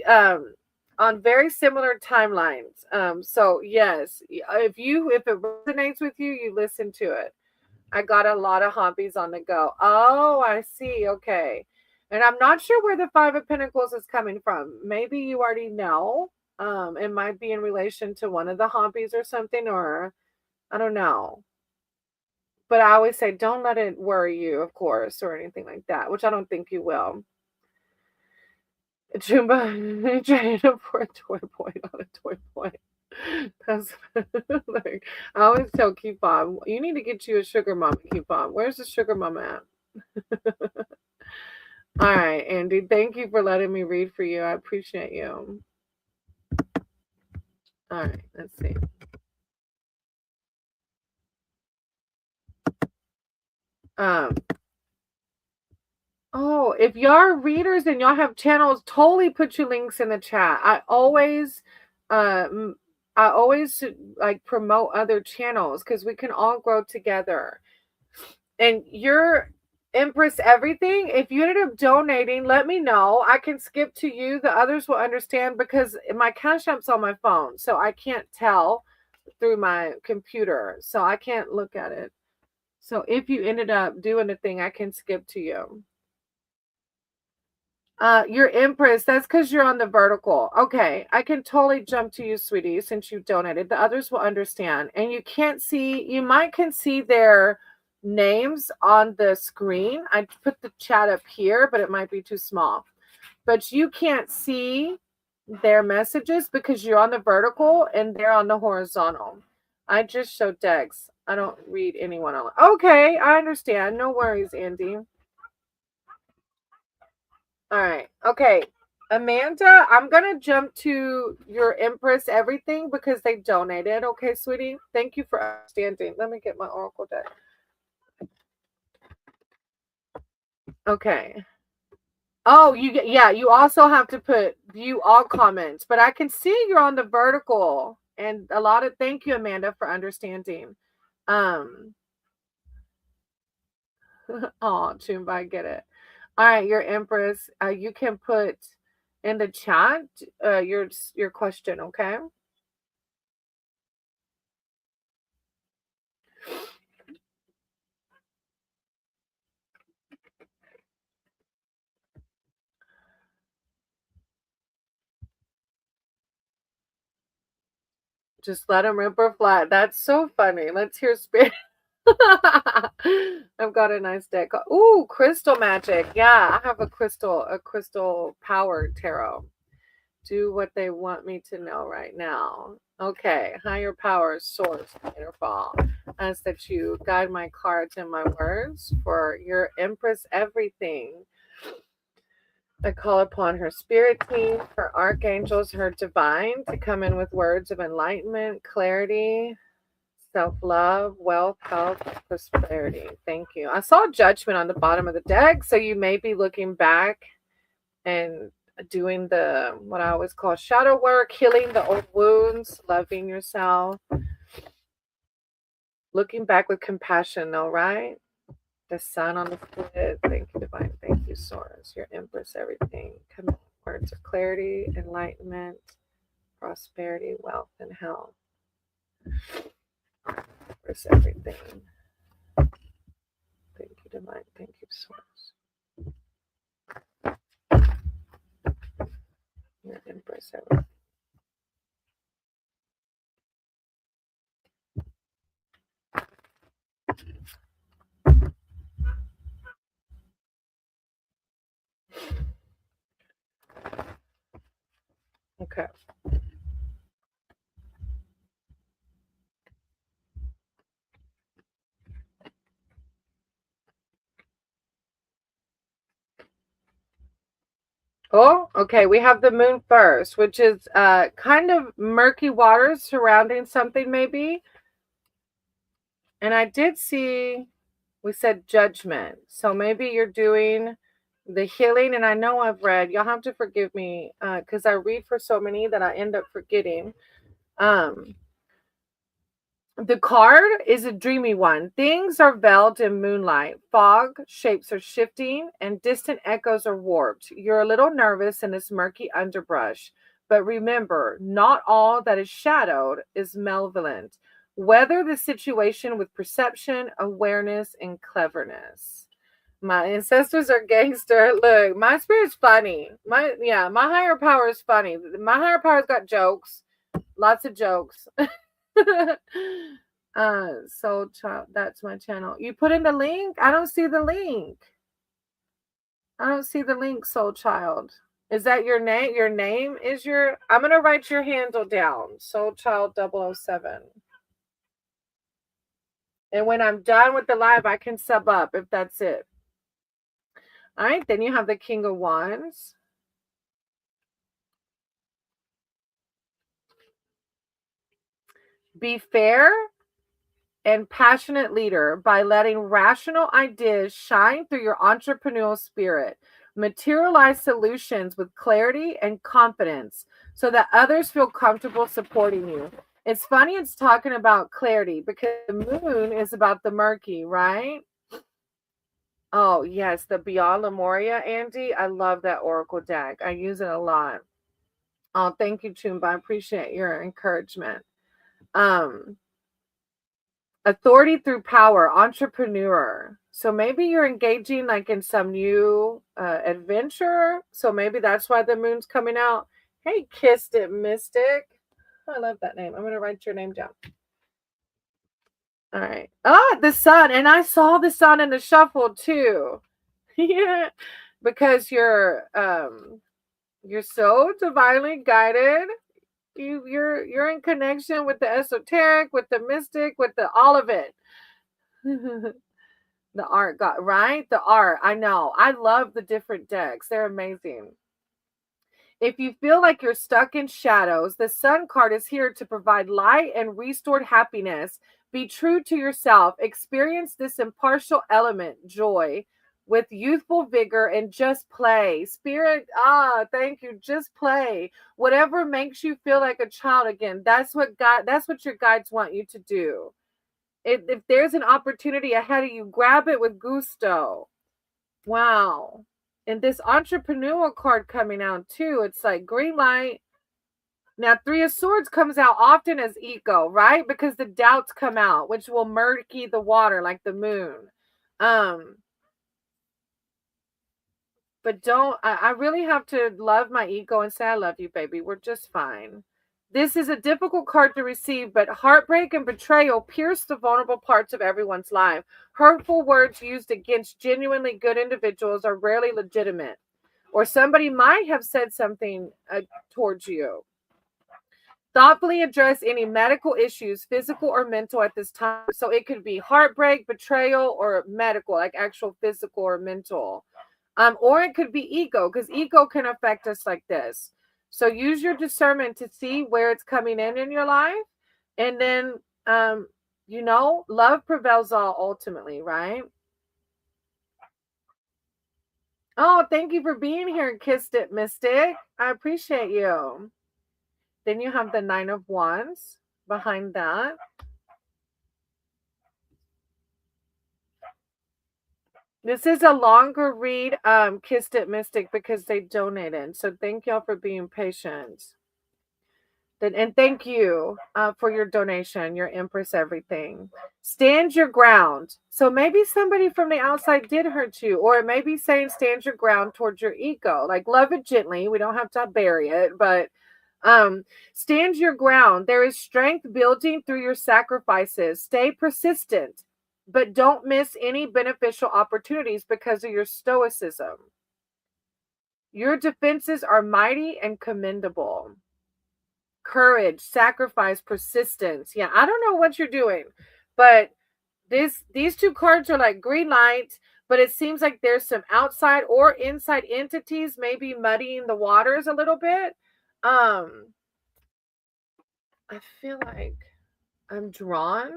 [SPEAKER 1] um on very similar timelines. So yes, if it resonates with you, you listen to it. I got a lot of hobbies on the go. Oh, I see. Okay. And I'm not sure where the Five of Pentacles is coming from. Maybe you already know. It might be in relation to one of the hobbies or something, or I don't know. But I always say don't let it worry you, of course, or anything like that, which I don't think you will. Jumba trying to pour a toy point on a toy point. That's like I always tell Keep On, you need to get you a sugar mama, Keep On. Where's the sugar mama at? All right, Andy, thank you for letting me read for you. I appreciate you. All right, let's see. Um, oh, if y'all are readers and y'all have channels, totally put your links in the chat. Um, I always like promote other channels because we can all grow together. And your Empress everything, if you ended up donating, let me know. I can skip to you. The others will understand because my cash app's on my phone, so I can't tell through my computer, so I can't look at it. So if you ended up doing a thing, I can skip to you. Your Empress, that's because you're on the vertical. Okay, I can totally jump to you, sweetie, since you donated. The others will understand. And you can see their names on the screen. I put the chat up here, but it might be too small. But you can't see their messages because you're on the vertical and they're on the horizontal. I just showed Dex. I don't read anyone on. Okay, I understand. No worries, Andy. All right. Okay. Amanda, I'm going to jump to your Empress everything because they donated. Okay, sweetie. Thank you for understanding. Let me get my Oracle deck. Okay. Oh, you also have to put view all comments, but I can see you're on the vertical and thank you, Amanda, for understanding. Um, oh, Chumba, I get it. All right, your Empress, you can put in the chat your question, okay? Just let them rip or flat. That's so funny. Let's hear spirit. I've got a nice deck. Ooh, crystal magic. Yeah, I have a crystal power tarot. Do what they want me to know right now. Okay, higher power, source, fall. Ask that you guide my cards and my words for your Empress everything. I call upon her spirit team, her archangels, her divine to come in with words of enlightenment, clarity, self love, wealth, health, prosperity. Thank you. I saw judgment on the bottom of the deck, so you may be looking back and doing the what I always call shadow work, healing the old wounds, loving yourself, looking back with compassion, though, right? The sun on the split. Thank you, divine. Thank you, source. Your Empress, everything. Come in, words of clarity, enlightenment, prosperity, wealth, and health. Empress, everything. Thank you, divine. Thank you, source. Your Empress, everything. Okay. Oh, okay. We have the moon first, which is kind of murky waters surrounding something, maybe. And I did see, we said judgment. So maybe you're doing the healing. And I know I've read, you'll have to forgive me because I read for so many that I end up forgetting. Um, The card is a dreamy one. Things are veiled in moonlight. Fog, shapes are shifting, and distant echoes are warped. You're a little nervous in this murky underbrush. But remember, not all that is shadowed is malevolent. Weather the situation with perception, awareness, and cleverness. My ancestors are gangster. Look, my spirit's funny. My higher power is funny. My higher power's got jokes. Lots of jokes. Soul Child, that's my channel. You put in the link? I don't see the link. I don't see the link, Soul Child. Is that your name? Your name is your. I'm going to write your handle down. Soul Child 007. And when I'm done with the live, I can sub up if that's it. All right, then you have the King of Wands. Be fair and passionate leader by letting rational ideas shine through your entrepreneurial spirit. Materialize solutions with clarity and confidence so that others feel comfortable supporting you. It's funny it's talking about clarity because the moon is about the murky, right? Oh, yes, the Beyond Lemuria, Andy. I love that Oracle deck. I use it a lot. Oh, thank you, Chumba. I appreciate your encouragement. Um, Authority through power, entrepreneur. So maybe you're engaging like in some new adventure. So maybe that's why the moon's coming out. Hey, Kissed It Mystic. I love that name. I'm going to write your name down. All right. Ah, the sun. And I saw the sun in the shuffle too. Yeah. Because you're so divinely guided. You're in connection with the esoteric, with the mystic, with the all of it. The art got right. The art. I know. I love the different decks. They're amazing. If you feel like you're stuck in shadows, the Sun card is here to provide light and restored happiness. Be true to yourself. Experience this impartial element, joy, with youthful vigor and just play. Spirit, thank you. Just play. Whatever makes you feel like a child again. That's what your guides want you to do. If there's an opportunity ahead of you, grab it with gusto. Wow. And this entrepreneurial card coming out too. It's like green light. Now, Three of Swords comes out often as ego, right? Because the doubts come out, which will murky the water like the moon. Um, but I really have to love my ego and say, I love you, baby. We're just fine. This is a difficult card to receive, but heartbreak and betrayal pierce the vulnerable parts of everyone's life. Hurtful words used against genuinely good individuals are rarely legitimate, or somebody might have said something towards you. Thoughtfully address any medical issues, physical or mental, at this time. So it could be heartbreak, betrayal, or medical, like actual physical or mental. Or it could be ego, because ego can affect us like this. So use your discernment to see where it's coming in your life. And then, love prevails all ultimately, right? Oh, thank you for being here, Kissed It Mystic. I appreciate you. Then you have the Nine of Wands behind that. This is a longer read, Kissed It Mystic, because they donated. So thank y'all for being patient. And thank you for your donation, your Empress everything. Stand your ground. So maybe somebody from the outside did hurt you, or it may be saying stand your ground towards your ego. Like love it gently. We don't have to bury it, but stand your ground. There is strength building through your sacrifices. Stay persistent, but don't miss any beneficial opportunities because of your stoicism. Your defenses are mighty and commendable. Courage, sacrifice, persistence. Yeah, I don't know what you're doing, but these two cards are like green light, but it seems like there's some outside or inside entities maybe muddying the waters a little bit. I feel like I'm drawn.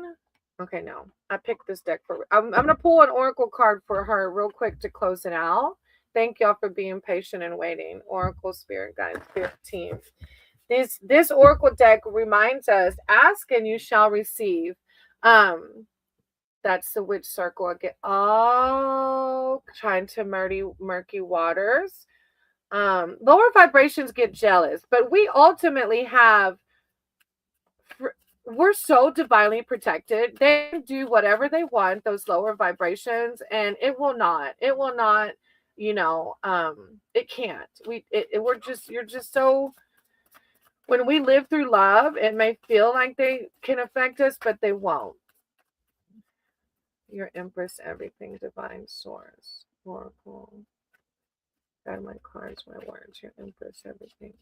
[SPEAKER 1] Okay, no. I picked this deck for I'm gonna pull an oracle card for her real quick to close it out. Thank y'all for being patient and waiting. Oracle Spirit Guide, Spirit Team. This oracle deck reminds us, ask and you shall receive. Um, that's the witch circle again. Oh, trying to murky waters. Lower vibrations get jealous, but we ultimately have, we're so divinely protected. They can do whatever they want, those lower vibrations, and it will not, it can't. We're just, you're just so, when we live through love, it may feel like they can affect us, but they won't. Your Empress, everything, divine source, oracle, guide my cards, my words, your Empress, everything.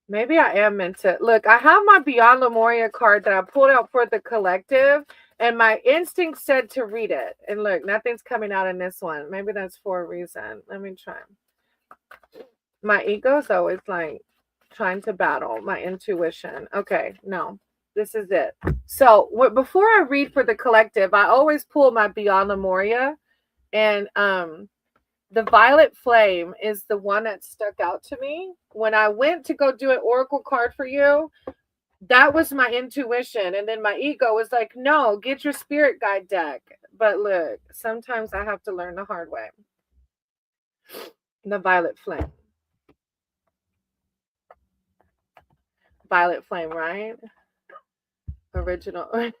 [SPEAKER 1] Maybe I am meant to look. I have my Beyond Lemuria card that I pulled out for the collective, and my instinct said to read it. And look, nothing's coming out in this one. Maybe that's for a reason. Let me try. My ego's always like trying to battle my intuition. Okay, no, this is it. So before I read for the collective, I always pull my Beyond Lemuria, and the violet flame is the one that stuck out to me when I went to go do an oracle card for you. That was my intuition, and then my ego was like, no, get your spirit guide deck. But look, sometimes I have to learn the hard way. The violet flame. Violet flame, right? Original.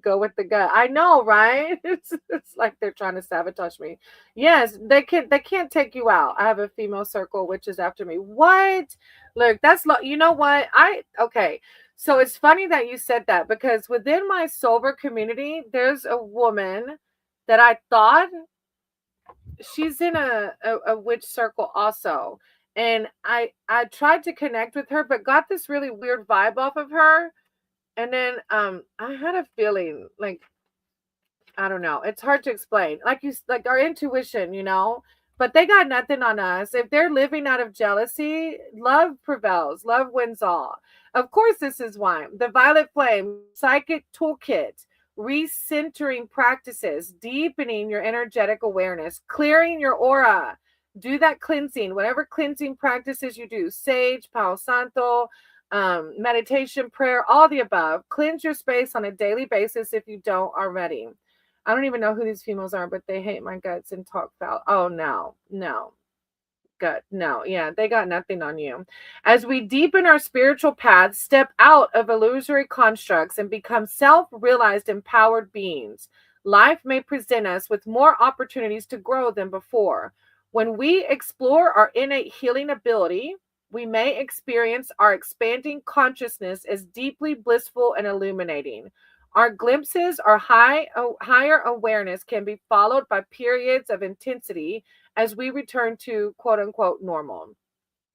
[SPEAKER 1] Go with the gut. I know, right? It's like they're trying to sabotage me. Yes, they can't take you out. I have a female circle which is after me. What? Look, you know what? Okay. So it's funny that you said that, because within my sober community, there's a woman that I thought she's in a witch circle also. And I tried to connect with her, but got this really weird vibe off of her. And then I had a feeling like, I don't know. It's hard to explain. Like our intuition, but they got nothing on us. If they're living out of jealousy, love prevails. Love wins all. Of course, this is why the violet flame psychic toolkit, recentering practices, deepening your energetic awareness, clearing your aura. Do that cleansing, whatever cleansing practices you do, sage, Palo Santo, meditation, prayer, all the above. Cleanse your space on a daily basis if you don't already. I don't even know who these females are, but they hate my guts and talk foul. Oh, no, no. Gut. No, yeah, they got nothing on you. As we deepen our spiritual paths, step out of illusory constructs, and become self realized, empowered beings, life may present us with more opportunities to grow than before. When we explore our innate healing ability, we may experience our expanding consciousness as deeply blissful and illuminating. Our glimpses, our higher awareness can be followed by periods of intensity as we return to quote unquote normal.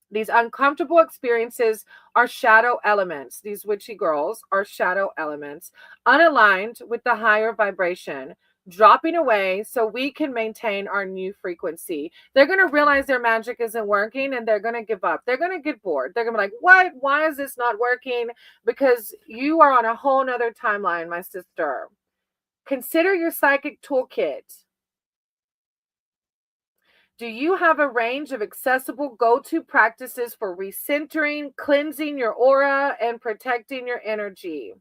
[SPEAKER 1] These uncomfortable experiences are shadow elements. These witchy girls are shadow elements, unaligned with the higher vibration, dropping away so we can maintain our new frequency. They're going to realize their magic isn't working, and they're going to give up. They're going to get bored. They're going to be like, what? Why is this not working? Because you are on a whole nother timeline, my sister. Consider your psychic toolkit. Do you have a range of accessible go-to practices for recentering, cleansing your aura, and protecting your energy?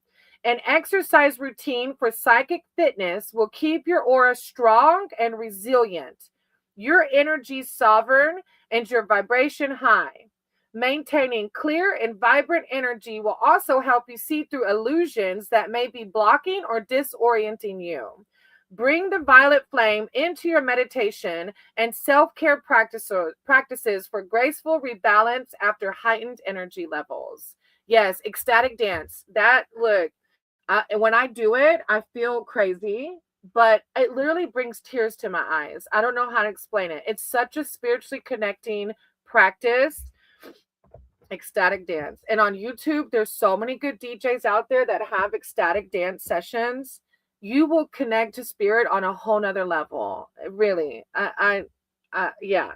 [SPEAKER 1] An exercise routine for psychic fitness will keep your aura strong and resilient, your energy sovereign, and your vibration high. Maintaining clear and vibrant energy will also help you see through illusions that may be blocking or disorienting you. Bring the violet flame into your meditation and self-care practices for graceful rebalance after heightened energy levels. Yes, ecstatic dance. That look, when I do it, I feel crazy, but it literally brings tears to my eyes. I don't know how to explain it. It's such a spiritually connecting practice. Ecstatic dance. And on YouTube, there's so many good DJs out there that have ecstatic dance sessions. You will connect to spirit on a whole nother level. Really. Yeah.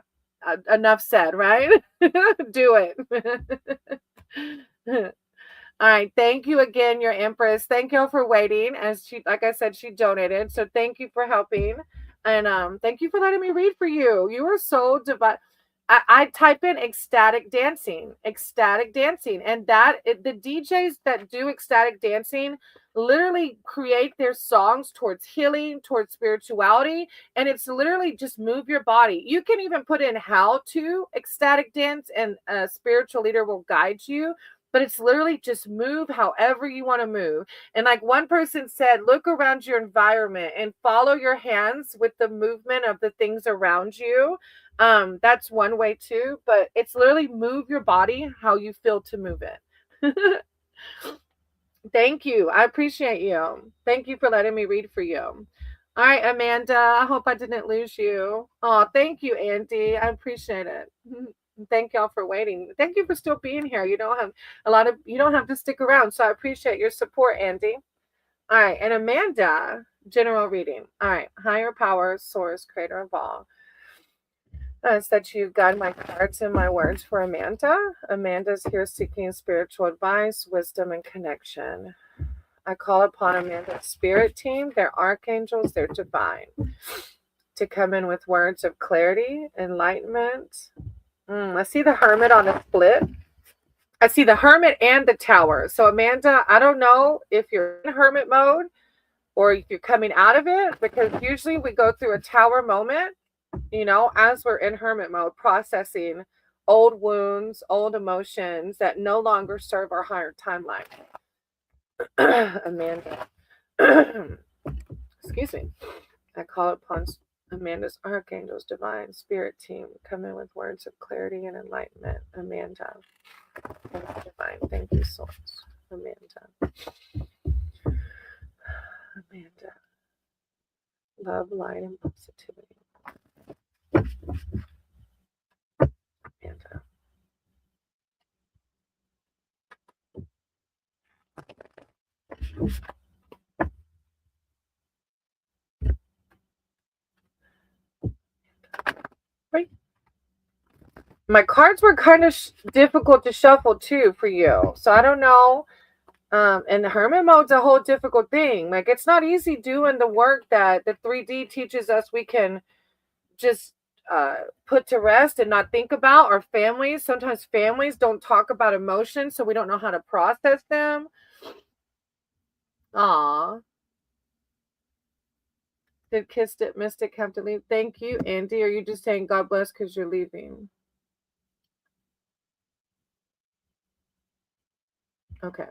[SPEAKER 1] Enough said, right? Do it. All right. Thank you again, your Empress. Thank you for waiting. As she, like I said, she donated. So thank you for helping. And thank you for letting me read for you. You were so divine. I type in ecstatic dancing, and the DJs that do ecstatic dancing literally create their songs towards healing, towards spirituality, and it's literally just move your body. You can even put in how to ecstatic dance, and a spiritual leader will guide you. But it's literally just move however you want to move. And like one person said, look around your environment and follow your hands with the movement of the things around you. That's one way too, but it's literally move your body how you feel to move it. Thank you. I appreciate you. Thank you for letting me read for you. All right, Amanda. I hope I didn't lose you. Oh, thank you, Andy. I appreciate it. Thank y'all for waiting. Thank you for still being here. You don't have to stick around. So I appreciate your support, Andy. All right, and Amanda, general reading. All right, higher power, source, creator of all. It's that you guide my cards and my words for Amanda. Amanda's here seeking spiritual advice, wisdom, and connection. I call upon Amanda's spirit team, their archangels, their divine, to come in with words of clarity, enlightenment. I see the hermit on a split. I see the hermit and the tower. So, Amanda, I don't know if you're in hermit mode or if you're coming out of it, because usually we go through a tower moment, as we're in hermit mode, processing old wounds, old emotions that no longer serve our higher timeline. Amanda. Excuse me. I call upon Amanda's archangels, divine spirit team, come in with words of clarity and enlightenment. Amanda. Thank you, divine. Thank you, source. Amanda. Amanda. Love, light, and positivity. Amanda. Right. My cards were kind of difficult to shuffle too for you. So I don't know. And the hermit mode's a whole difficult thing. Like, it's not easy doing the work that the 3D teaches us we can just put to rest and not think about. Our families, sometimes families don't talk about emotions, so we don't know how to process them. Aw. Did Kissed It Mystic have to leave? Thank you, Andy. Are you just saying God bless because you're leaving? Okay.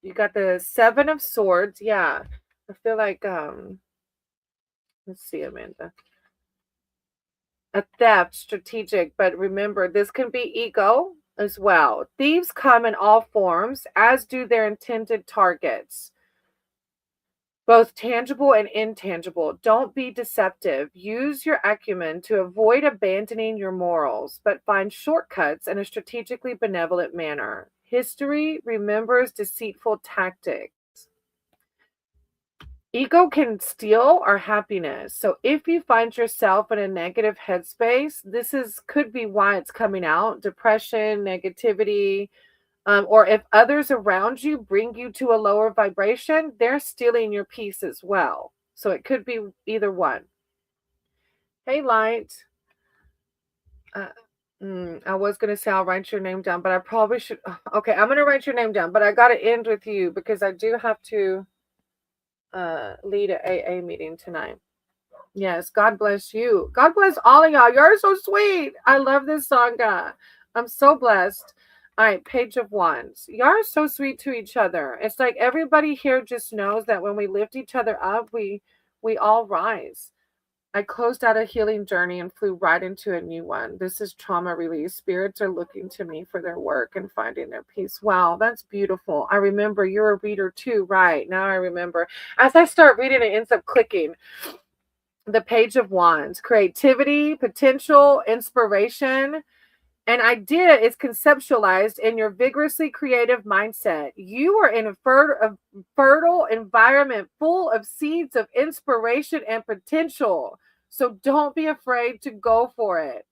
[SPEAKER 1] You got the Seven of Swords. Yeah. I feel like let's see, Amanda. A theft, strategic, but remember, this can be ego as well. Thieves come in all forms, as do their intended targets, both tangible and intangible. Don't be deceptive. Use your acumen to avoid abandoning your morals, but find shortcuts in a strategically benevolent manner. History remembers deceitful tactics. Ego can steal our happiness. So if you find yourself in a negative headspace, could be why it's coming out. Depression, negativity, or if others around you bring you to a lower vibration, they're stealing your peace as well. So it could be either one. Hey, Light. Uh, I was going to say I'll write your name down, but I probably should. Okay, I'm going to write your name down, but I got to end with you because I do have to lead a AA meeting tonight. Yes, God bless you. God bless all of y'all. You're so sweet. I love this song. I'm so blessed. All right, Page of Wands. Y'all are so sweet to each other. It's like everybody here just knows that when we lift each other up, we all rise. I closed out a healing journey and flew right into a new one. This is trauma release. Spirits are looking to me for their work and finding their peace. Wow, that's beautiful. I remember you're a reader too, right? Now I remember. As I start reading, it ends up clicking. The Page of Wands, creativity, potential, inspiration. An idea is conceptualized in your vigorously creative mindset. You are in a fertile environment full of seeds of inspiration and potential. So don't be afraid to go for it.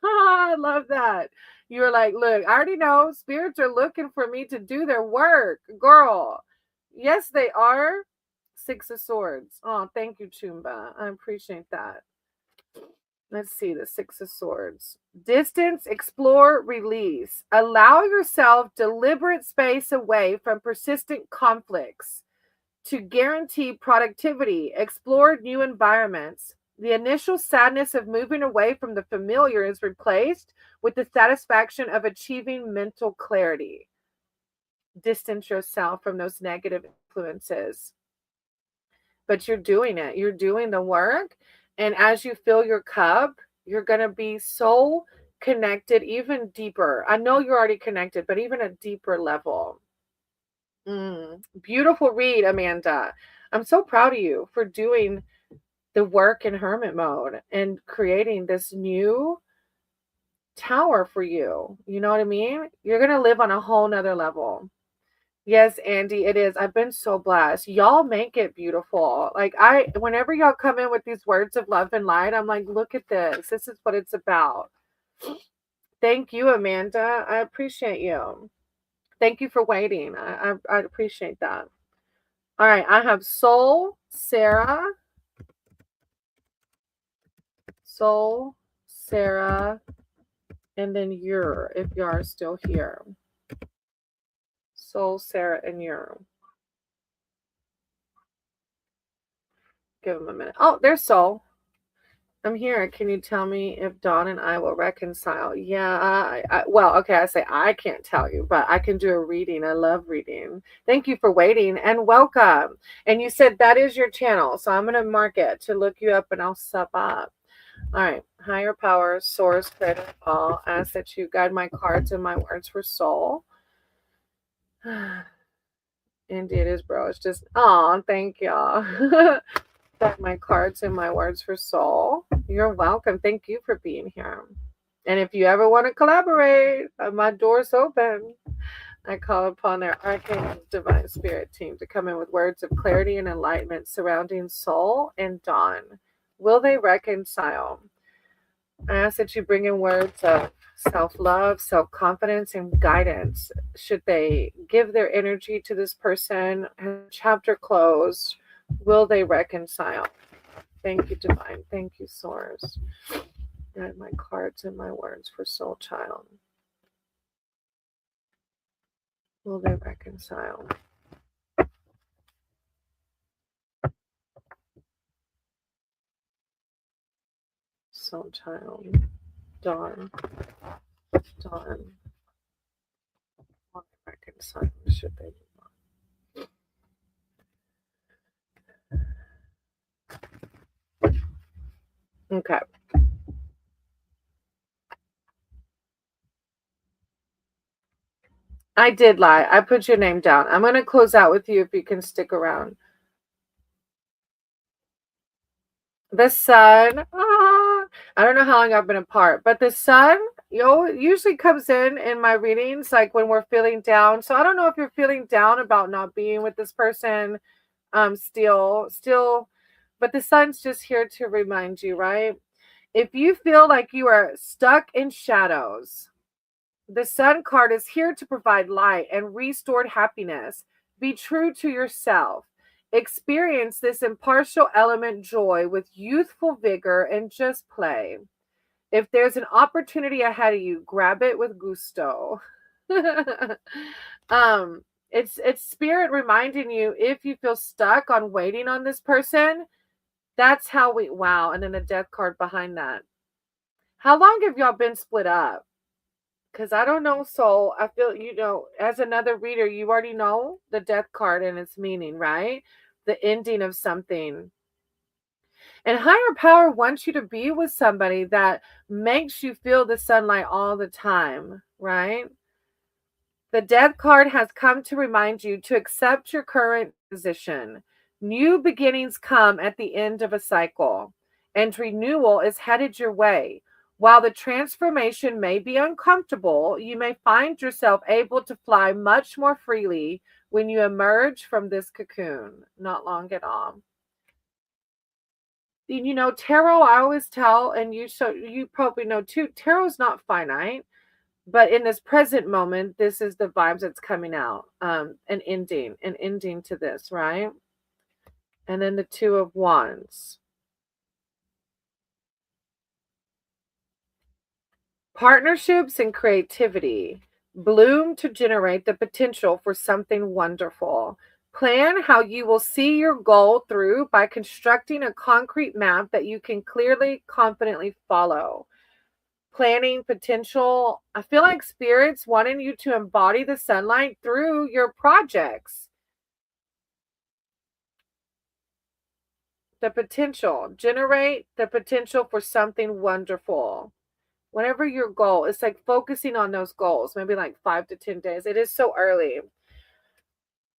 [SPEAKER 1] I love that. You're like, look, I already know spirits are looking for me to do their work. Girl, yes, they are. Six of Swords. Oh, thank you, Chumba. I appreciate that. Let's see, the Six of Swords. Distance, explore, release. Allow yourself deliberate space away from persistent conflicts to guarantee productivity. Explore new environments. The initial sadness of moving away from the familiar is replaced with the satisfaction of achieving mental clarity. Distance yourself from those negative influences. But you're doing it. You're doing the work. And as you fill your cup, you're going to be so connected, even deeper. I know you're already connected, but even a deeper level. Beautiful read, Amanda. I'm so proud of you for doing the work in hermit mode and creating this new tower for you. You know what I mean? You're going to live on a whole nother level. Yes, Andy, it is. I've been so blessed. Y'all make it beautiful. Like whenever y'all come in with these words of love and light, I'm like, look at this. This is what it's about. Thank you, Amanda. I appreciate you. Thank you for waiting. I appreciate that. All right, I have Soul, Sarah, and then if you are still here. Soul, Sarah, and give them a minute. Oh, there's Soul. I'm here. Can you tell me if Dawn and I will reconcile? Yeah, well, okay, I say I can't tell you, but I can do a reading. I love reading. Thank you for waiting and welcome. And you said that is your channel, so I'm going to mark it to look you up and I'll sub up. All right, higher power, source, creator, all. Ask that you guide my cards and my words for soul. Indeed, it is, bro. It's just, oh, thank y'all. My cards and my words for soul. You're welcome. Thank you for being here. And if you ever want to collaborate, my door's open. I call upon their arcane divine spirit team to come in with words of clarity and enlightenment surrounding soul and dawn. Will they reconcile? I ask that you bring in words of self-love, self-confidence, and guidance. Should they give their energy to this person? Chapter closed. Will they reconcile? Thank you, Divine. Thank you, Source. Guide my cards and my words for Soul Child. Will they reconcile? Soul Child. Dawn. Will they reconcile? Should they move on? Okay. I did lie. I put your name down. I'm going to close out with you if you can stick around. The sun. I don't know how long I've been apart, but the sun, usually comes in my readings, like when we're feeling down. So I don't know if you're feeling down about not being with this person, still, but the sun's just here to remind you, right? If you feel like you are stuck in shadows, the sun card is here to provide light and restored happiness. Be true to yourself. Experience this impartial element joy with youthful vigor and just play. If there's an opportunity ahead of you, grab it with gusto. It's spirit reminding you, if you feel stuck on waiting on this person, that's how wow, and then the death card behind that. How long have y'all been split up? Because I don't know, soul. I feel, as another reader, you already know the death card and its meaning, right? The ending of something. And higher power wants you to be with somebody that makes you feel the sunlight all the time, right? The death card has come to remind you to accept your current position. New beginnings come at the end of a cycle, and renewal is headed your way. While the transformation may be uncomfortable, you may find yourself able to fly much more freely when you emerge from this cocoon. Not long at all. Tarot, I always tell, and you probably know too, tarot's not finite. But in this present moment, this is the vibes that's coming out. An ending to this, right? And then the Two of Wands. Partnerships and creativity bloom to generate the potential for something wonderful. Plan how you will see your goal through by constructing a concrete map that you can clearly, confidently follow. Planning potential. I feel like spirits wanting you to embody the sunlight through your projects. The potential. Generate the potential for something wonderful. Whatever your goal, it's like focusing on those goals, maybe like 5 to 10 days. It is so early.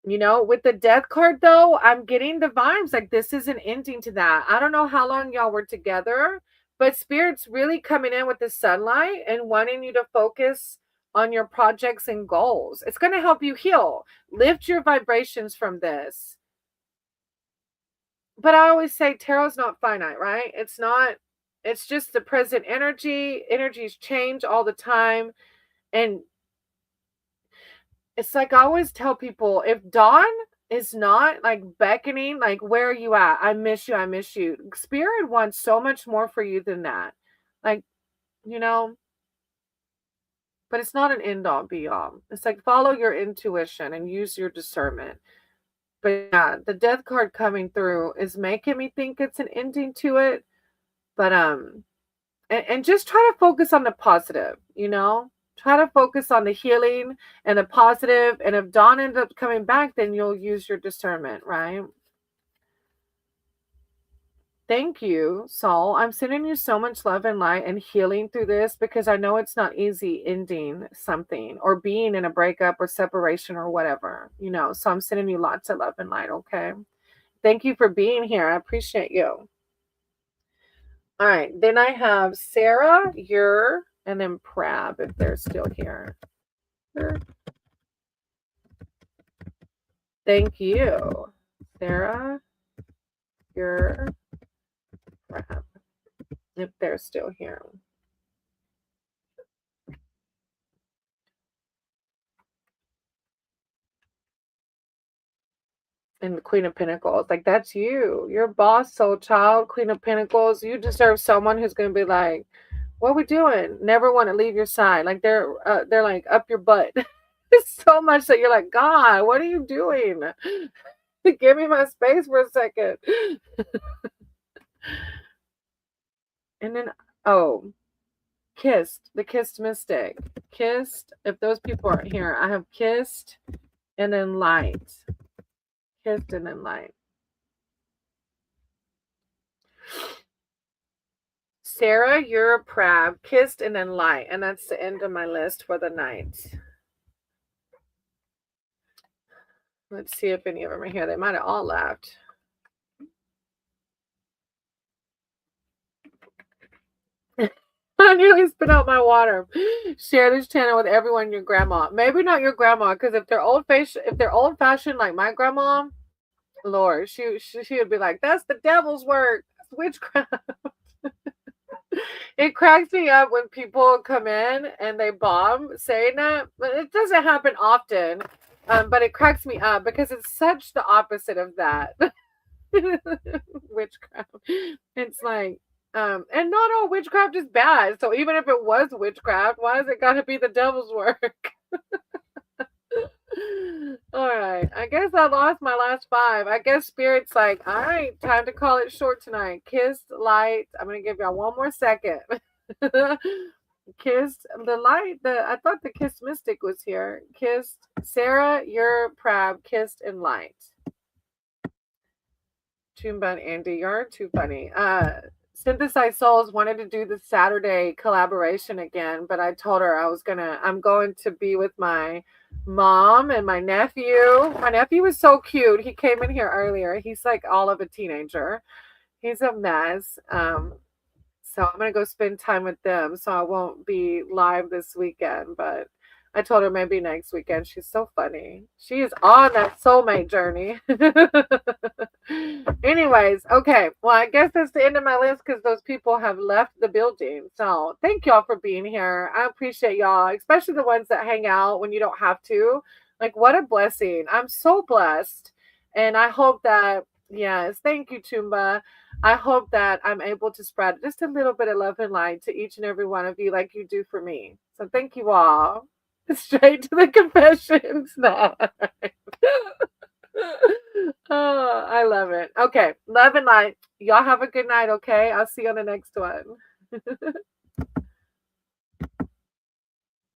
[SPEAKER 1] With the death card though, I'm getting the vibes like this is an ending to that. I don't know how long y'all were together, but spirit's really coming in with the sunlight and wanting you to focus on your projects and goals. It's going to help you heal, lift your vibrations from this. But I always say tarot's not finite, right? It's not. It's just the present energy. Energies change all the time. And it's like I always tell people, if dawn is not like beckoning, like, where are you at? I miss you. I miss you. Spirit wants so much more for you than that. Like, you know, but it's not an end all be all. It's like follow your intuition and use your discernment. But yeah, the death card coming through is making me think it's an ending to it. But and just try to focus on the positive. Try to focus on the healing and the positive, and if dawn ends up coming back, then you'll use your discernment, right? Thank you, Saul. I'm sending you so much love and light and healing through this, because I know it's not easy ending something or being in a breakup or separation or whatever. So I'm sending you lots of love and light. Okay, thank you for being here. I appreciate you. All right, then I have Sarah, and then Prab, if they're still here. Thank you, Sarah, Prab, if they're still here. And the Queen of Pentacles, like, that's you. You're boss, soul child, Queen of Pentacles. You deserve someone who's going to be like, what we doing? Never want to leave your side. Like they're like up your butt. So much that you're like, God, what are you doing? Give me my space for a second. And then, oh, Kissed, the Kissed Mystic. Kissed, if those people aren't here, I have Kissed and then Light. Kissed and then Light. Sarah, you're a Prab, Kissed and then Light. And that's the end of my list for the night. Let's see if any of them are here. They might have all left. I nearly spit out my water. Share this channel with everyone. Your grandma, maybe not your grandma, because if they're old fashioned like my grandma, Lord, she would be like, "That's the devil's work. That's witchcraft." It cracks me up when people come in and they bomb saying that, but it doesn't happen often. But it cracks me up because it's such the opposite of that. Witchcraft. It's like, and not all witchcraft is bad. So even if it was witchcraft, why has it got to be the devil's work? All right. I guess I lost my last 5. I guess Spirit's like, all right, time to call it short tonight. Kissed, Light. I'm going to give y'all one more second. Kissed, the Light. I thought the Kissed Mystic was here. Kissed, Sarah, you're Prab, Kissed, and Light. Toonbun Andy, you're too funny. Synthesized Souls wanted to do the Saturday collaboration again, but I told her I'm going to be with my mom and my nephew. My nephew was so cute. He came in here earlier. He's like all of a teenager. He's a mess. So I'm going to go spend time with them. So I won't be live this weekend, but I told her maybe next weekend. She's so funny. She is on that soulmate journey. Anyways, okay. Well, I guess that's the end of my list because those people have left the building. So thank y'all for being here. I appreciate y'all, especially the ones that hang out when you don't have to. Like, what a blessing. I'm so blessed. And I hope that, yes, thank you, Tumba. I hope that I'm able to spread just a little bit of love and light to each and every one of you, like you do for me. So thank you all. Straight to the confessions. No. Oh, I love it. Okay, love and light. Y'all have a good night. Okay, I'll see you on the next one.